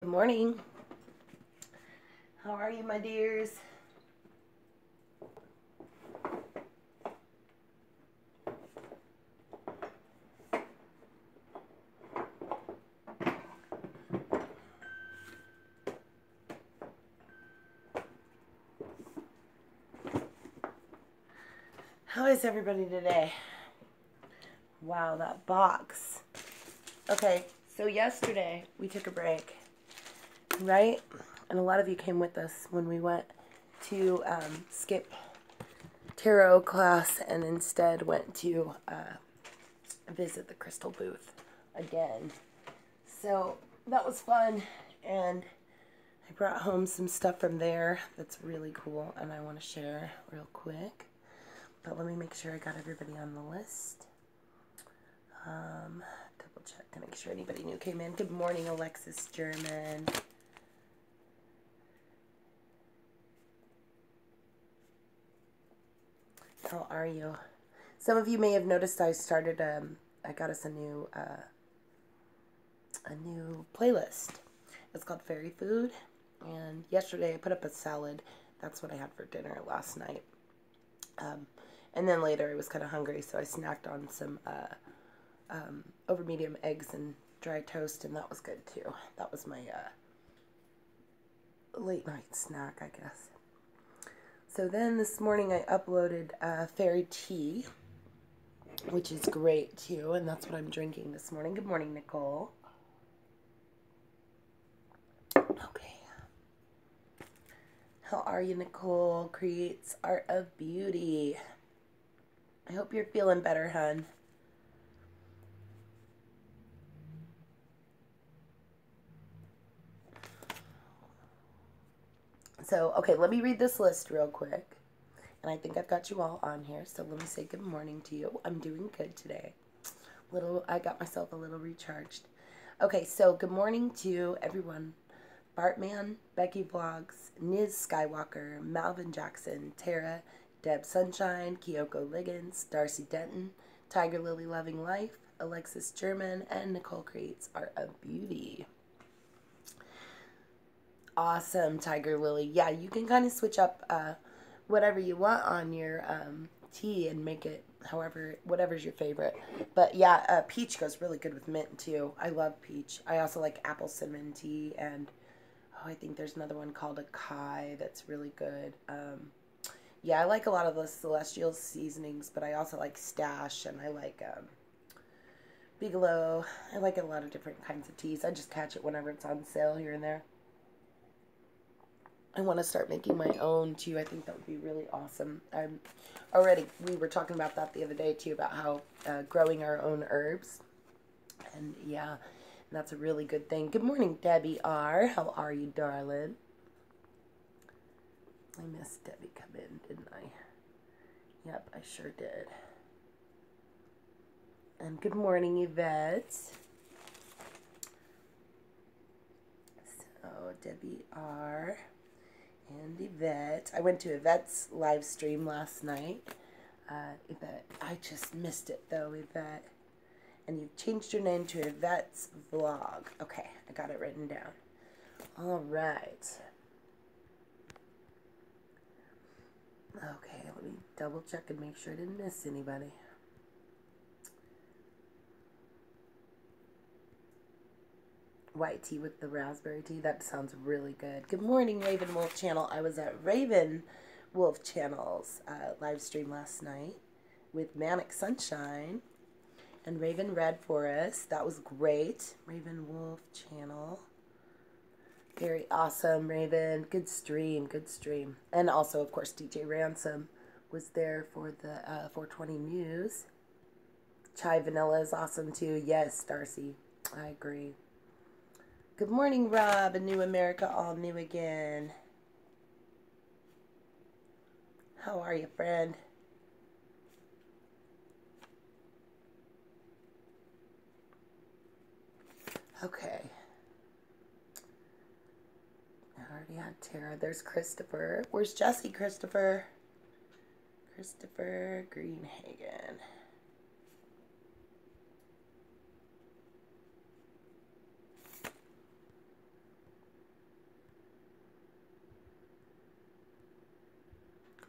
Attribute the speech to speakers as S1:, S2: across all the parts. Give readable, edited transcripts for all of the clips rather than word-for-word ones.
S1: morning. How are you, my dears? How is everybody today? Wow, that box. Okay, so yesterday we took a break, right? And a lot of you came with us when we went to skip tarot class and instead went to visit the crystal booth again. So that was fun, and I brought home some stuff from there that's really cool and I want to share real quick. But let me make sure I got everybody on the list. Double check to make sure anybody new came in. Good morning, Alexis German. How are you? Some of you may have noticed I started, I got us a new playlist. It's called Fairy Food. And yesterday I put up a salad. That's what I had for dinner last night. And then later I was kind of hungry, so I snacked on some over medium eggs and dry toast, and that was good too. That was my late night snack, I guess. So then this morning I uploaded fairy tea, which is great too, and that's what I'm drinking this morning. Good morning, Nicole. Okay. How are you, Nicole? Creates Art of Beauty. I hope you're feeling better, hun. So, okay, let me read this list real quick. And I think I've got you all on here, so let me say good morning to you. I'm doing good today. I got myself a little recharged. Okay, so good morning to everyone. Bartman, Becky Vlogs, Niz Skywalker, Malvin Jackson, Tara, Deb Sunshine, Kyoko Liggins, Darcy Denton, Tiger Lily Loving Life, Alexis German, and Nicole Creates Art of Beauty. Awesome, Tiger Lily. Yeah, you can kind of switch up whatever you want on your tea and make it whatever's your favorite. But yeah, peach goes really good with mint too. I love peach. I also like apple cinnamon tea, and I think there's another one called acai that's really good. Yeah, I like a lot of the celestial seasonings, but I also like stash, and I like bigelow. I like a lot of different kinds of teas. I just catch it whenever it's on sale here and there. I want to start making my own too. I think that would be really awesome. We were talking about that the other day too, about how growing our own herbs. And yeah, that's a really good thing. Good morning, Debbie R. How are you, darling? I missed Debbie come in, didn't I? Yep, I sure did. And good morning, Yvette. So, Debbie R. and Yvette. I went to Yvette's live stream last night. Yvette, I just missed it though, Yvette. And you've changed your name to Yvette's Vlog. Okay, I got it written down. All right. Okay, let me double check and make sure I didn't miss anybody. White tea with the raspberry tea. That sounds really good. Good morning, Raven Wolf Channel. I was at Raven Wolf Channel's live stream last night with Manek Sunshine and Raven read for us. That was great. Raven Wolf Channel. Very awesome, Raven. Good stream, good stream. And also, of course, DJ Ransom was there for the 420 Muse. Chai Vanilla is awesome, too. Yes, Darcy. I agree. Good morning, Rob. A New America, all new again. How are you, friend? Okay. I already had Tara. There's Christopher. Where's Jesse, Christopher? Christopher Greenhagen.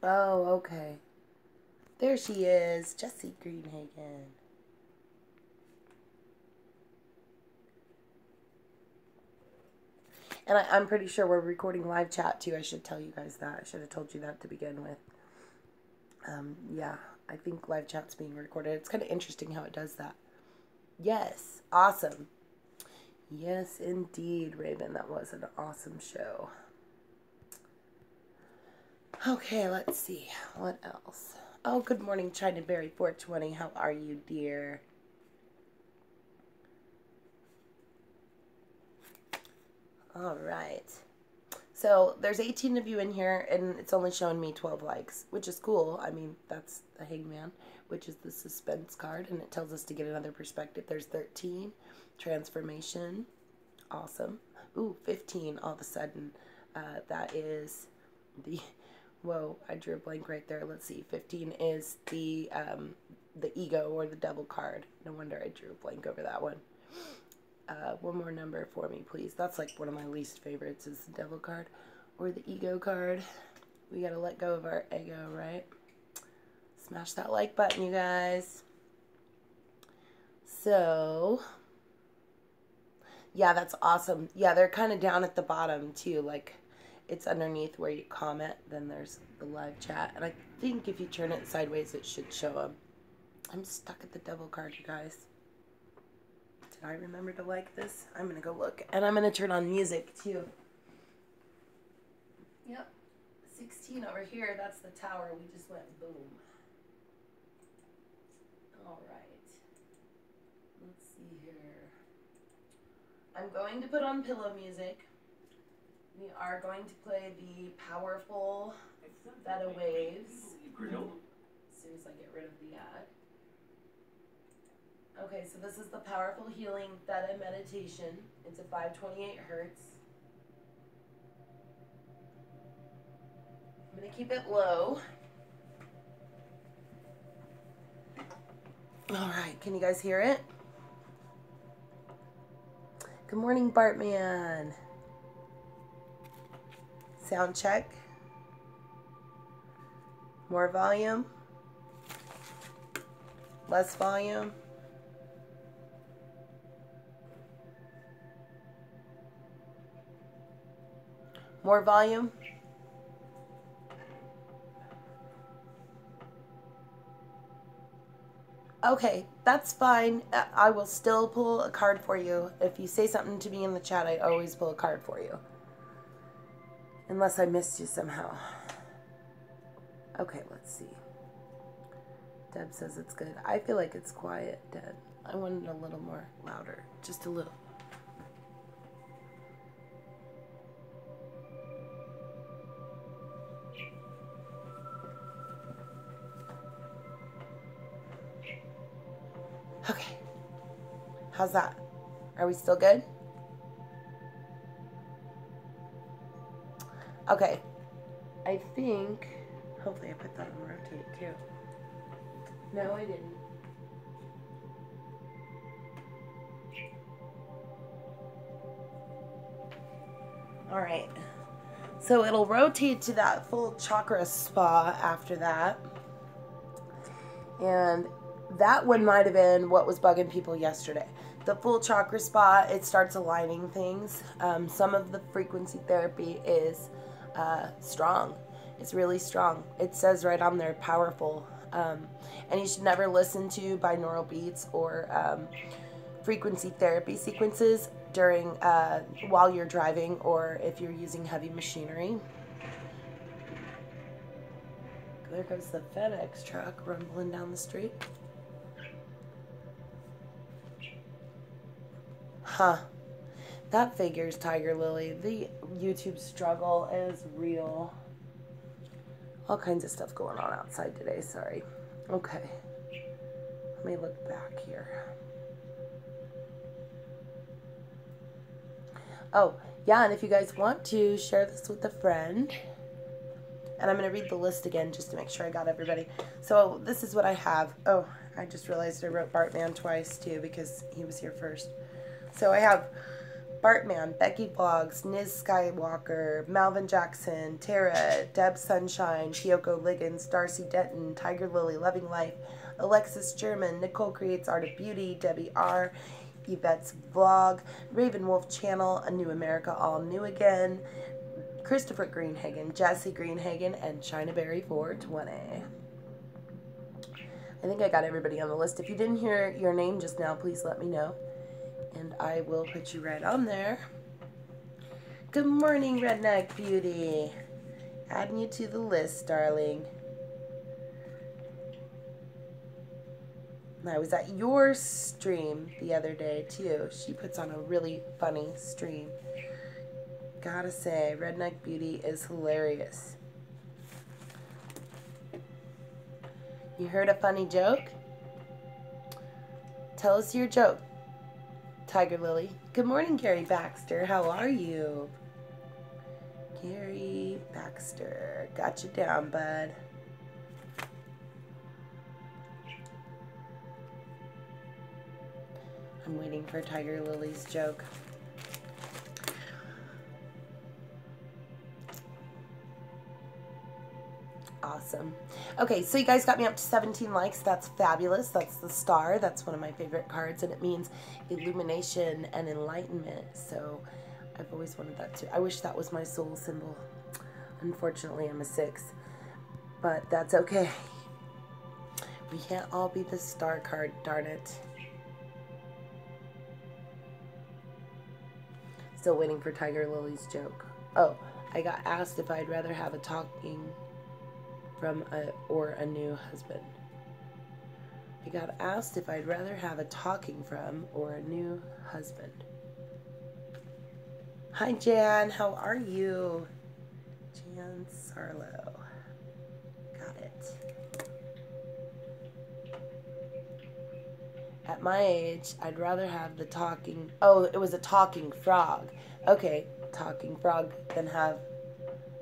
S1: Oh, okay. There she is, Jessie Greenhagen. And I'm pretty sure we're recording live chat too. I should tell you guys that. I should have told you that to begin with. Yeah, I think live chat's being recorded. It's kind of interesting how it does that. Yes, awesome. Yes, indeed, Raven. That was an awesome show. Okay, let's see. What else? Oh, good morning, China Berry 420. How are you, dear? All right. So there's 18 of you in here, and it's only showing me 12 likes, which is cool. I mean, that's the Hangman, which is the suspense card, and it tells us to get another perspective. There's 13. Transformation. Awesome. Ooh, 15 all of a sudden. That is the... Whoa, I drew a blank right there. Let's see. 15 is the ego or the devil card. No wonder I drew a blank over that one. One more number for me, please. That's like one of my least favorites is the devil card or the ego card. We gotta let go of our ego, right? Smash that like button, you guys. So, yeah, that's awesome. Yeah, they're kind of down at the bottom too. Like, it's underneath where you comment. Then there's the live chat. And I think if you turn it sideways, it should show them. I'm stuck at the devil card, you guys. Did I remember to like this? I'm going to go look. And I'm going to turn on music, too. Yep. 16 over here. That's the tower. We just went boom. All right. Let's see here. I'm going to put on pillow music. We are going to play the powerful theta waves as soon as I get rid of the ad. Okay, so this is the powerful healing theta meditation. It's a 528 hertz. I'm going to keep it low. All right, can you guys hear it? Good morning, Bartman. Sound check. More volume. Less volume. More volume. Okay, that's fine. I will still pull a card for you. If you say something to me in the chat, I always pull a card for you. Unless I missed you somehow. Okay, let's see. Deb says it's good. I feel like it's quiet, Deb. I wanted a little more louder. Just a little. Okay. How's that? Are we still good? Okay. I think... Hopefully I put that on rotate too. No, I didn't. Alright. So it'll rotate to that full chakra spa after that. And that one might have been what was bugging people yesterday. The full chakra spa, it starts aligning things. Some of the frequency therapy is strong. It's really strong. It says right on there, powerful. And you should never listen to binaural beats or frequency therapy sequences during while you're driving or if you're using heavy machinery. There goes the FedEx truck rumbling down the street. Huh. That figures, Tiger Lily. The YouTube struggle is real. All kinds of stuff going on outside today, sorry. Okay. Let me look back here. Oh, yeah, and if you guys want to share this with a friend, and I'm going to read the list again just to make sure I got everybody. So this is what I have. Oh, I just realized I wrote Bartman twice too because he was here first. So I have Bartman, Becky Vlogs, Niz Skywalker, Malvin Jackson, Tara, Deb Sunshine, Kyoko Liggins, Darcy Denton, Tiger Lily, Loving Life, Alexis German, Nicole Creates Art of Beauty, Debbie R., Yvette's Vlog, Raven Wolf Channel, A New America All New Again, Christopher Greenhagen, Jesse Greenhagen, and Chinaberry 420. I think I got everybody on the list. If you didn't hear your name just now, please let me know, and I will put you right on there. Good morning, Redneck Beauty. Adding you to the list, darling. I was at your stream the other day, too. She puts on a really funny stream. Gotta say, Redneck Beauty is hilarious. You heard a funny joke? Tell us your joke, Tiger Lily. Good morning, Gary Baxter. How are you? Gary Baxter. Got you down, bud. I'm waiting for Tiger Lily's joke. Awesome. Okay, so you guys got me up to 17 likes. That's fabulous. That's the star. That's one of my favorite cards, and it means illumination and enlightenment. So I've always wanted that too. I wish that was my soul symbol. Unfortunately, I'm a 6, but that's okay. We can't all be the star card, darn it. Still waiting for Tiger Lily's joke. Oh, I got asked if I'd rather have a talking from or a new husband. I got asked if I'd rather have a talking from or a new husband. Hi, Jan. How are you? Jan Sarlo. Got it. At my age, I'd rather have the talking... Oh, it was a talking frog. Okay, talking frog than have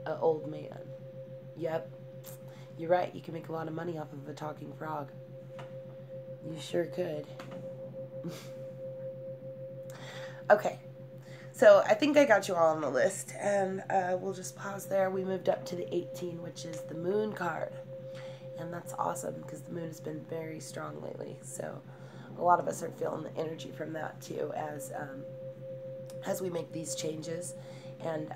S1: an old man. Yep. You're right. You can make a lot of money off of a talking frog. You sure could. Okay. So I think I got you all on the list. And we'll just pause there. We moved up to the 18, which is the moon card. And that's awesome because the moon has been very strong lately. So a lot of us are feeling the energy from that too as we make these changes. And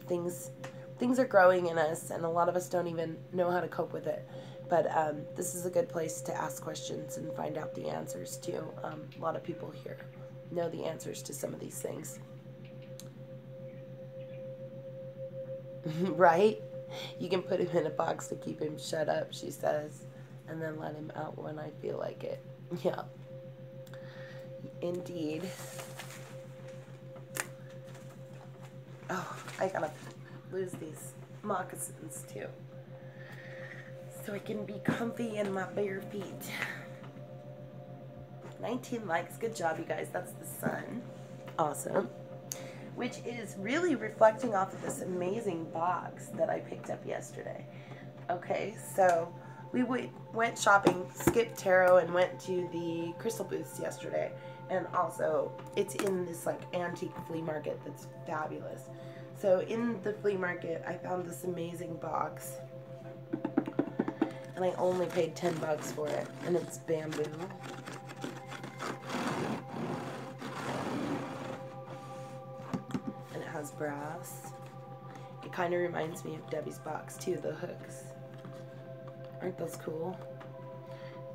S1: things are growing in us, and a lot of us don't even know how to cope with it. But this is a good place to ask questions and find out the answers too. A lot of people here know the answers to some of these things. Right? You can put him in a box to keep him shut up, she says, and then let him out when I feel like it. Yeah. Indeed. Oh, I gotta lose these moccasins too, so I can be comfy in my bare feet. 19 likes. Good job, you guys. That's the sun. Awesome. Which is really reflecting off of this amazing box that I picked up yesterday. Okay, so we went shopping, skipped tarot, and went to the crystal booths yesterday. And also, it's in this like antique flea market that's fabulous. So in the flea market, I found this amazing box, and I only paid 10 bucks for it, and it's bamboo. And it has brass. It kind of reminds me of Debbie's box too, the hooks. Aren't those cool?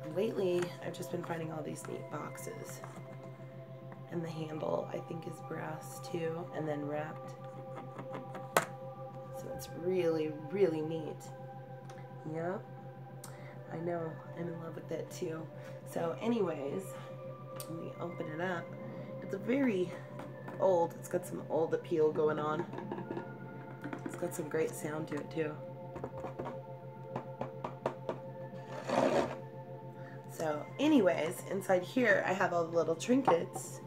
S1: And lately, I've just been finding all these neat boxes. And the handle, I think, is brass too, and then wrapped. So it's really, really neat. Yeah, I know. I'm in love with it too. So anyways, let me open it up. It's a very old, it's got some old appeal going on. It's got some great sound to it too. So anyways, inside here I have all the little trinkets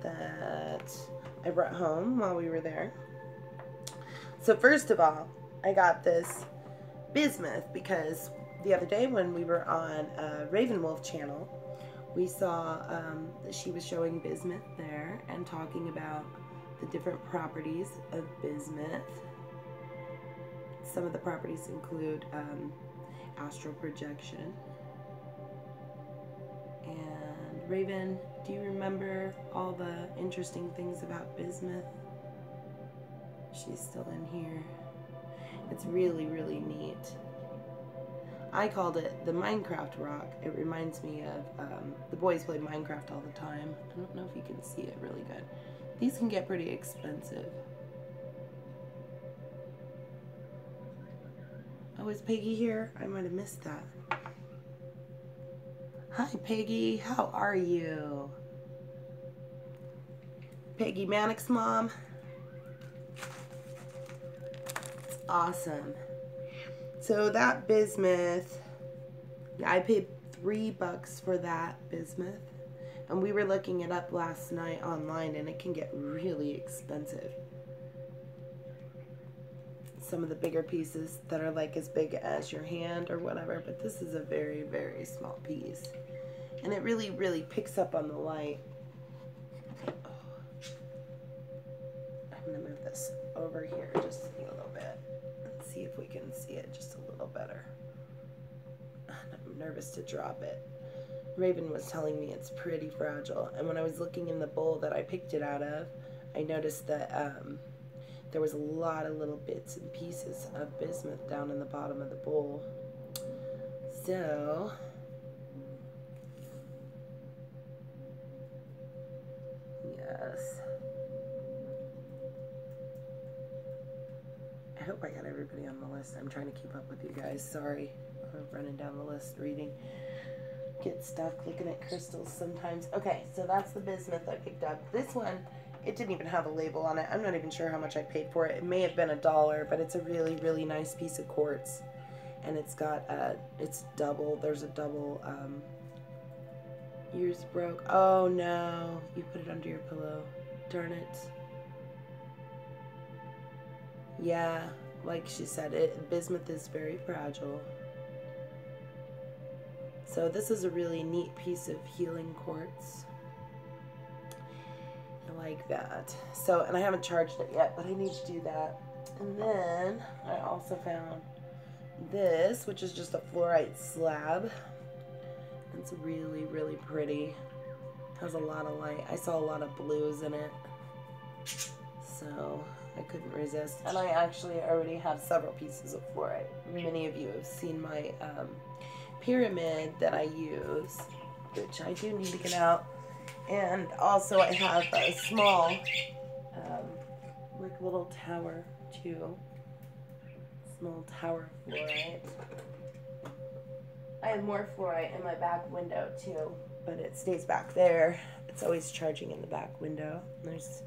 S1: that I brought home while we were there. So first of all, I got this bismuth because the other day when we were on Raven Wolf channel, we saw that she was showing bismuth there and talking about the different properties of bismuth. Some of the properties include astral projection. And Raven, do you remember all the interesting things about bismuth? She's still in here. It's really, really neat. I called it the Minecraft rock. It reminds me of, the boys play Minecraft all the time. I don't know if you can see it really good. These can get pretty expensive. Oh, is Peggy here? I might have missed that. Hi, Peggy. How are you? Peggy Manek's mom. It's awesome. So that bismuth, I paid $3 for that bismuth, and we were looking it up last night online, and it can get really expensive. Some of the bigger pieces that are like as big as your hand or whatever, but this is a very, very small piece, and it really, really picks up on the light. Oh. I'm gonna move this over here just a little bit. See if we can see it just a little better. I'm nervous to drop it. Raven was telling me it's pretty fragile, and when I was looking in the bowl that I picked it out of, I noticed that there was a lot of little bits and pieces of bismuth down in the bottom of the bowl. So yes, I hope I got everybody on the list. I'm trying to keep up with you guys. Sorry, I'm running down the list reading. Get stuck looking at crystals sometimes. Okay, so that's the bismuth I picked up. This one, it didn't even have a label on it. I'm not even sure how much I paid for it. It may have been $1, but it's a really, really nice piece of quartz. And it's got, it's double, there's a double, yours broke. Oh no, you put it under your pillow. Darn it. Yeah, like she said, bismuth is very fragile. So this is a really neat piece of healing quartz. I like that. So, and I haven't charged it yet, but I need to do that. And then I also found this, which is just a fluorite slab. It's really, really pretty. Has a lot of light. I saw a lot of blues in it, so I couldn't resist. And I actually already have several pieces of fluorite. Many of you have seen my pyramid that I use, which I do need to get out. And also I have a small like little tower too. Small tower fluorite. I have more fluorite in my back window too, but it stays back there. It's always charging in the back window. There's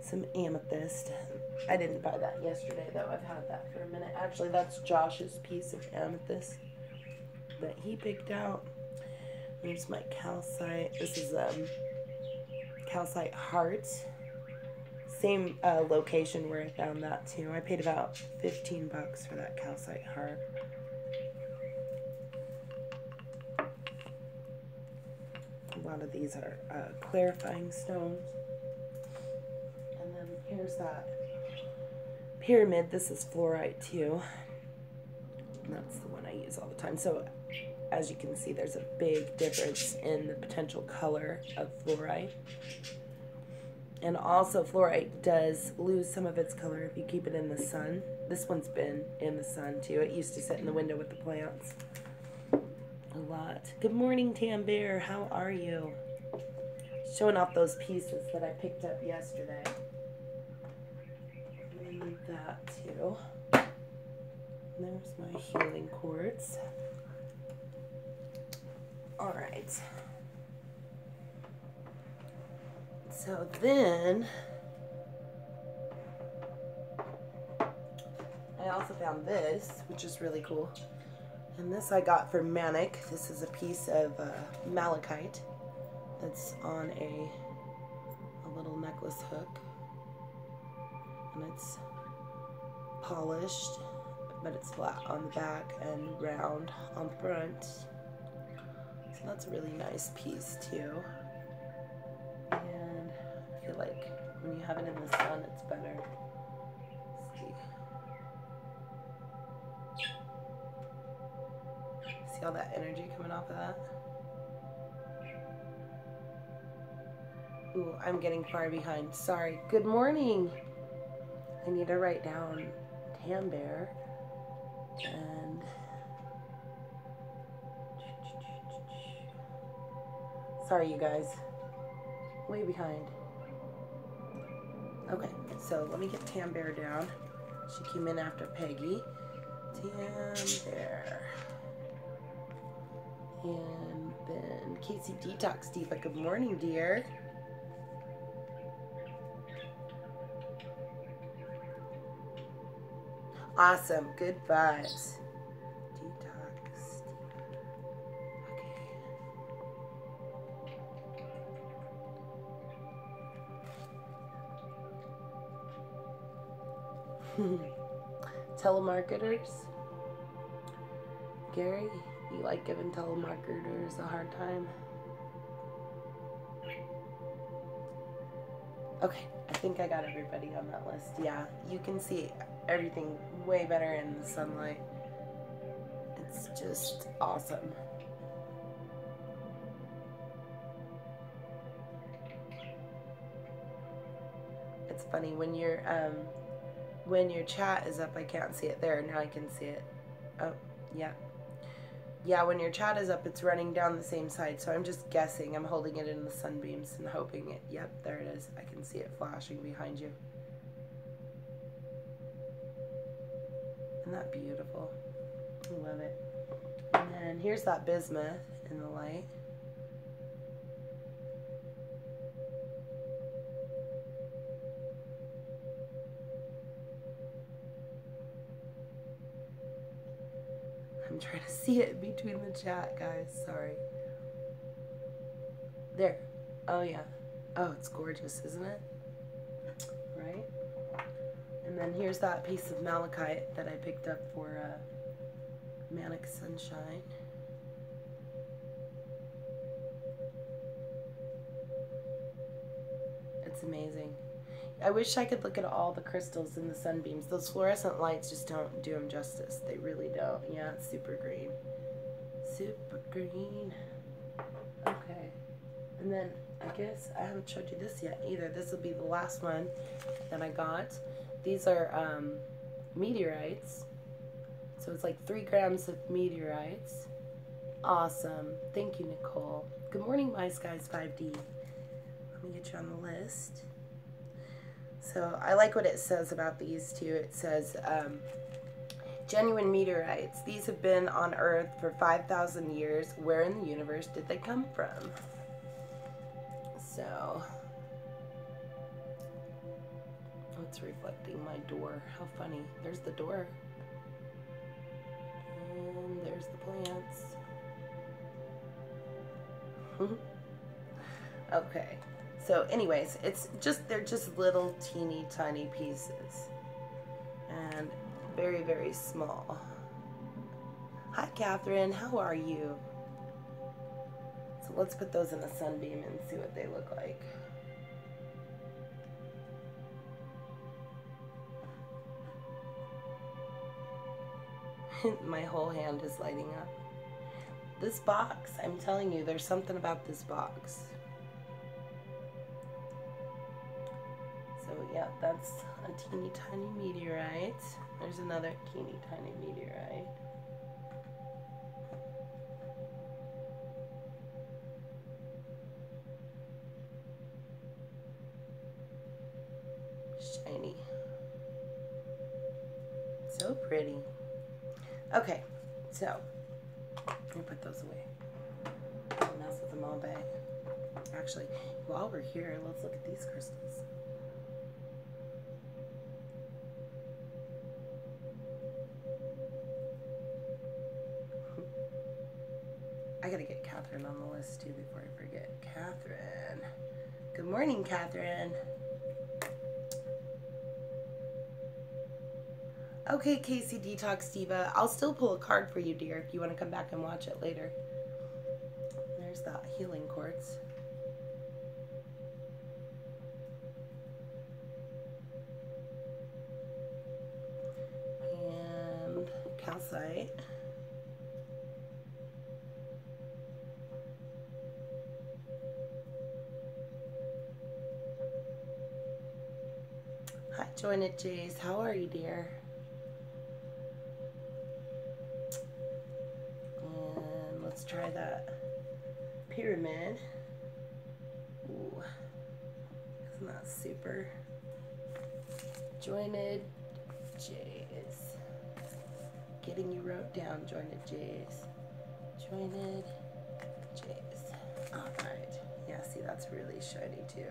S1: some amethyst. I didn't buy that yesterday though. I've had that for a minute. Actually, that's Josh's piece of amethyst that he picked out. There's my calcite. This is calcite heart. Same location where I found that too. I paid about $15 for that calcite heart. A lot of these are clarifying stones. And then here's that pyramid. This is fluorite too. And that's the one I use all the time. So as you can see, there's a big difference in the potential color of fluorite. And also fluorite does lose some of its color if you keep it in the sun. This one's been in the sun too. It used to sit in the window with the plants a lot. Good morning, Tam Bear. How are you? Showing off those pieces that I picked up yesterday. And that too. There's my healing quartz. All right. So then, I also found this, which is really cool. And this I got from Manek. This is a piece of malachite that's on a little necklace hook. And it's polished, but it's flat on the back and round on the front. So That's a really nice piece too. And I feel like when you have it in the sun, it's better. Let's see. See all that energy coming off of that? Ooh, I'm getting far behind. Sorry. Good morning. I need to write down Tam Bear. And sorry, you guys. Way behind. Okay, so let me get Tam Bear down. She came in after Peggy. Tam Bear. And then Casey Detox Diva. Good morning, dear. Awesome. Good vibes. Detox. Okay. Telemarketers. Gary, you like giving telemarketers a hard time? Okay, I think I got everybody on that list. Yeah, you can see everything way better in the sunlight. It's just awesome. It's funny when your chat is up, I can't see it there. Now I can see it. Oh, yeah. Yeah, when your chat is up, it's running down the same side. So I'm just guessing. I'm holding it in the sunbeams and hoping it. Yep, there it is. I can see it flashing behind you. Isn't that beautiful? I love it. And then here's that bismuth in the light. I'm trying to see it between the chat, guys. Sorry. There. Oh, yeah. Oh, it's gorgeous, isn't it? Right? And then here's that piece of malachite that I picked up for Manek Sunshine. It's amazing. I wish I could look at all the crystals in the sunbeams. Those fluorescent lights just don't do them justice. They really don't. Yeah, it's super green. Super green. Okay. And then I guess I haven't showed you this yet either. This will be the last one that I got. These are meteorites. So it's like 3 grams of meteorites. Awesome. Thank you, Nicole. Good morning, My Skies 5D. Let me get you on the list. So I like what it says about these two. It says, genuine meteorites. These have been on Earth for 5,000 years. Where in the universe did they come from? So, oh, it's reflecting my door. How funny. There's the door. And there's the plants. Okay. So anyways, they're just little teeny tiny pieces. And very, very small. Hi, Catherine. How are you? So let's put those in a sunbeam and see what they look like. My whole hand is lighting up. This box, I'm telling you, there's something about this box. So yeah, that's a teeny tiny meteorite. There's another teeny tiny meteorite. Shiny. So pretty. Okay, so I'm gonna put those away. Don't mess with them all day. Actually, while we're here, let's look at these crystals. I gotta get Catherine on the list too before I forget. Catherine. Good morning, Catherine. Okay, Casey Detox Diva. I'll still pull a card for you, dear, if you want to come back and watch it later. healing quartz. And calcite. Hi, Joined Jays. How are you, dear? And let's try that pyramid. Ooh, isn't that super? Joined Jays. Getting you wrote down, Joined Jays. Joined Jays. Alright. Yeah, see, that's really shiny too.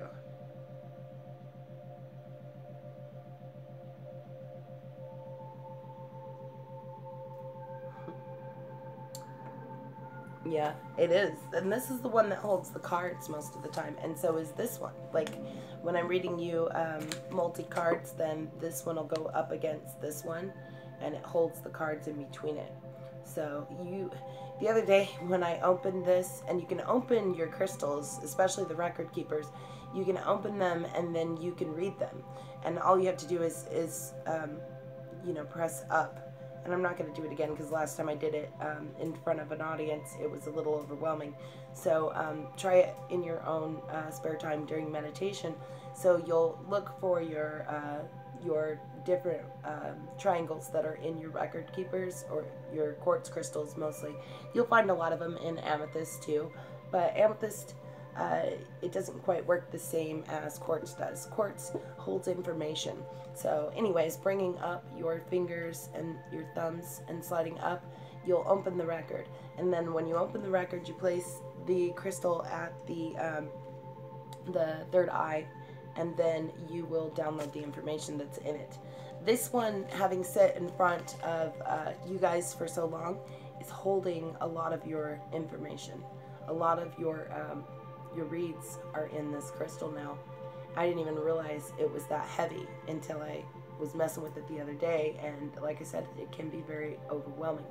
S1: Yeah, it is. And this is the one that holds the cards most of the time. And so is this one. Like, when I'm reading you multi-cards, then this one will go up against this one. And it holds the cards in between it. So the other day when I opened this, and you can open your crystals, especially the record keepers, you can open them and then you can read them. And all you have to do is you know, press up. And I'm not going to do it again because last time I did it in front of an audience, it was a little overwhelming. So try it in your own spare time during meditation. So you'll look for your different triangles that are in your record keepers or your quartz crystals mostly. You'll find a lot of them in amethyst too, but amethyst, it doesn't quite work the same as quartz does. Quartz holds information. So anyways, bringing up your fingers and your thumbs and sliding up, you'll open the record. And then when you open the record, you place the crystal at the third eye, and then you will download the information that's in it. This one, having sat in front of you guys for so long, is holding a lot of your information. A lot of your reads are in this crystal now. I didn't even realize it was that heavy until I was messing with it the other day, and like I said, it can be very overwhelming.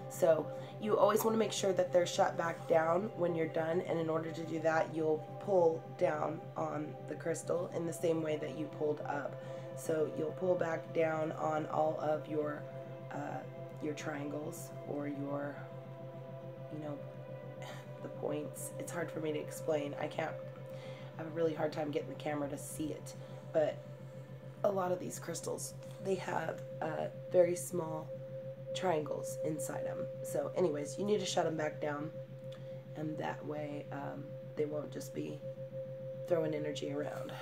S1: So you always want to make sure that they're shut back down when you're done, and in order to do that, you'll pull down on the crystal in the same way that you pulled up. So you'll pull back down on all of your triangles or your, you know, the points. It's hard for me to explain. I have a really hard time getting the camera to see it, but a lot of these crystals, they have very small triangles inside them. So anyways, you need to shut them back down, and that way they won't just be throwing energy around.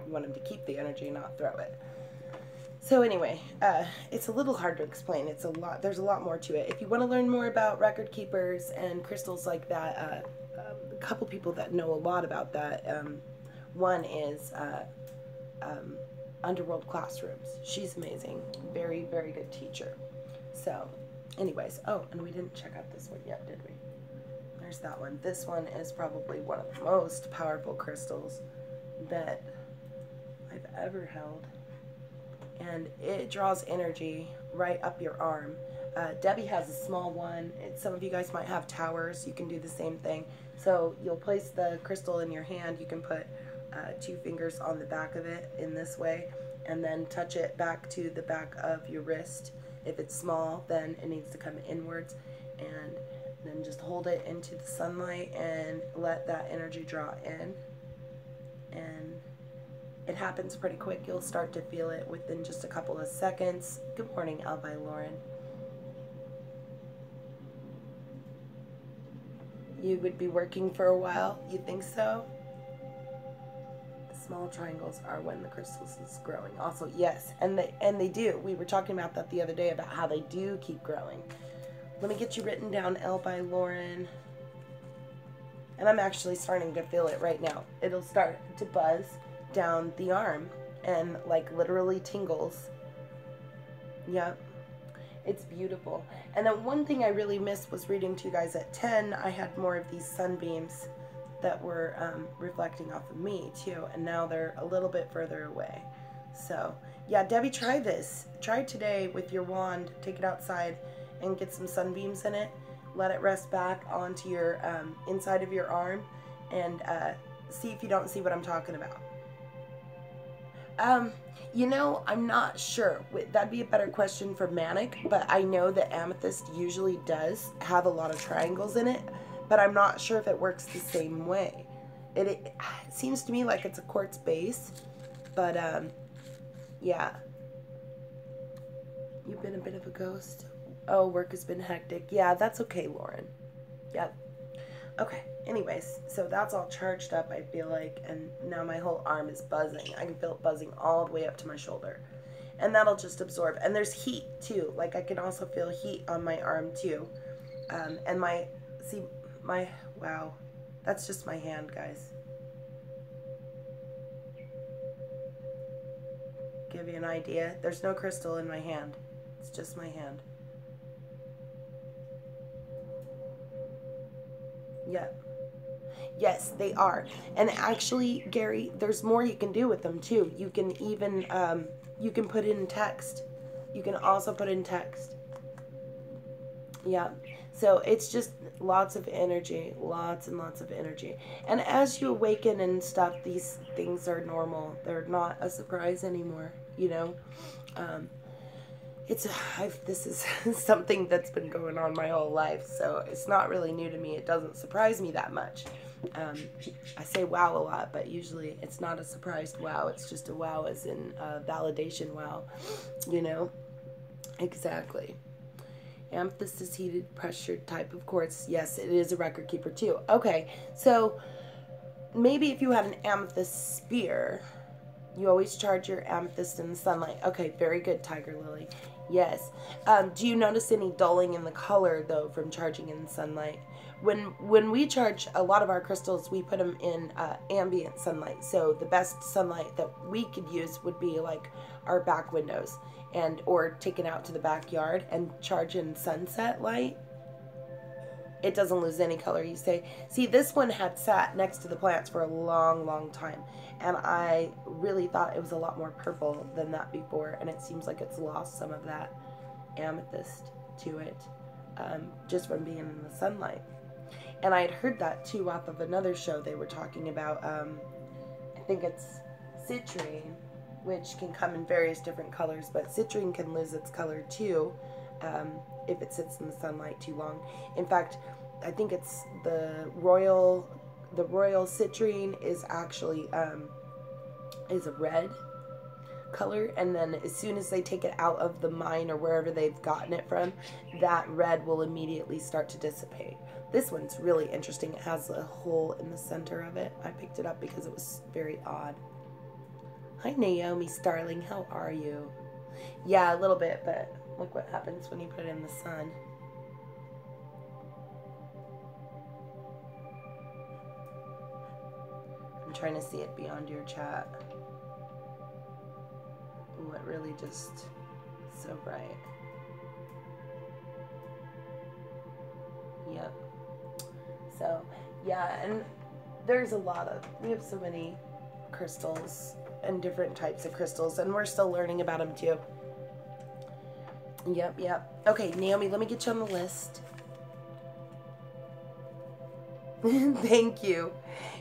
S1: You want them to keep the energy, not throw it. So anyway, it's a little hard to explain. There's a lot more to it. If you want to learn more about record keepers and crystals like that, a couple people that know a lot about that. One is Underworld Classrooms. She's amazing. Very, very good teacher. So anyways, oh, and we didn't check out this one yet, did we? There's that one. This one is probably one of the most powerful crystals that I've ever held. And it draws energy right up your arm. Debbie has a small one. Some of you guys might have towers. You can do the same thing. So you'll place the crystal in your hand. You can put 2 fingers on the back of it in this way, and then touch it back to the back of your wrist. If it's small, then it needs to come inwards, and then just hold it into the sunlight and let that energy draw in. And it happens pretty quick. You'll start to feel it within just a couple of seconds. Good morning, Albi Lauren. You would be working for a while? You think so? Small triangles are when the crystals is growing. Also, yes, and they do. We were talking about that the other day about how they do keep growing. Let me get you written down, L by Lauren. And I'm actually starting to feel it right now. It'll start to buzz down the arm and like literally tingles. Yep. It's beautiful. And then one thing I really missed was reading to you guys at 10. I had more of these sunbeams that were reflecting off of me too, and now they're a little bit further away. So yeah, Debbie, try this. Try today with your wand. Take it outside and get some sunbeams in it. let it rest back onto your inside of your arm, and see if you don't see what I'm talking about. You know, I'm not sure. That'd be a better question for Manek, but I know that amethyst usually does have a lot of triangles in it, but I'm not sure if it works the same way. It seems to me like it's a quartz base, but yeah. You've been a bit of a ghost. Oh, work has been hectic. Yeah, that's okay, Lauren. Yep. Okay, anyways, so that's all charged up, I feel like, and now my whole arm is buzzing. I can feel it buzzing all the way up to my shoulder. And that'll just absorb. And there's heat, too. Like, I can also feel heat on my arm, too. And wow, that's just my hand, guys. Give you an idea. There's no crystal in my hand. It's just my hand. Yep. Yes, they are. And actually, Gary, there's more you can do with them, too. You can even, you can put in text. You can also put in text. Yeah. So it's just lots of energy. Lots and lots of energy. And as you awaken and stuff, these things are normal. They're not a surprise anymore, you know? This is something that's been going on my whole life, so it's not really new to me. It doesn't surprise me that much. I say wow a lot, but usually it's not a surprised wow. It's just a wow as in validation wow, you know? Exactly. Amethyst is heated, pressured type of quartz. Yes, it is a record keeper too. Okay, so maybe if you had an amethyst spear, you always charge your amethyst in the sunlight. Okay, very good, Tiger Lily. Yes. Do you notice any dulling in the color, though, from charging in the sunlight? When we charge a lot of our crystals, we put them in ambient sunlight. So the best sunlight that we could use would be like our back windows, or take it out to the backyard and charge in sunset light. It doesn't lose any color, you say. See, this one had sat next to the plants for a long, long time. And I really thought it was a lot more purple than that before. And it seems like it's lost some of that amethyst to it, just from being in the sunlight. And I had heard that, too, off of another show. They were talking about, I think it's citrine, which can come in various different colors. But citrine can lose its color, too, if it sits in the sunlight too long. In fact, I think it's the royal citrine is actually is a red color, and then as soon as they take it out of the mine or wherever they've gotten it from, that red will immediately start to dissipate. This one's really interesting. It has a hole in the center of it. I picked it up because it was very odd. Hi Naomi Starling, how are you? Yeah, a little bit, but look what happens when you put it in the sun. I'm trying to see it beyond your chat. Ooh, it really just so bright. Yep. So, yeah, and there's we have so many crystals and different types of crystals, and we're still learning about them too. Yep. Okay, Naomi, let me get you on the list. Thank you.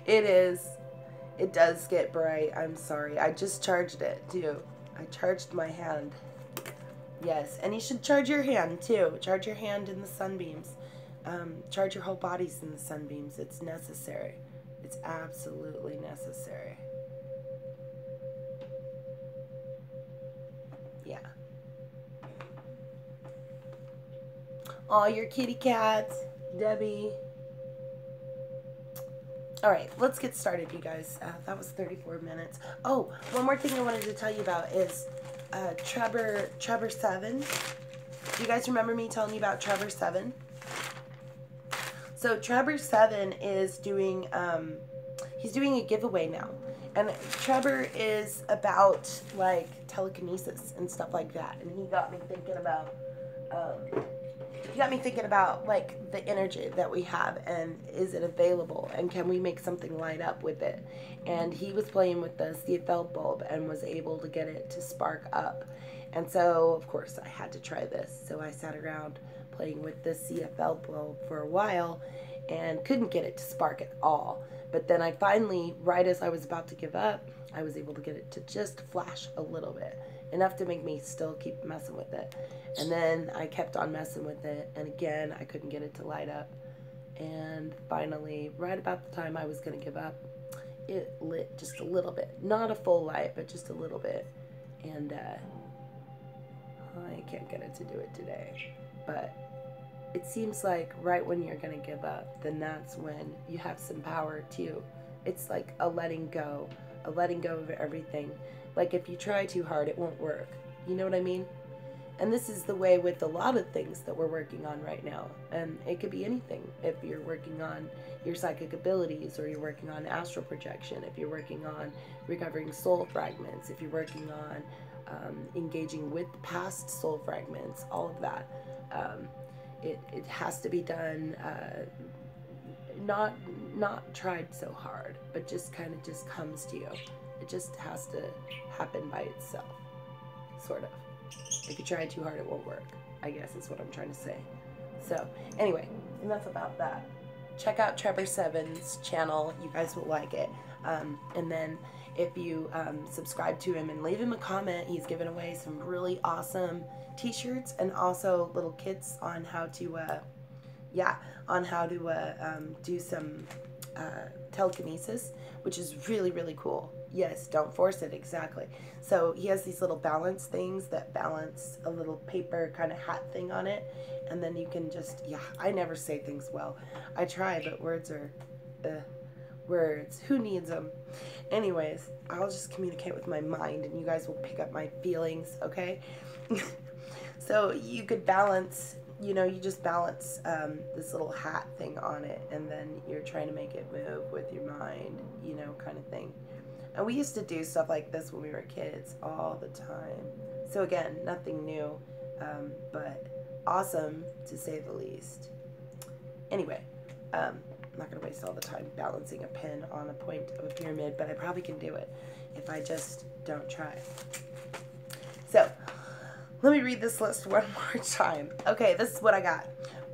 S1: It does get bright. I'm sorry. I just charged it too. I charged my hand. Yes, and you should charge your hand too. Charge your hand in the sunbeams. Charge your whole bodies in the sunbeams. It's necessary. It's absolutely necessary. Yeah. Oh, your kitty cats, Debbie. All right, let's get started, you guys. That was 34 minutes. Oh, one more thing I wanted to tell you about is Trevor 7. Do you guys remember me telling you about Trevor 7? So Trevor 7 is doing, he's doing a giveaway now. And Trevor is about, like, telekinesis and stuff like that. And he got me thinking about, like, the energy that we have, and is it available, and can we make something light up with it? And he was playing with the CFL bulb and was able to get it to spark up. And so, of course, I had to try this. So I sat around playing with this CFL bulb for a while and couldn't get it to spark at all. But then I finally, right as I was about to give up, I was able to get it to just flash a little bit, enough to make me still keep messing with it. And then I kept on messing with it, and again, I couldn't get it to light up. And finally, right about the time I was going to give up, it lit just a little bit. Not a full light, but just a little bit. And I can't get it to do it today. But it seems like right when you're going to give up, then that's when you have some power too. It's like a letting go of everything. Like if you try too hard, it won't work. You know what I mean? And this is the way with a lot of things that we're working on right now. And it could be anything. If you're working on your psychic abilities, or you're working on astral projection, if you're working on recovering soul fragments, if you're working on engaging with past soul fragments, all of that. It has to be done, not tried so hard, but just kind of just comes to you. It just has to happen by itself, sort of. If you try too hard, it won't work, I guess is what I'm trying to say. So, anyway, enough about that. Check out Trevor7's channel. You guys will like it. And then if you subscribe to him and leave him a comment, he's giving away some really awesome t-shirts and also little kits on how to, do some telekinesis, which is really, really cool. Yes, don't force it, exactly. So he has these little balance things that balance a little paper kind of hat thing on it, and then you can just, I never say things well. I try, but words are, words. Who needs them? Anyways, I'll just communicate with my mind, and you guys will pick up my feelings, okay? So you could balance, you just balance this little hat thing on it, and then you're trying to make it move with your mind, kind of thing. And we used to do stuff like this when we were kids all the time. So again, nothing new, but awesome to say the least. Anyway, I'm not going to waste all the time balancing a pin on a point of a pyramid, but I probably can do it if I just don't try. So, let me read this list one more time. Okay, this is what I got.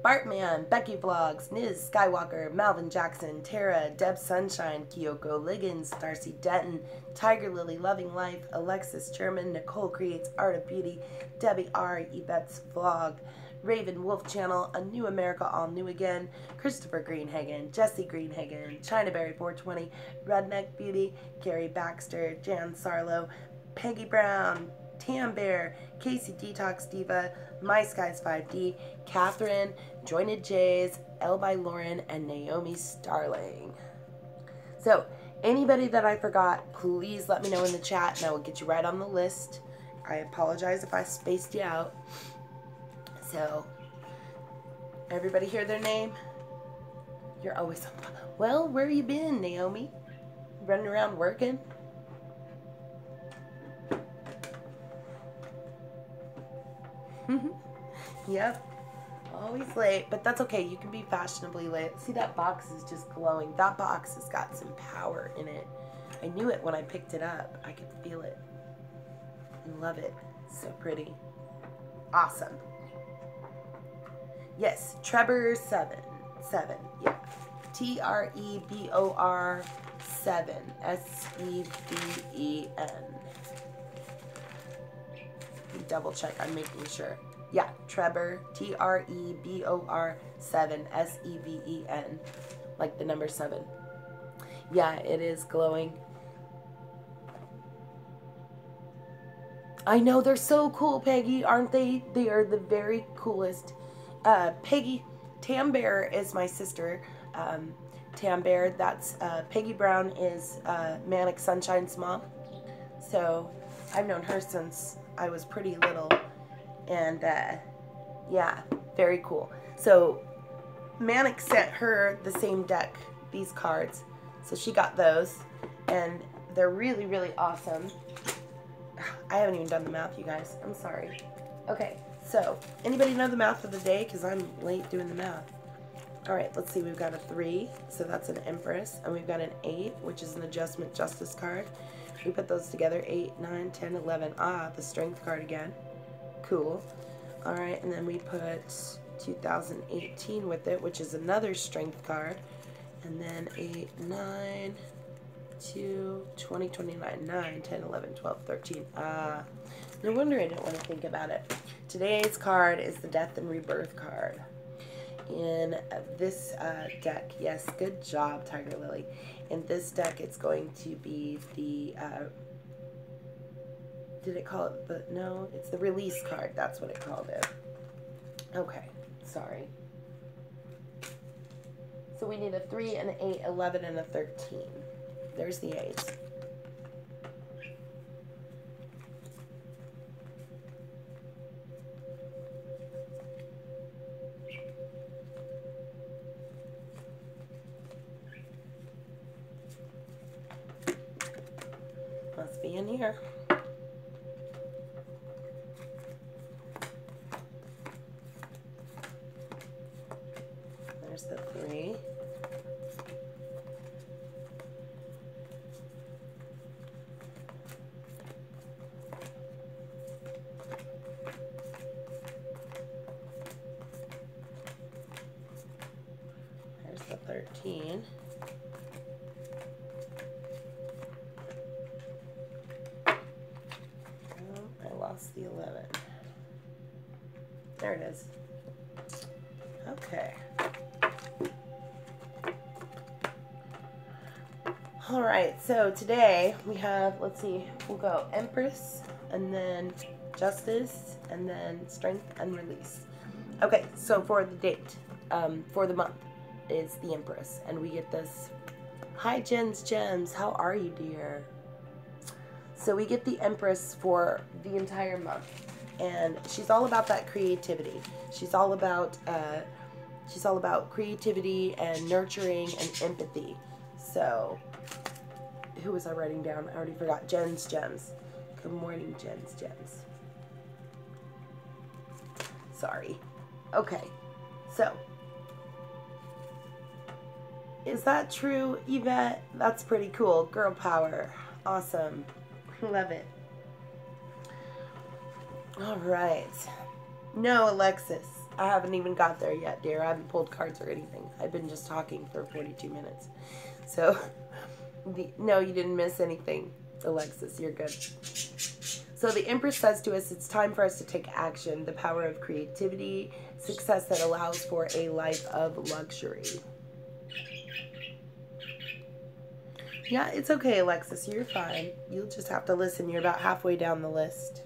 S1: Bartman, Becky Vlogs, Niz Skywalker, Malvin Jackson, Tara, Deb Sunshine, Kyoko Liggins, Darcy Denton, Tiger Lily Loving Life, Alexis German, Nicole Creates Art of Beauty, Debbie R, Yvette's Vlog, Raven Wolf Channel, A New America All New Again, Christopher Greenhagen, Jesse Greenhagen, Chinaberry 420, Redneck Beauty, Gary Baxter, Jan Sarlo, Peggy Brown, Tam Bear, Casey Detox Diva, My Skies 5D, Catherine, Jointed Jays, L by Lauren, and Naomi Starling. So, anybody that I forgot, please let me know in the chat and I will get you right on the list. I apologize if I spaced you out. So, everybody hear their name? You're always on. Well, where you been, Naomi? Running around working? Yep, always late, but that's okay. You can be fashionably late. See, that box is just glowing. That box has got some power in it. I knew it when I picked it up. I could feel it. I love it. So pretty. Awesome. Yes, Trevor7. Yeah. Trebor 7. Seven. Double check. I'm making sure. Yeah, Trevor, Trebor 7, Seven, like the number 7. Yeah, it is glowing. I know, they're so cool, Peggy, aren't they? They are the very coolest. Peggy, Tam Bear is my sister. Tam Bear, that's Peggy Brown is Manek Sunshine's mom. So I've known her since I was pretty little. And yeah, very cool. So Manek sent her the same deck, these cards. So she got those, and they're really, really awesome. I haven't even done the math, you guys. I'm sorry. Okay, so anybody know the math for the day? Because I'm late doing the math. All right, let's see. We've got a 3, so that's an Empress, and we've got an 8, which is an Adjustment Justice card. We put those together, 8, 9, 10, 11. Ah, the Strength card again. Cool. All right, and then we put 2018 with it, which is another strength card. And then 8, 9, 2, 20, 29, 9, 10, 11, 12, 13. No wonder I didn't want to think about it. Today's card is the Death and Rebirth card. In this deck, yes, good job, Tiger Lily. In this deck, it's going to be the, did it call it the, no, it's the release card. That's what it called it. Okay, sorry. So we need a 3, an 8, 11, and a 13. There's the 8. Must be in here. There's the 3. There's the 13. The 11. There it is. Okay. All right, so today we have, let's see, we'll go Empress, and then Justice, and then Strength and Release. Okay, so for the date, for the month, is the Empress, and we get this. Hi, Gems. How are you, dear? So we get the Empress for the entire month, and she's all about that creativity. She's all about creativity and nurturing and empathy. So, who was I writing down? I already forgot. Gems. Good morning, Gems. Sorry. Okay. So, is that true, Yvette? That's pretty cool. Girl power. Awesome. Love it. All right. No, Alexis. I haven't even got there yet, dear. I haven't pulled cards or anything. I've been just talking for 42 minutes. So, no, you didn't miss anything, Alexis. You're good. So the Empress says to us, it's time for us to take action. The power of creativity, success that allows for a life of luxury. Yeah, it's okay, Alexis. You're fine. You'll just have to listen. You're about halfway down the list.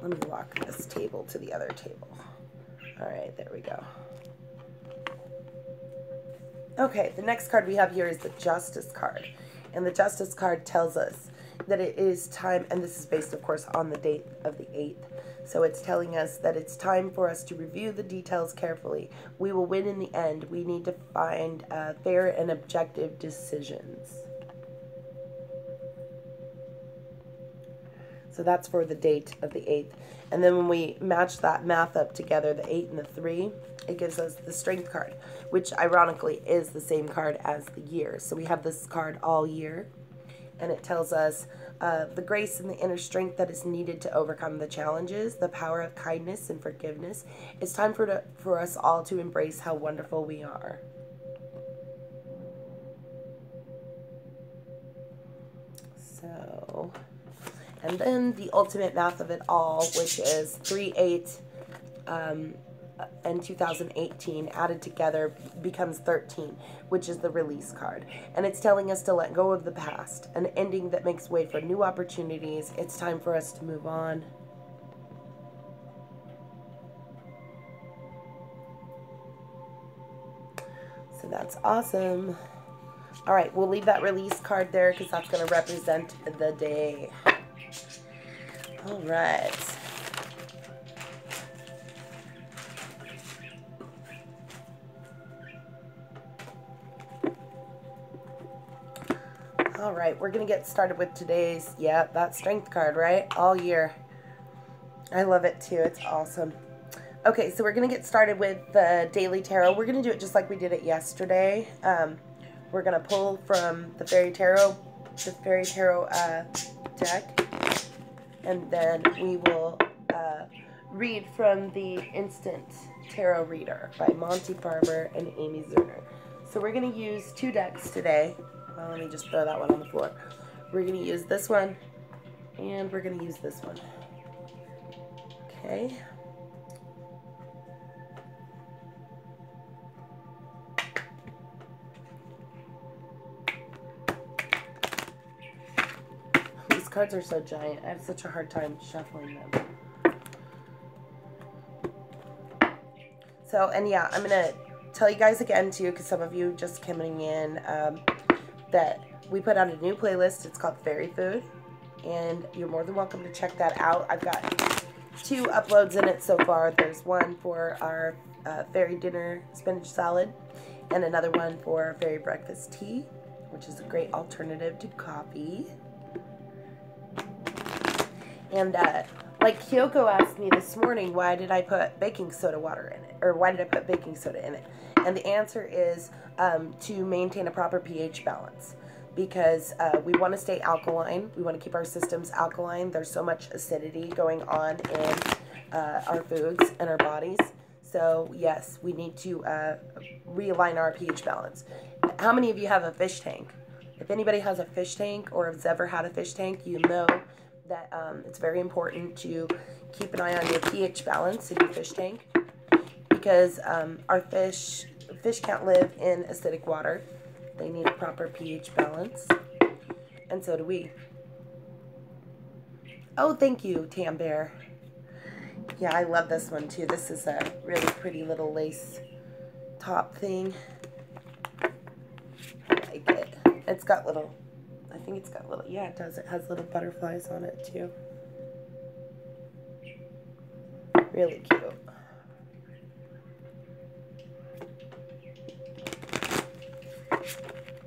S1: Let me walk this table to the other table. All right, there we go. Okay, the next card we have here is the Justice card. And the Justice card tells us that it is time, and this is based, of course, on the date of the 8th. So it's telling us that it's time for us to review the details carefully. We will win in the end. We need to find fair and objective decisions. So that's for the date of the 8th. And then when we match that math up together, the 8 and the 3, it gives us the Strength card, which ironically is the same card as the year. So we have this card all year. And it tells us the grace and the inner strength that is needed to overcome the challenges, the power of kindness and forgiveness. It's time for us all to embrace how wonderful we are. So, and then the ultimate math of it all, which is 3, 8, and 2018 added together becomes 13, which is the Release card. And it's telling us to let go of the past, an ending that makes way for new opportunities. It's time for us to move on. So that's awesome. All right, we'll leave that Release card there because that's going to represent the day. All right. All right, we're going to get started with today's, that Strength card, right? All year. I love it too. It's awesome. Okay, so we're going to get started with the Daily Tarot. We're going to do it just like we did it yesterday. We're going to pull from the Fairy Tarot deck, and then we will read from the Instant Tarot Reader by Monty Barber and Amy Zerner. So we're going to use 2 decks today. Well, let me just throw that one on the floor. We're going to use this one, and we're going to use this one. Okay. These cards are so giant. I have such a hard time shuffling them. So, and yeah, I'm going to tell you guys again, too, because some of you just coming in, that we put out a new playlist. It's called Fairy Food, and you're more than welcome to check that out. I've got 2 uploads in it so far. There's one for our fairy dinner spinach salad, and another one for fairy breakfast tea, which is a great alternative to coffee. And like Kyoko asked me this morning, why did I put baking soda water in it? Or why did I put baking soda in it? And the answer is to maintain a proper pH balance. Because we want to stay alkaline. We want to keep our systems alkaline. There's so much acidity going on in our foods and our bodies. So yes, we need to realign our pH balance. How many of you have a fish tank? If anybody has a fish tank or has ever had a fish tank, you know that it's very important to keep an eye on your pH balance in your fish tank, because our fish can't live in acidic water. They need a proper pH balance, and so do we. Oh, thank you, Tam Bear. Yeah, I love this one too. This is a really pretty little lace top thing. I like it. It's got little, I think it's got little, yeah, it does. It has little butterflies on it too. Really cute.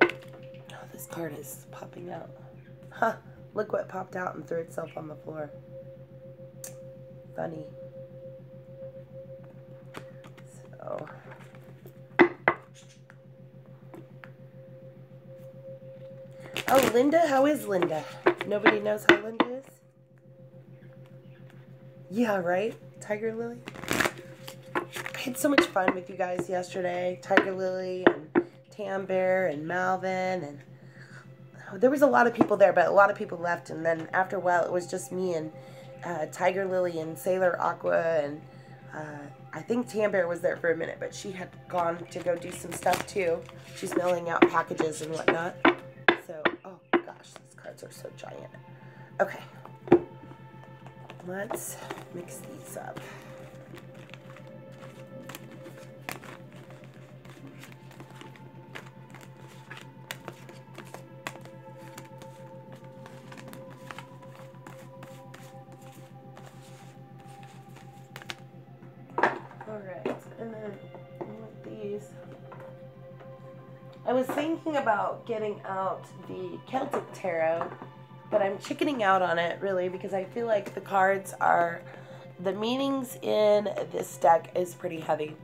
S1: Oh, this card is popping out. Huh, look what popped out and threw itself on the floor. Funny. So. Oh, Linda? How is Linda? Nobody knows how Linda is? Yeah, right? Tiger Lily? I had so much fun with you guys yesterday. Tiger Lily and Tam Bear and Malvin. And there was a lot of people there, but a lot of people left. And then after a while, it was just me and Tiger Lily and Sailor Aqua. And I think Tam Bear was there for a minute, but she had gone to go do some stuff too. She's mailing out packages and whatnot. So, oh gosh, these cards are so giant. Okay, let's mix these up. Alright, and then with these, I was thinking about getting out the Celtic Tarot, but I'm chickening out on it, really, because I feel like the cards are, the meanings in this deck is pretty heavy.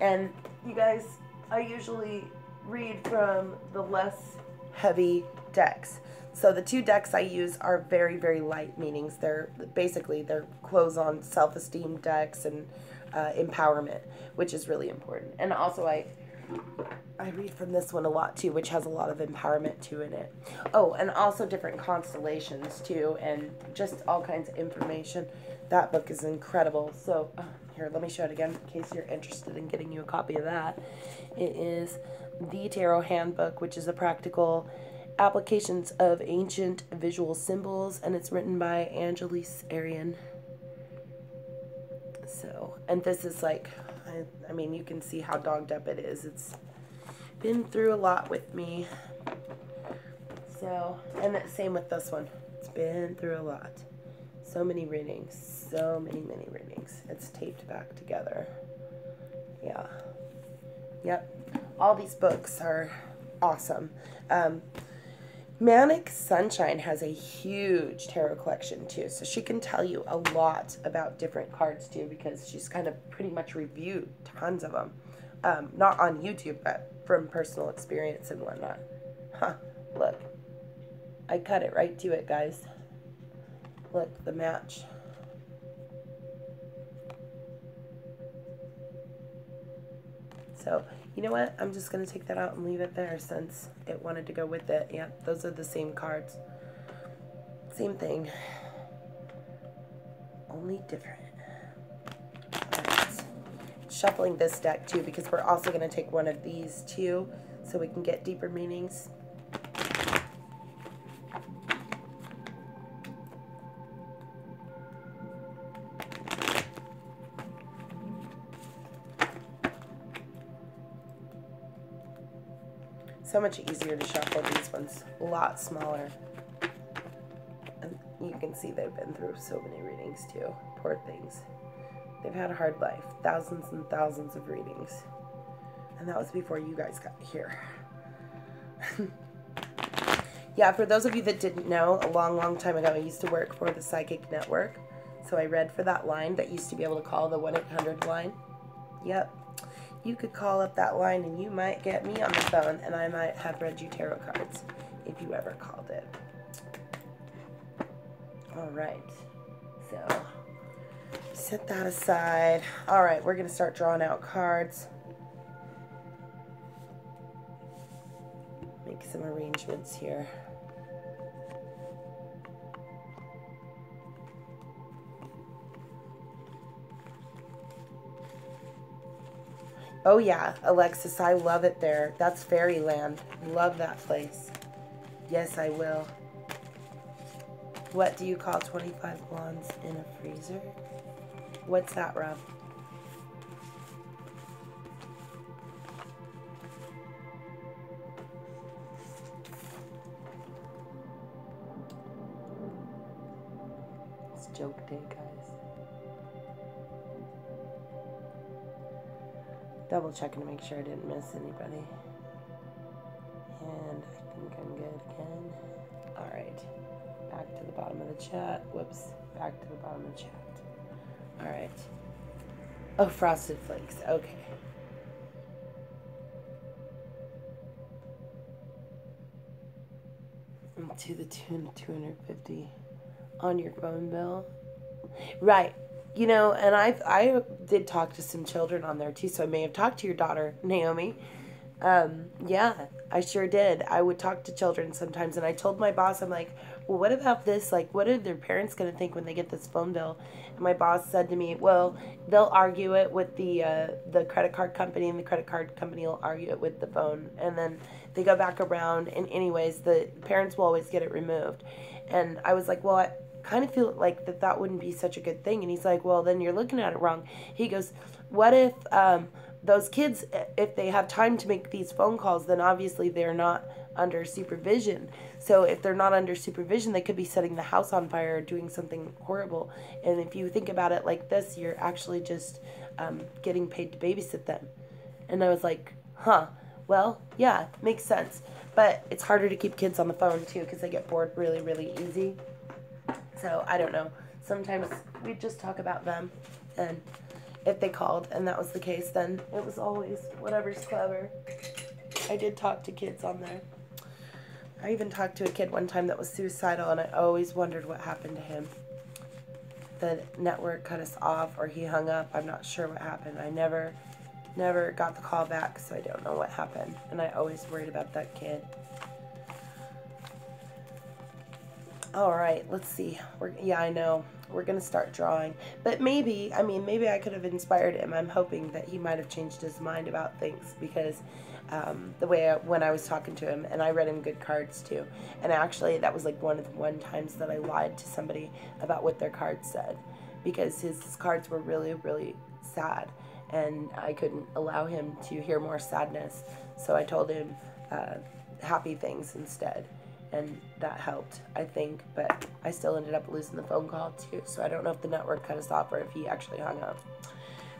S1: And you guys, I usually read from the less heavy decks. So the 2 decks I use are very, very light meanings. They're basically, they're close on self-esteem decks and empowerment, which is really important. And also I read from this one a lot too, which has a lot of empowerment too in it. Oh, and also different constellations too, and just all kinds of information. That book is incredible. So here, let me show it again in case you're interested in getting you a copy of that. It is The Tarot Handbook, which is a practical applications of ancient visual symbols, and it's written by Angelis Arian. So, and this is like, I mean, you can see how dogged up it is. It's been through a lot with me. So, and the same with this one. It's been through a lot. So many readings. So many readings. It's taped back together. Yeah. Yep. All these books are awesome. Manek Sunshine has a huge tarot collection too, so she can tell you a lot about different cards too, because she's kind of pretty much reviewed tons of them. Not on YouTube, but from personal experience and whatnot. Huh, look. I cut it right to it, guys. Look, the match. So, you know what? I'm just going to take that out and leave it there since it wanted to go with it. Yeah, those are the same cards. Same thing. Only different. Alright. Shuffling this deck too because we're also going to take one of these too so we can get deeper meanings. So much easier to shuffle these ones. A lot smaller. And you can see they've been through so many readings too. Poor things. They've had a hard life. Thousands and thousands of readings. And that was before you guys got here. Yeah, for those of you that didn't know, a long, long time ago, I used to work for the Psychic Network. So I read for that line that used to be able to call the 1-800 line. Yep. You could call up that line and you might get me on the phone and I might have read you tarot cards if you ever called it. Alright, so set that aside. Alright, we're going to start drawing out cards. Make some arrangements here. Oh yeah, Alexis, I love it there. That's fairyland. Love that place. Yes, I will. What do you call 25 blondes in a freezer? What's that, Rob? It's joke day, guys. Double checking to make sure I didn't miss anybody. And I think I'm good again. Alright. Back to the bottom of the chat. Whoops. Back to the bottom of the chat. Alright. Oh, Frosted Flakes. Okay. To the tune of $250 on your phone bill. Right. You know, and I did talk to some children on there too, so I may have talked to your daughter, Naomi. Yeah, I sure did. I would talk to children sometimes, and I told my boss, I'm like, well, what about this? Like, what are their parents going to think when they get this phone bill? And my boss said to me, well, they'll argue it with the credit card company, and the credit card company will argue it with the phone. And then they go back around, and anyways, the parents will always get it removed. And I was like, well, I kind of feel like that wouldn't be such a good thing. And he's like, well, then you're looking at it wrong. He goes, what if those kids, if they have time to make these phone calls, then obviously they're not under supervision. So if they're not under supervision, they could be setting the house on fire or doing something horrible. And if you think about it like this, you're actually just getting paid to babysit them. And I was like, huh, well, yeah, makes sense. But it's harder to keep kids on the phone too because they get bored really, really easy. So I don't know. Sometimes we just talk about them, and if they called and that was the case, then it was always whatever's clever. I did talk to kids on there. I even talked to a kid one time that was suicidal, and I always wondered what happened to him. The network cut us off, or he hung up. I'm not sure what happened. I never got the call back, so I don't know what happened. And I always worried about that kid. All right, let's see. Yeah, I know. We're going to start drawing. But maybe, maybe I could have inspired him. I'm hoping that he might have changed his mind about things because the way when I was talking to him, and I read him good cards too. And actually, that was like one of the times that I lied to somebody about what their cards said because his cards were really, really sad. And I couldn't allow him to hear more sadness. So I told him happy things instead. And that helped, I think, but I still ended up losing the phone call too, so I don't know if the network cut us off or if he actually hung up.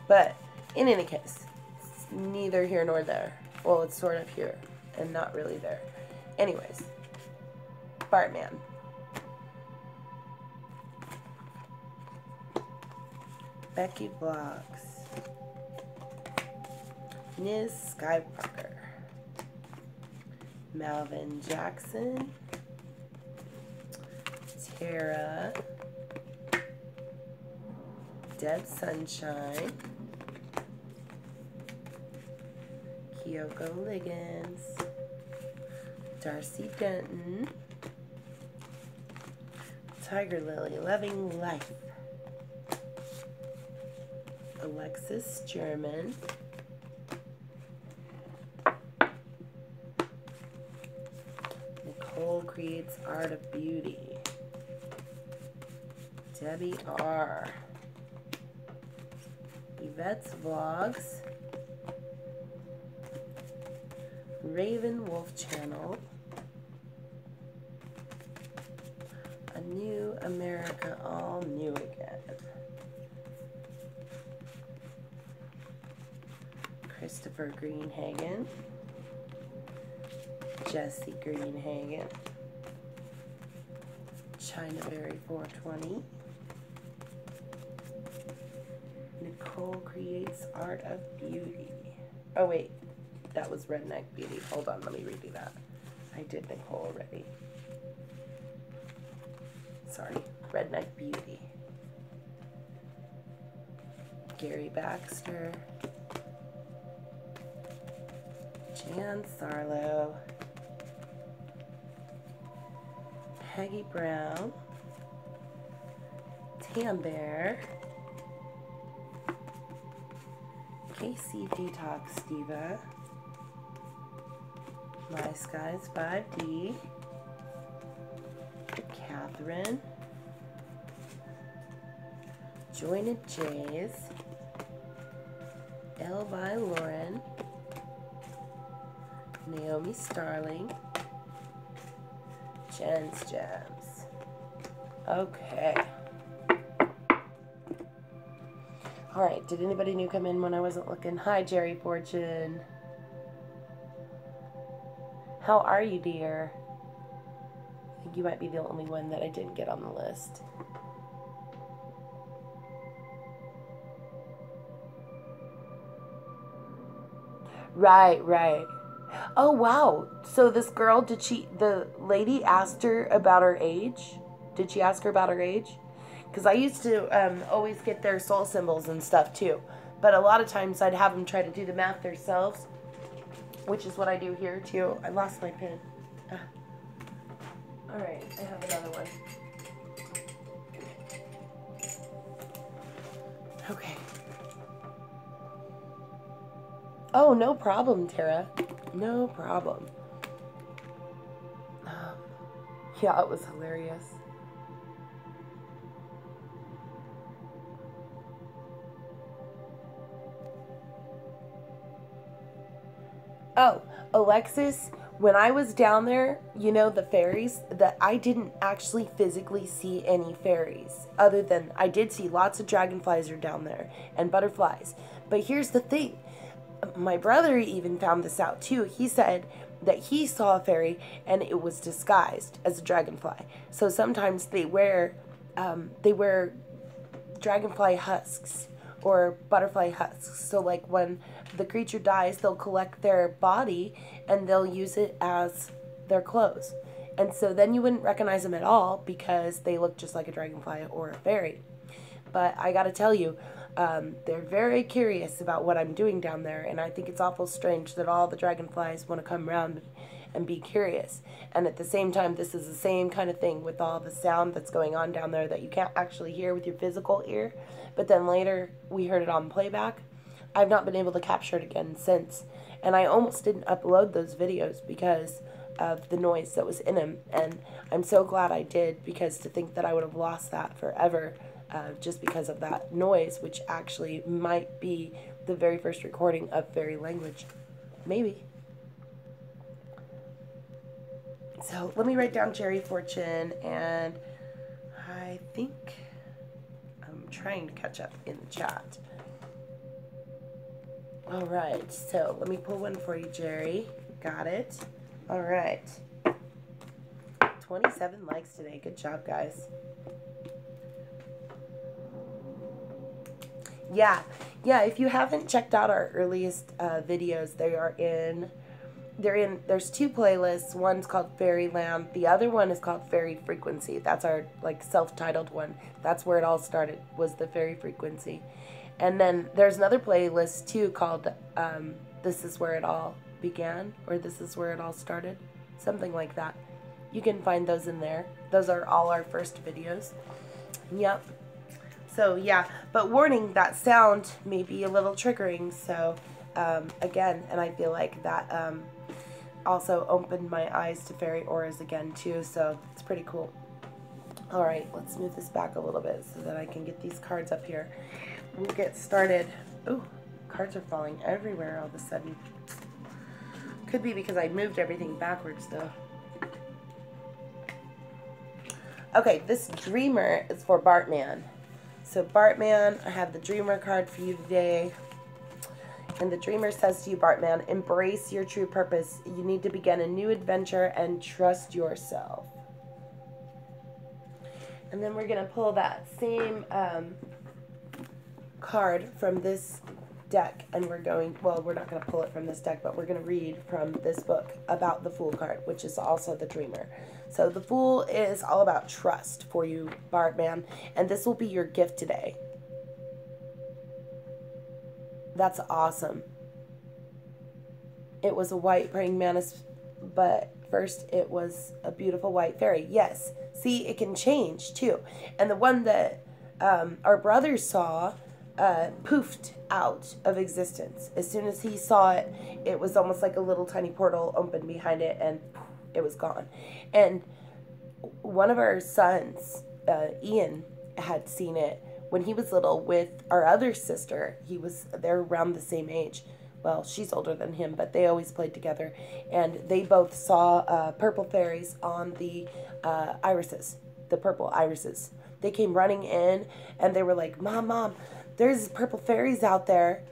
S1: But in any case, it's neither here nor there. Well, it's sort of here and not really there. Anyways, Bartman. Becky Blocks. Nis Skywalker. Melvin Jackson, Tara, Deb Sunshine, Kyoko Liggins, Darcy Denton, Tiger Lily, Loving Life, Alexis German, Nicole Creates Art of Beauty, Debbie R, Yvette's Vlogs, Raven Wolf Channel, A New America, All New Again, Christopher Greenhagen, Jesse Greenhagen, Chinaberry 420, Nicole Creates Art of Beauty. Oh wait, that was Redneck Beauty. Hold on, let me redo that. I did Nicole already. Sorry, Redneck Beauty. Gary Baxter, Jan Sarlo, Peggy Brown, Tam Bear, Casey Detox Diva, My Skies 5D, Catherine, Jointed Jays, L by Lauren, Naomi Starling, Jen's Gems. Okay. Alright, did anybody new come in when I wasn't looking? Hi, Jerry Fortune. How are you, dear? I think you might be the only one that I didn't get on the list. Right, right. Oh, wow. So this girl, the lady asked her about her age? Did she ask her about her age? Because I used to always get their soul symbols and stuff too. But a lot of times I'd have them try to do the math themselves, which is what I do here too. I lost my pen. Alright, I have another one. Okay. Oh, no problem, Tara. No problem. Yeah, it was hilarious. Oh, Alexis, when I was down there, you know, the fairies, that I didn't actually physically see any fairies, other than I did see lots of dragonflies are down there and butterflies. But here's the thing. My brother even found this out too. He said that he saw a fairy and it was disguised as a dragonfly. So sometimes they wear dragonfly husks or butterfly husks. So like when the creature dies, they'll collect their body and they'll use it as their clothes. And so then you wouldn't recognize them at all because they look just like a dragonfly or a fairy. But I gotta tell you, they're very curious about what I'm doing down there, and I think it's awful strange that all the dragonflies want to come around and be curious. And at the same time, this is the same kind of thing with all the sound that's going on down there that you can't actually hear with your physical ear, but then later we heard it on playback. I've not been able to capture it again since, and I almost didn't upload those videos because of the noise that was in them, and I'm so glad I did, because to think that I would have lost that forever just because of that noise, which actually might be the very first recording of fairy language. Maybe. So let me write down Jerry Fortune, and I think I'm trying to catch up in the chat. All right, so let me pull one for you, Jerry. Got it. All right. 27 likes today. Good job, guys. Yeah, if you haven't checked out our earliest videos, they are in there's two playlists. One's called Fairyland. The other one is called Fairy Frequency. That's our like self-titled one. That's where it all started, was the Fairy Frequency. And then there's another playlist too called This Is Where It All Began, or This Is Where It All Started, something like that. You can find those in there. Those are all our first videos. Yep. So yeah, but warning, that sound may be a little triggering. So again, and I feel like that also opened my eyes to fairy auras again too. So it's pretty cool. All right, let's move this back a little bit so that I can get these cards up here. We'll get started. Ooh, cards are falling everywhere all of a sudden. Could be because I moved everything backwards though. Okay, this Dreamer is for Bartman. So Bartman, I have the Dreamer card for you today. And the Dreamer says to you, Bartman, embrace your true purpose. You need to begin a new adventure and trust yourself. And then we're going to pull that same card from this deck, and we're going, well, we're not going to pull it from this deck, but we're going to read from this book about the Fool card, which is also the Dreamer. So the Fool is all about trust for you, Bartman, and this will be your gift today. That's awesome. It was a white praying mantis, but first it was a beautiful white fairy. Yes, see, it can change too. And the one that our brother saw poofed out of existence. As soon as he saw it, it was almost like a little tiny portal opened behind it, and it was gone. And one of our sons, Ian, had seen it when he was little with our other sister. They're around the same age. Well, she's older than him, but they always played together. And they both saw purple fairies on the irises, the purple irises. They came running in, and they were like, Mom, there's purple fairies out there.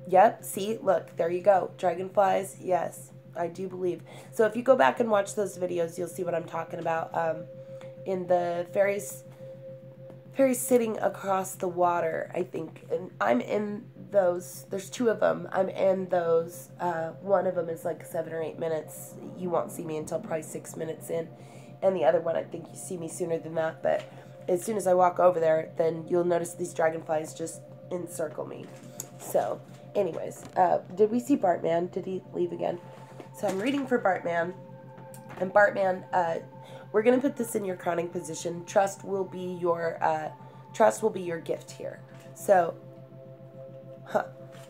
S1: Yep, see, look, there you go. Dragonflies, yes, I do believe. So if you go back and watch those videos, you'll see what I'm talking about. In the fairies sitting across the water, I think. And I'm in those. There's two of them. I'm in those. One of them is like 7 or 8 minutes. You won't see me until probably 6 minutes in. And the other one, I think you see me sooner than that. But as soon as I walk over there, then you'll notice these dragonflies just encircle me. So, anyways, did we see Bartman? Did he leave again? So I'm reading for Bartman. And Bartman, we're going to put this in your crowning position. Trust will be your gift here. So,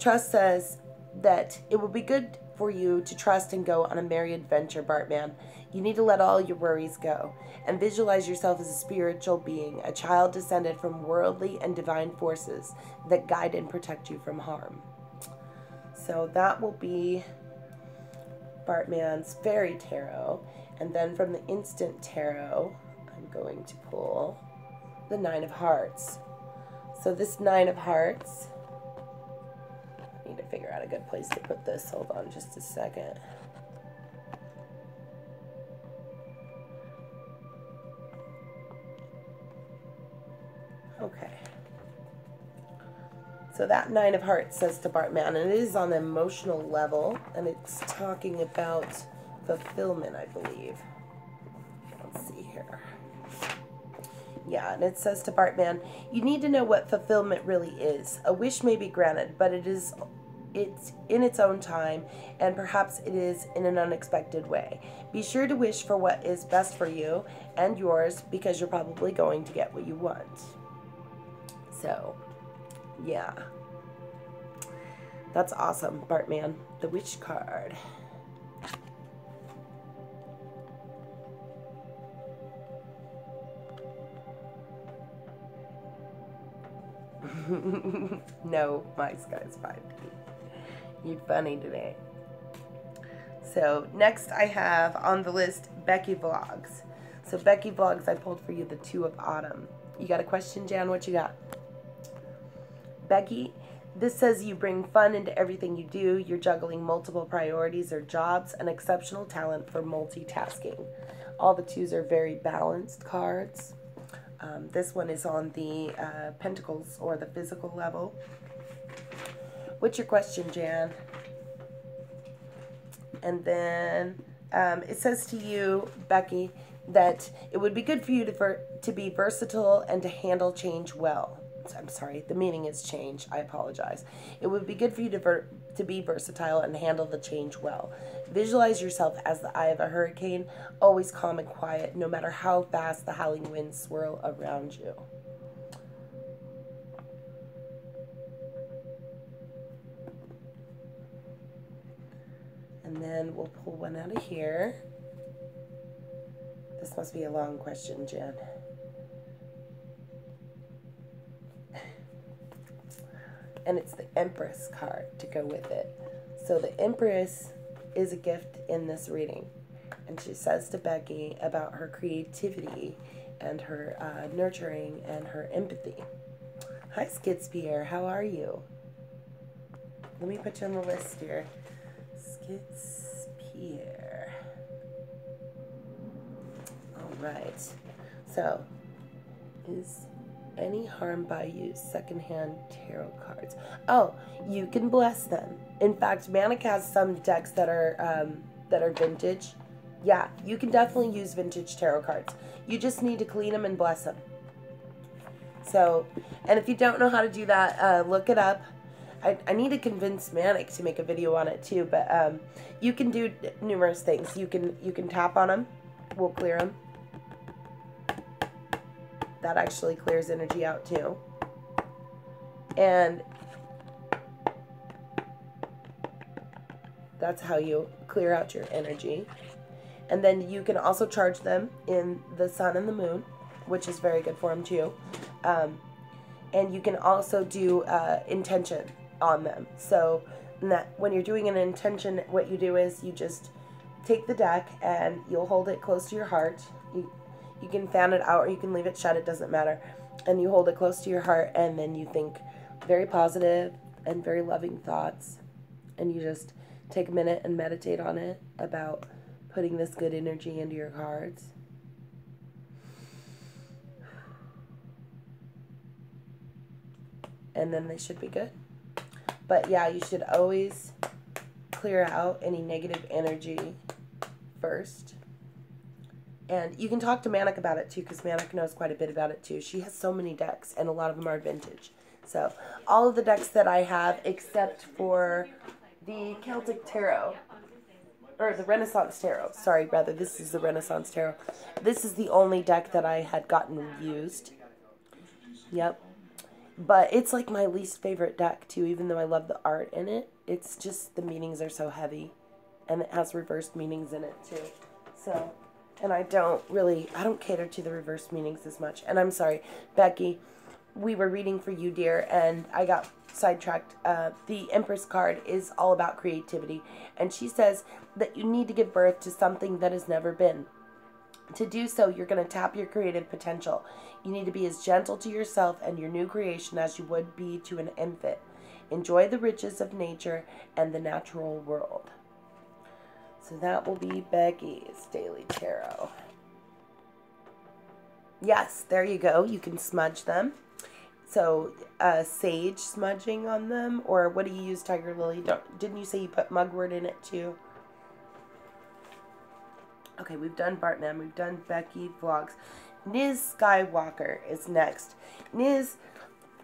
S1: Trust says that it will be good for you to trust and go on a merry adventure, Bartman. You need to let all your worries go and visualize yourself as a spiritual being, a child descended from worldly and divine forces that guide and protect you from harm. So that will be Bartman's Fairy Tarot. And then from the Instant Tarot, I'm going to pull the Nine of Hearts. So this Nine of Hearts, I need to figure out a good place to put this. Hold on just a second. Okay. So that Nine of Hearts says to Bartman, and it is on the emotional level, and it's talking about fulfillment, I believe. Let's see here. Yeah, and it says to Bartman, you need to know what fulfillment really is. A wish may be granted, but it's in its own time, and perhaps it is in an unexpected way. Be sure to wish for what is best for you and yours, because you're probably going to get what you want. So, yeah. That's awesome, Bartman. The Witch card. No, my sky's fine. You're funny today. So next I have on the list Becky Vlogs. So Becky Vlogs, I pulled for you the Two of Autumn. You got a question, Jan? What you got? Becky, this says you bring fun into everything you do. You're juggling multiple priorities or jobs, an exceptional talent for multitasking. All the twos are very balanced cards. This one is on the pentacles or the physical level. What's your question, Jan? And then it says to you, Becky, that it would be good for you to be versatile and to handle change well. I'm sorry, the meaning is change. I apologize. It would be good for you to be versatile and handle the change well. Visualize yourself as the eye of a hurricane, always calm and quiet, no matter how fast the howling winds swirl around you. And then we'll pull one out of here. This must be a long question, Jen. And it's the Empress card to go with it. So the Empress is a gift in this reading. And she says to Becky about her creativity and her nurturing and her empathy. Hi, Skidspierre. How are you? Let me put you on the list here. Skidspierre. All right. So, is any harm by use secondhand tarot cards? Oh, you can bless them. In fact, Manek has some decks that are vintage. Yeah, you can definitely use vintage tarot cards. You just need to clean them and bless them. So, and if you don't know how to do that, look it up. I need to convince Manek to make a video on it too, but you can do numerous things. You can tap on them. We'll clear them. That actually clears energy out too. And that's how you clear out your energy. And then you can also charge them in the sun and the moon, which is very good for them too. And you can also do intention on them. So when you're doing an intention, what you do is you just take the deck and you'll hold it close to your heart. You can fan it out or you can leave it shut, it doesn't matter. And you hold it close to your heart and then you think very positive and very loving thoughts. And you just take a minute and meditate on it about putting this good energy into your cards. And then they should be good. But yeah, you should always clear out any negative energy first. And you can talk to Manek about it too, because Manek knows quite a bit about it too. She has so many decks, and a lot of them are vintage. So all of the decks that I have, except for the Celtic Tarot, or the Renaissance Tarot. Sorry, rather, this is the Renaissance Tarot. This is the only deck that I had gotten used. Yep. But it's like my least favorite deck too, even though I love the art in it. It's just the meanings are so heavy, and it has reversed meanings in it too. So... and I don't cater to the reverse meanings as much. And I'm sorry, Becky, we were reading for you, dear, and I got sidetracked. The Empress card is all about creativity. And she says that you need to give birth to something that has never been. To do so, you're going to tap your creative potential. You need to be as gentle to yourself and your new creation as you would be to an infant. Enjoy the riches of nature and the natural world. So that will be Becky's Daily Tarot. Yes, there you go. You can smudge them. So, sage smudging on them. Or what do you use, Tiger Lily? Didn't you say you put mugwort in it too? Okay, we've done Bartman. We've done Becky Vlogs. Niz Skywalker is next. Niz,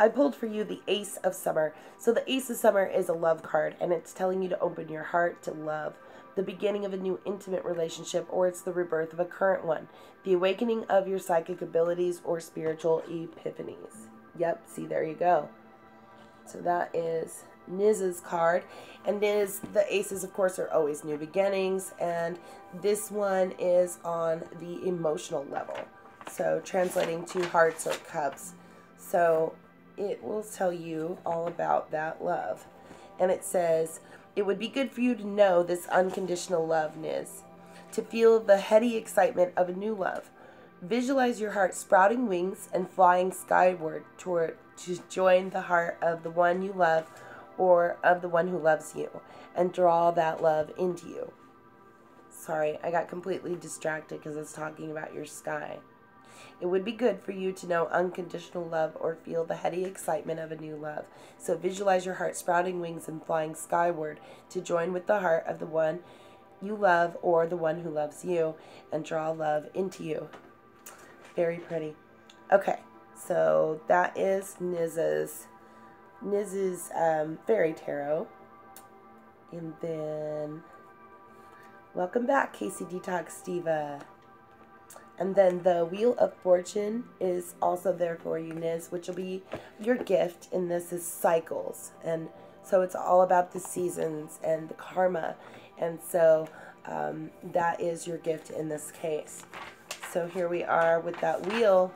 S1: I pulled for you the Ace of Summer. So the Ace of Summer is a love card. And it's telling you to open your heart to love. The beginning of a new intimate relationship, or it's the rebirth of a current one. The awakening of your psychic abilities or spiritual epiphanies. Yep, see, there you go. So that is Niz's card. And Niz, the aces, of course, are always new beginnings. And this one is on the emotional level. So translating to hearts or cups. So it will tell you all about that love. And it says... it would be good for you to know this unconditional love, Niz. To feel the heady excitement of a new love. Visualize your heart sprouting wings and flying skyward to join the heart of the one you love or of the one who loves you. And draw that love into you. Sorry, I got completely distracted because I was talking about your sky. It would be good for you to know unconditional love or feel the heady excitement of a new love. So visualize your heart sprouting wings and flying skyward to join with the heart of the one you love or the one who loves you, and draw love into you. Very pretty. Okay, so that is Niz's Fairy Tarot. And then, welcome back, Casey Detox Diva. And then the Wheel of Fortune is also there for you, Niz, which will be your gift. And this is cycles. And so it's all about the seasons and the karma. And so that is your gift in this case. So here we are with that wheel.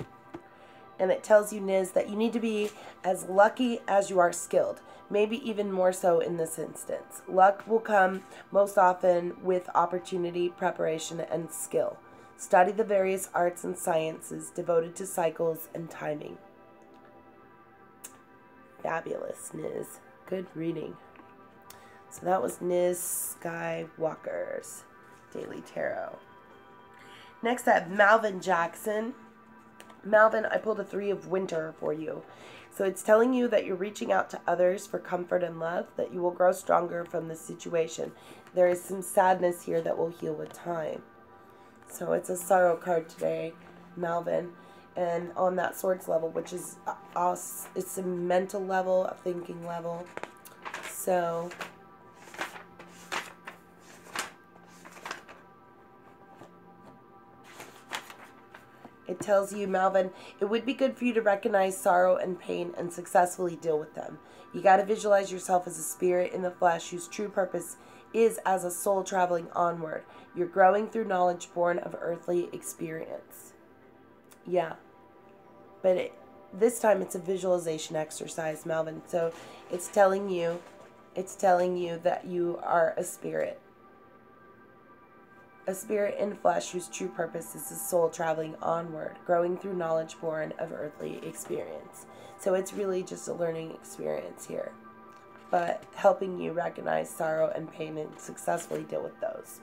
S1: And it tells you, Niz, that you need to be as lucky as you are skilled. Maybe even more so in this instance. Luck will come most often with opportunity, preparation, and skill. Study the various arts and sciences devoted to cycles and timing. Fabulous, Niz. Good reading. So that was Niz Skywalker's Daily Tarot. Next I have Malvin Jackson. Malvin, I pulled a 3 of Winter for you. So it's telling you that you're reaching out to others for comfort and love, that you will grow stronger from this situation. There is some sadness here that will heal with time. So it's a sorrow card today, Malvin. And on that Swords level, which is it's a mental level, a thinking level. So it tells you, Malvin, it would be good for you to recognize sorrow and pain and successfully deal with them. You got to visualize yourself as a spirit in the flesh whose true purpose is as a soul traveling onward. You're growing through knowledge born of earthly experience. Yeah. But this time it's a visualization exercise, Malvin. So it's telling you that you are a spirit. A spirit in flesh whose true purpose is the soul traveling onward, growing through knowledge born of earthly experience. So it's really just a learning experience here, but helping you recognize sorrow and pain and successfully deal with those.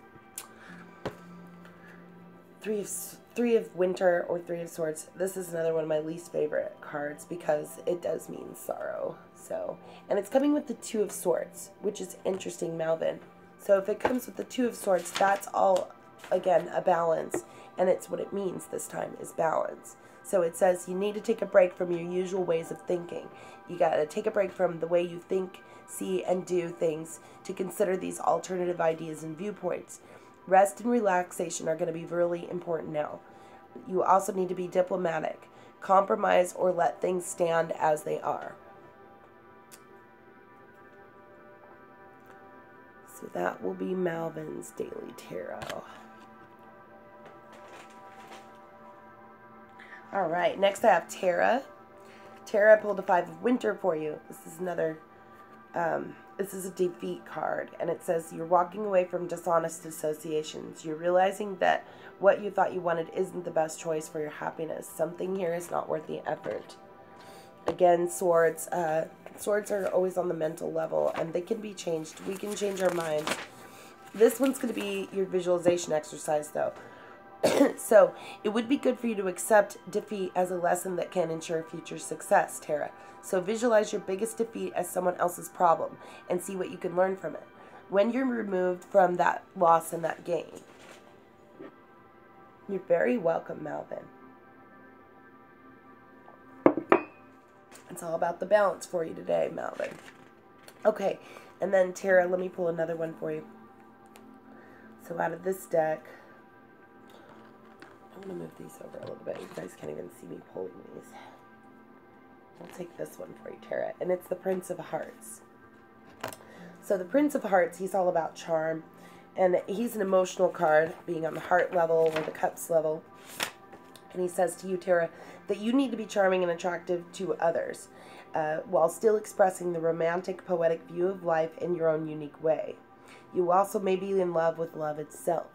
S1: Three of Winter or 3 of Swords. This is another one of my least favorite cards because it does mean sorrow. So, and it's coming with the 2 of Swords, which is interesting, Malvin. So if it comes with the 2 of Swords, that's all, again, a balance. And it's what it means this time, is balance. So it says you need to take a break from your usual ways of thinking. You got to take a break from the way you think, see, and do things to consider these alternative ideas and viewpoints. Rest and relaxation are going to be really important now. You also need to be diplomatic. Compromise or let things stand as they are. So that will be Malvin's Daily Tarot. All right, next I have Tara. Tara, I pulled a 5 of Winter for you. This is another, this is a defeat card, and it says you're walking away from dishonest associations. You're realizing that what you thought you wanted isn't the best choice for your happiness. Something here is not worth the effort. Again, swords. Swords are always on the mental level, and they can be changed. We can change our minds. This one's going to be your visualization exercise, though. So, it would be good for you to accept defeat as a lesson that can ensure future success, Tara. So, visualize your biggest defeat as someone else's problem and see what you can learn from it. When you're removed from that loss and that gain. You're very welcome, Malvin. It's all about the balance for you today, Malvin. Okay, and then Tara, let me pull another one for you. So out of this deck, I'm going to move these over a little bit. You guys can't even see me pulling these. I'll take this one for you, Tara, and it's the Prince of Hearts. So the Prince of Hearts, he's all about charm, and he's an emotional card, being on the heart level or the cups level. And he says to you, Tara, that you need to be charming and attractive to others while still expressing the romantic, poetic view of life in your own unique way. You also may be in love with love itself.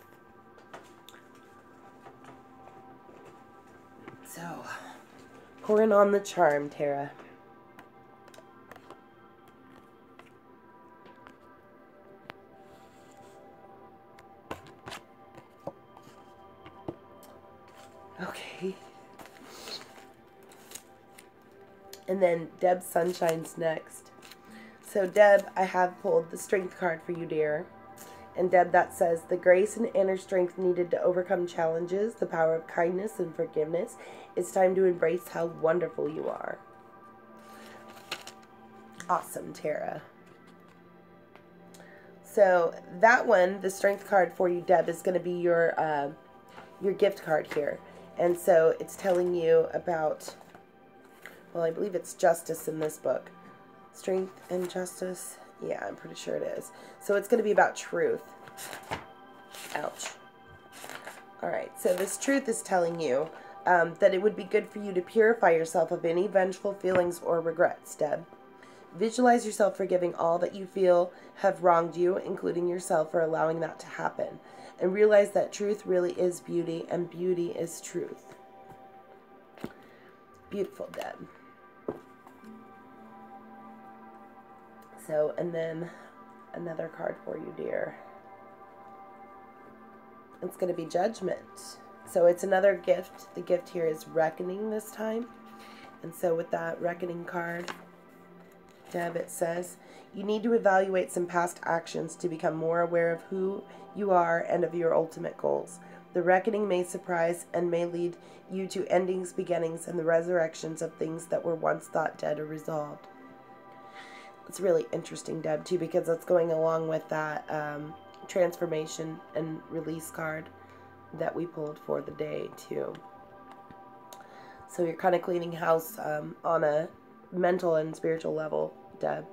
S1: So, pouring on the charm, Tara. Okay. And then Deb Sunshine's next. So Deb, I have pulled the Strength card for you, dear. And Deb, that says, the grace and inner strength needed to overcome challenges, the power of kindness and forgiveness. It's time to embrace how wonderful you are. Awesome, Tara. So that one, the strength card for you, Deb, is going to be your gift card here. And so it's telling you about, well, I believe it's justice in this book. Strength and justice. Yeah, I'm pretty sure it is. So it's going to be about truth. Ouch. All right, so this truth is telling you that it would be good for you to purify yourself of any vengeful feelings or regrets, Deb. Visualize yourself forgiving all that you feel have wronged you, including yourself, for allowing that to happen. And realize that truth really is beauty, and beauty is truth. Beautiful, Deb. So, and then another card for you, dear. It's going to be Judgment. So it's another gift. The gift here is Reckoning this time. And so with that Reckoning card, Deb, it says, you need to evaluate some past actions to become more aware of who you are and of your ultimate goals. The reckoning may surprise and may lead you to endings, beginnings, and the resurrections of things that were once thought dead or resolved. It's really interesting, Deb, too, because that's going along with that transformation and release card that we pulled for the day, too. So you're kind of cleaning house on a mental and spiritual level, Deb.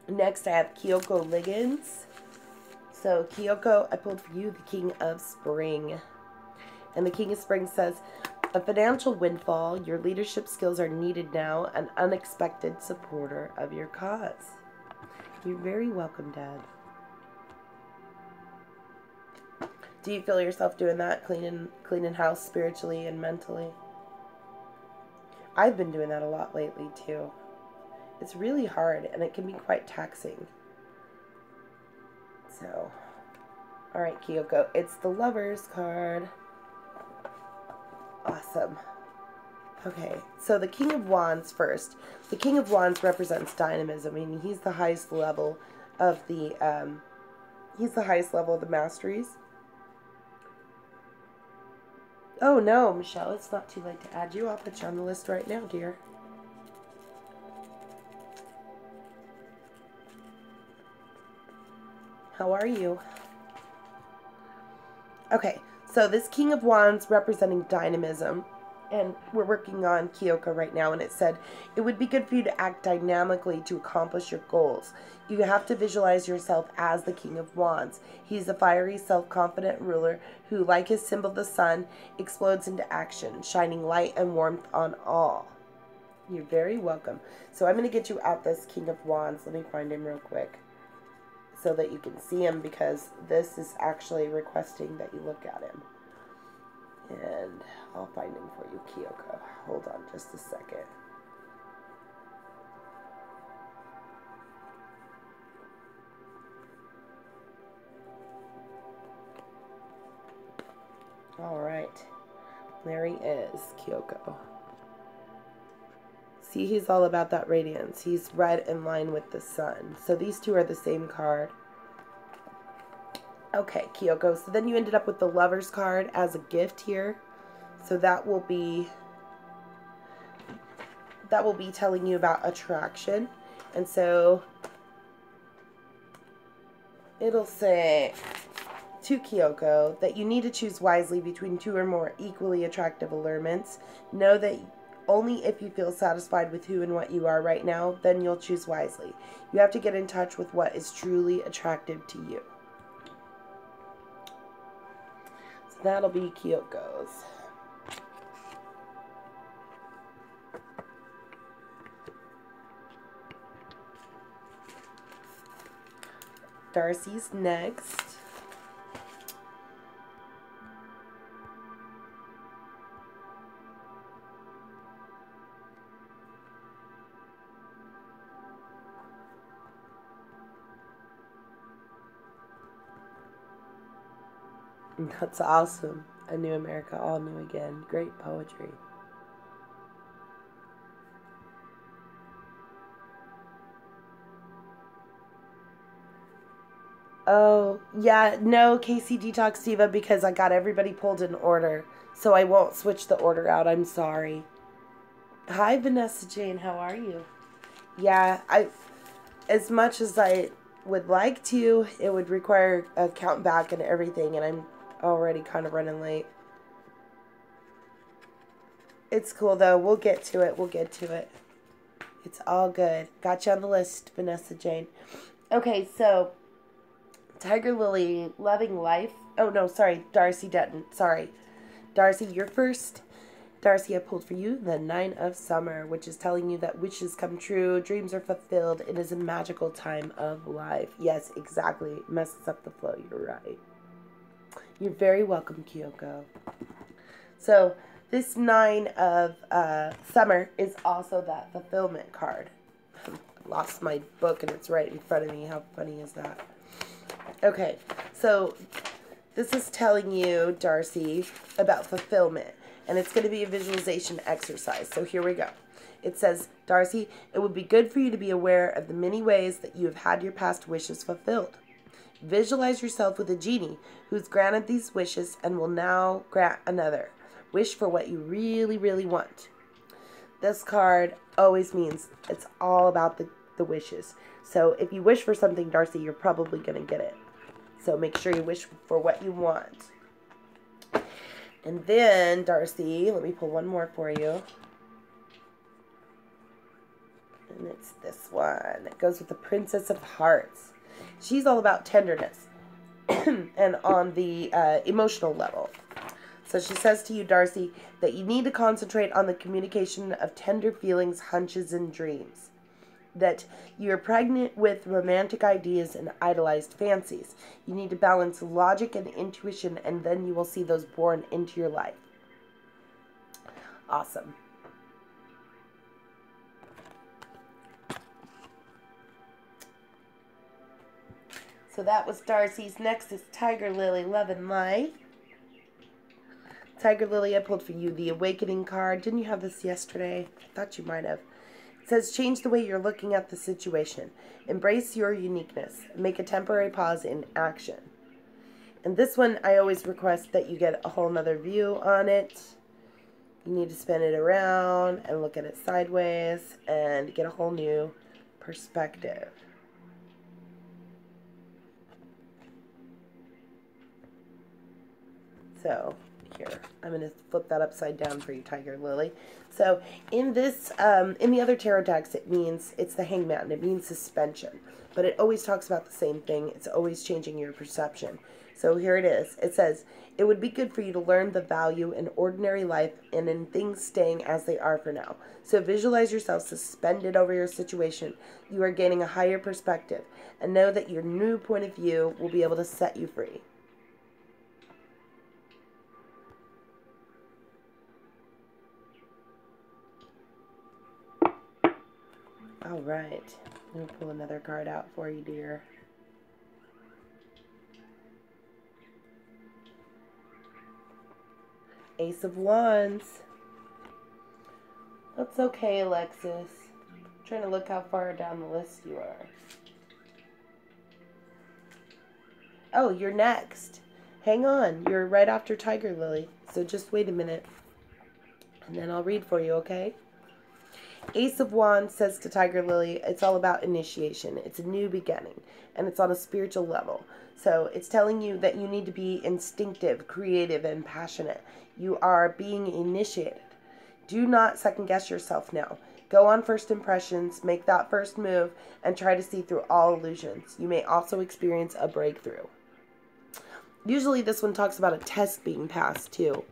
S1: Next, I have Kyoko Liggins. So, Kyoko, I pulled for you the King of Spring. And the King of Spring says, a financial windfall, your leadership skills are needed now, an unexpected supporter of your cause. You're very welcome, Dad. Do you feel yourself doing that, cleaning house spiritually and mentally? I've been doing that a lot lately, too. It's really hard, and it can be quite taxing. So, all right, Kyoko, it's the Lovers card. Awesome. Okay, so the King of Wands first. The King of Wands represents dynamism. I mean, he's the highest level of the masteries. Oh no, Michelle, it's not too late to add you. I'll put you on the list right now, dear. How are you? Okay, so this King of Wands representing dynamism, and we're working on Kyoko right now, and it said, it would be good for you to act dynamically to accomplish your goals. You have to visualize yourself as the King of Wands. He's a fiery, self-confident ruler who, like his symbol, the sun, explodes into action, shining light and warmth on all. You're very welcome. So I'm going to get you out this King of Wands. Let me find him real quick so that you can see him, because this is actually requesting that you look at him. And I'll find him for you, Kyoko. Hold on just a second. All right. There he is, Kyoko. See, he's all about that radiance. He's right in line with the sun. So these two are the same card. Okay, Kyoko. So then you ended up with the Lovers card as a gift here. So that will be telling you about attraction. And so it'll say to Kyoko that you need to choose wisely between two or more equally attractive allurements. Know that only if you feel satisfied with who and what you are right now, then you'll choose wisely. You have to get in touch with what is truly attractive to you. So that'll be Kyoko's. Darcy's next. That's awesome. A New America, All New Again. Great poetry. Oh, yeah, no, Casey Detox Diva, because I got everybody pulled in order. So I won't switch the order out. I'm sorry. Hi, Vanessa Jane. How are you? Yeah, as much as I would like to, it would require a count back and everything, and I'm already kind of running late. It's cool, though. We'll get to it. We'll get to it. It's all good. Got you on the list, Vanessa Jane. Okay, so Tiger Lily, Loving Life. Oh, no, sorry. Darcy Dutton. Sorry. Darcy, you're first. Darcy, I pulled for you the Nine of Summer, which is telling you that wishes come true, dreams are fulfilled. It is a magical time of life. Yes, exactly. Messes up the flow. You're right. You're very welcome, Kyoko. So, this Nine of Summer is also that fulfillment card. I lost my book and it's right in front of me. How funny is that? Okay, so this is telling you, Darcy, about fulfillment. And it's going to be a visualization exercise. So here we go. It says, Darcy, it would be good for you to be aware of the many ways that you have had your past wishes fulfilled. Visualize yourself with a genie who's granted these wishes and will now grant another. Wish for what you really, really want. This card always means it's all about the wishes. So if you wish for something, Darcy, you're probably going to get it. So make sure you wish for what you want. And then, Darcy, let me pull one more for you. And it's this one. It goes with the Princess of Hearts. She's all about tenderness and on the emotional level. So she says to you, Darcy, that you need to concentrate on the communication of tender feelings, hunches, and dreams. That you're pregnant with romantic ideas and idolized fancies. You need to balance logic and intuition, and then you will see those born into your life. Awesome. So that was Darcy's. Next is Tiger Lily, Love and Life. Tiger Lily, I pulled for you the Awakening card. Didn't you have this yesterday? I thought you might have. It says, change the way you're looking at the situation. Embrace your uniqueness. Make a temporary pause in action. And this one, I always request that you get a whole nother view on it. You need to spin it around and look at it sideways and get a whole new perspective. So, here, I'm going to flip that upside down for you, Tiger Lily. So, in this, in the other tarot decks, it means, it's the Hangman. It means suspension. But it always talks about the same thing. It's always changing your perception. So, here it is. It says, it would be good for you to learn the value in ordinary life and in things staying as they are for now. So, visualize yourself suspended over your situation. You are gaining a higher perspective. And know that your new point of view will be able to set you free. All right, I'm going to pull another card out for you, dear. Ace of Wands. That's okay, Alexis. I'm trying to look how far down the list you are. Oh, you're next. Hang on, you're right after Tiger Lily. So just wait a minute. And then I'll read for you, okay? Ace of Wands says to Tiger Lily, it's all about initiation. It's a new beginning, and it's on a spiritual level. So it's telling you that you need to be instinctive, creative, and passionate. You are being initiated. Do not second guess yourself now. Go on first impressions, make that first move, and try to see through all illusions. You may also experience a breakthrough. Usually this one talks about a test being passed too.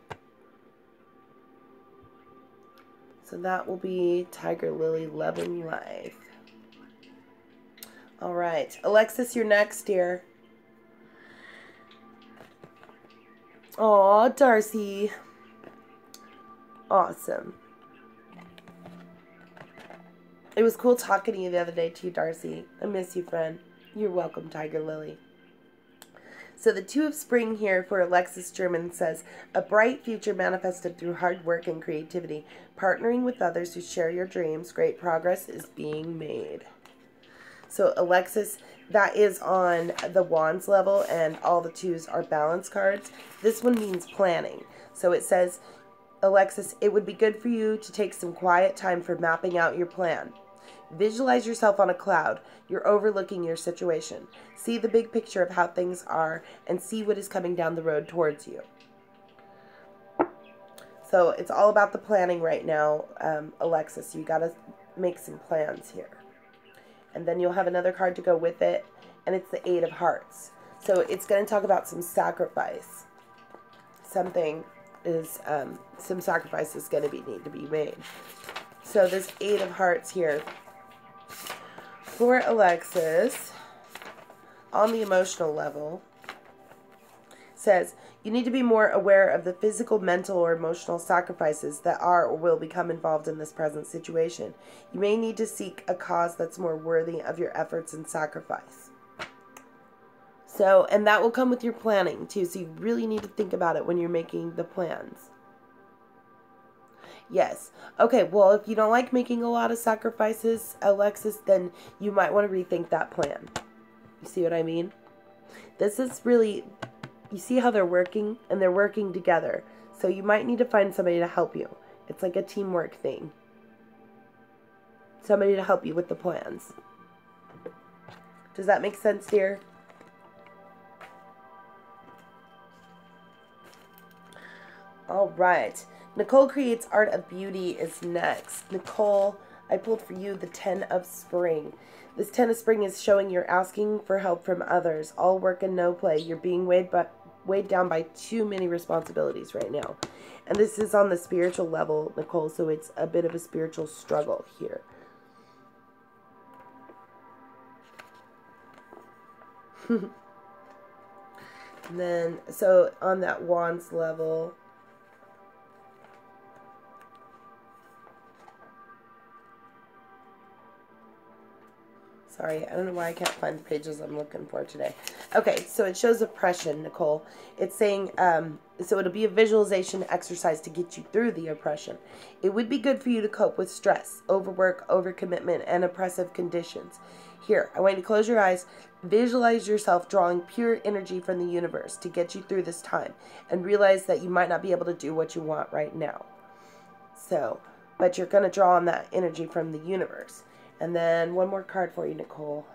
S1: So that will be Tiger Lily, Loving Life. All right. Alexis, you're next, dear. Aw, Darcy. Awesome. It was cool talking to you the other day, too, Darcy. I miss you, friend. You're welcome, Tiger Lily. So the Two of Spring here for Alexis German says, a bright future manifested through hard work and creativity. Partnering with others who share your dreams, great progress is being made. So Alexis, that is on the wands level, and all the 2s are balance cards. This one means planning. So it says, Alexis, it would be good for you to take some quiet time for mapping out your plan. Visualize yourself on a cloud. You're overlooking your situation. See the big picture of how things are and see what is coming down the road towards you. So it's all about the planning right now, Alexis. You got to make some plans here. And then you'll have another card to go with it, and it's the 8 of Hearts. So it's going to talk about some sacrifice. Some sacrifice is going to need to be made. So this 8 of Hearts here for Alexis on the emotional level says, you need to be more aware of the physical, mental, or emotional sacrifices that are or will become involved in this present situation. You may need to seek a cause that's more worthy of your efforts and sacrifice. So, and that will come with your planning too, so you really need to think about it when you're making the plans. Yes. Okay, well, if you don't like making a lot of sacrifices, Alexis, then you might want to rethink that plan. You see what I mean? This is really... You see how they're working? And they're working together. So you might need to find somebody to help you. It's like a teamwork thing. Somebody to help you with the plans. Does that make sense, dear? All right. Nicole Creates Art of Beauty is next. Nicole, I pulled for you the 10 of Spring. This 10 of Spring is showing you're asking for help from others. All work and no play. You're being weighed down by too many responsibilities right now. And this is on the spiritual level, Nicole, so it's a bit of a spiritual struggle here. And then, so on that wands level, sorry, I don't know why I can't find the pages I'm looking for today. Okay, so it shows oppression, Nicole. It's saying, so it'll be a visualization exercise to get you through the oppression. It would be good for you to cope with stress, overwork, overcommitment, and oppressive conditions. Here, I want you to close your eyes, visualize yourself drawing pure energy from the universe to get you through this time, and realize that you might not be able to do what you want right now. So, but you're going to draw on that energy from the universe. And then one more card for you, Nicole.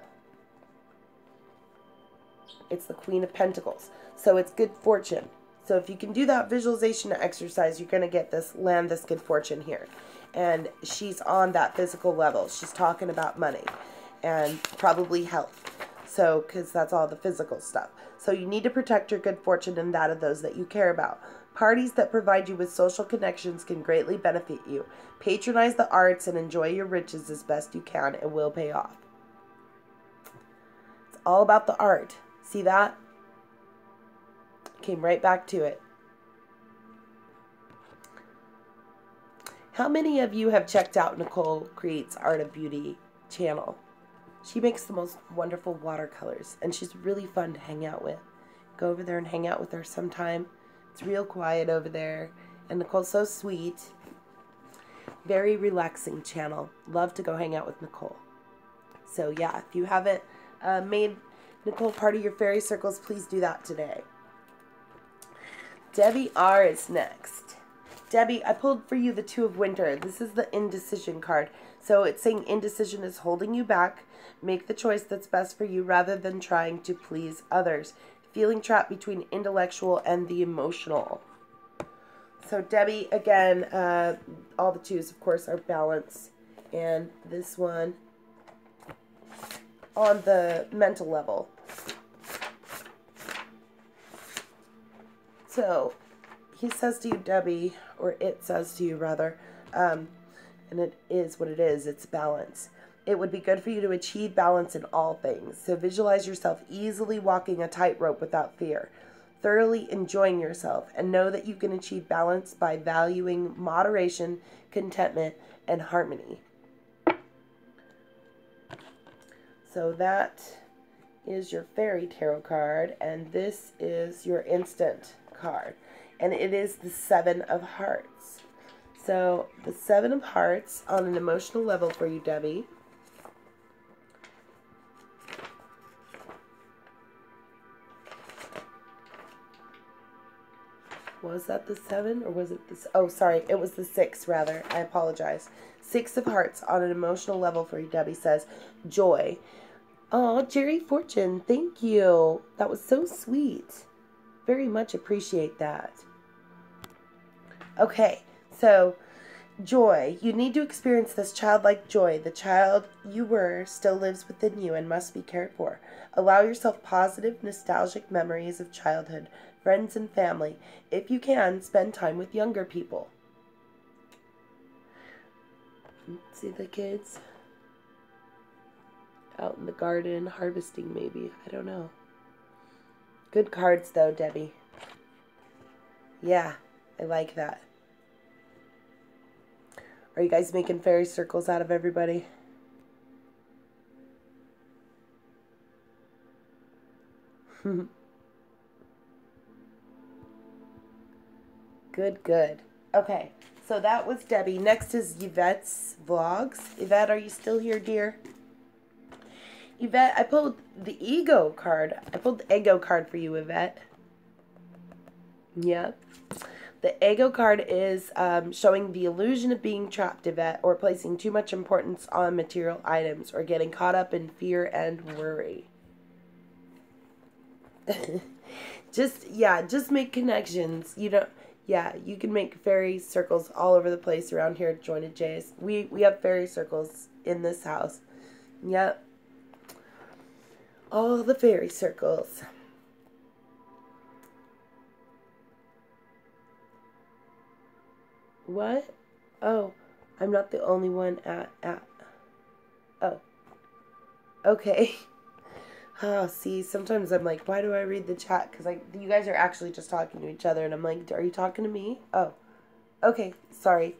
S1: It's the Queen of Pentacles. So it's good fortune. So if you can do that visualization exercise, you're going to get this, land this good fortune here. And she's on that physical level. She's talking about money and probably health. So, because that's all the physical stuff. So you need to protect your good fortune and that of those that you care about. Parties that provide you with social connections can greatly benefit you. Patronize the arts and enjoy your riches as best you can. It will pay off. It's all about the art. See that? Came right back to it. How many of you have checked out Nicole Creates Art of Beauty channel? She makes the most wonderful watercolors, and she's really fun to hang out with. Go over there and hang out with her sometime. It's real quiet over there, and Nicole's so sweet. Very relaxing channel. Love to go hang out with Nicole. So yeah, if you haven't made Nicole part of your fairy circles, please do that today. Debbie R is next. Debbie, I pulled for you the Two of Winter. This is the indecision card. So it's saying indecision is holding you back. Make the choice that's best for you rather than trying to please others. Feeling trapped between intellectual and the emotional. So Debbie, again, all the 2s, of course, are balance. And this one on the mental level. So he says to you, Debbie, or it says to you, rather, and it is what it is, it's balance. It would be good for you to achieve balance in all things. So visualize yourself easily walking a tightrope without fear, thoroughly enjoying yourself, and know that you can achieve balance by valuing moderation, contentment, and harmony. So that is your fairy tarot card, and this is your instant card, and it is the 7 of Hearts. So the 7 of Hearts on an emotional level for you, Debbie, Was that the 7 or was it this? Oh, sorry. It was the 6, rather. I apologize. 6 of hearts on an emotional level for you, Debbie says. Joy. Oh, Jerry Fortune, thank you. That was so sweet. Very much appreciate that. Okay, so joy. You need to experience this childlike joy. The child you were still lives within you and must be cared for. Allow yourself positive, nostalgic memories of childhood, friends, and family. If you can, spend time with younger people. See the kids out in the garden harvesting, maybe. I don't know. Good cards, though, Debbie. Yeah, I like that. Are you guys making fairy circles out of everybody? Good, good. Okay, so that was Debbie. Next is Yvette's vlogs. Yvette, are you still here, dear? Yvette, I pulled the ego card. I pulled the ego card for you, Yvette. Yep. The ego card is showing the illusion of being trapped, Yvette, or placing too much importance on material items, or getting caught up in fear and worry. just make connections. You can make fairy circles all over the place around here at Jointed Jays. We have fairy circles in this house. Yep. All the fairy circles. What? Oh, I'm not the only one at. Oh. Okay. Oh, see, sometimes I'm like, why do I read the chat? Because you guys are actually just talking to each other, and I'm like, are you talking to me? Oh. Okay, sorry.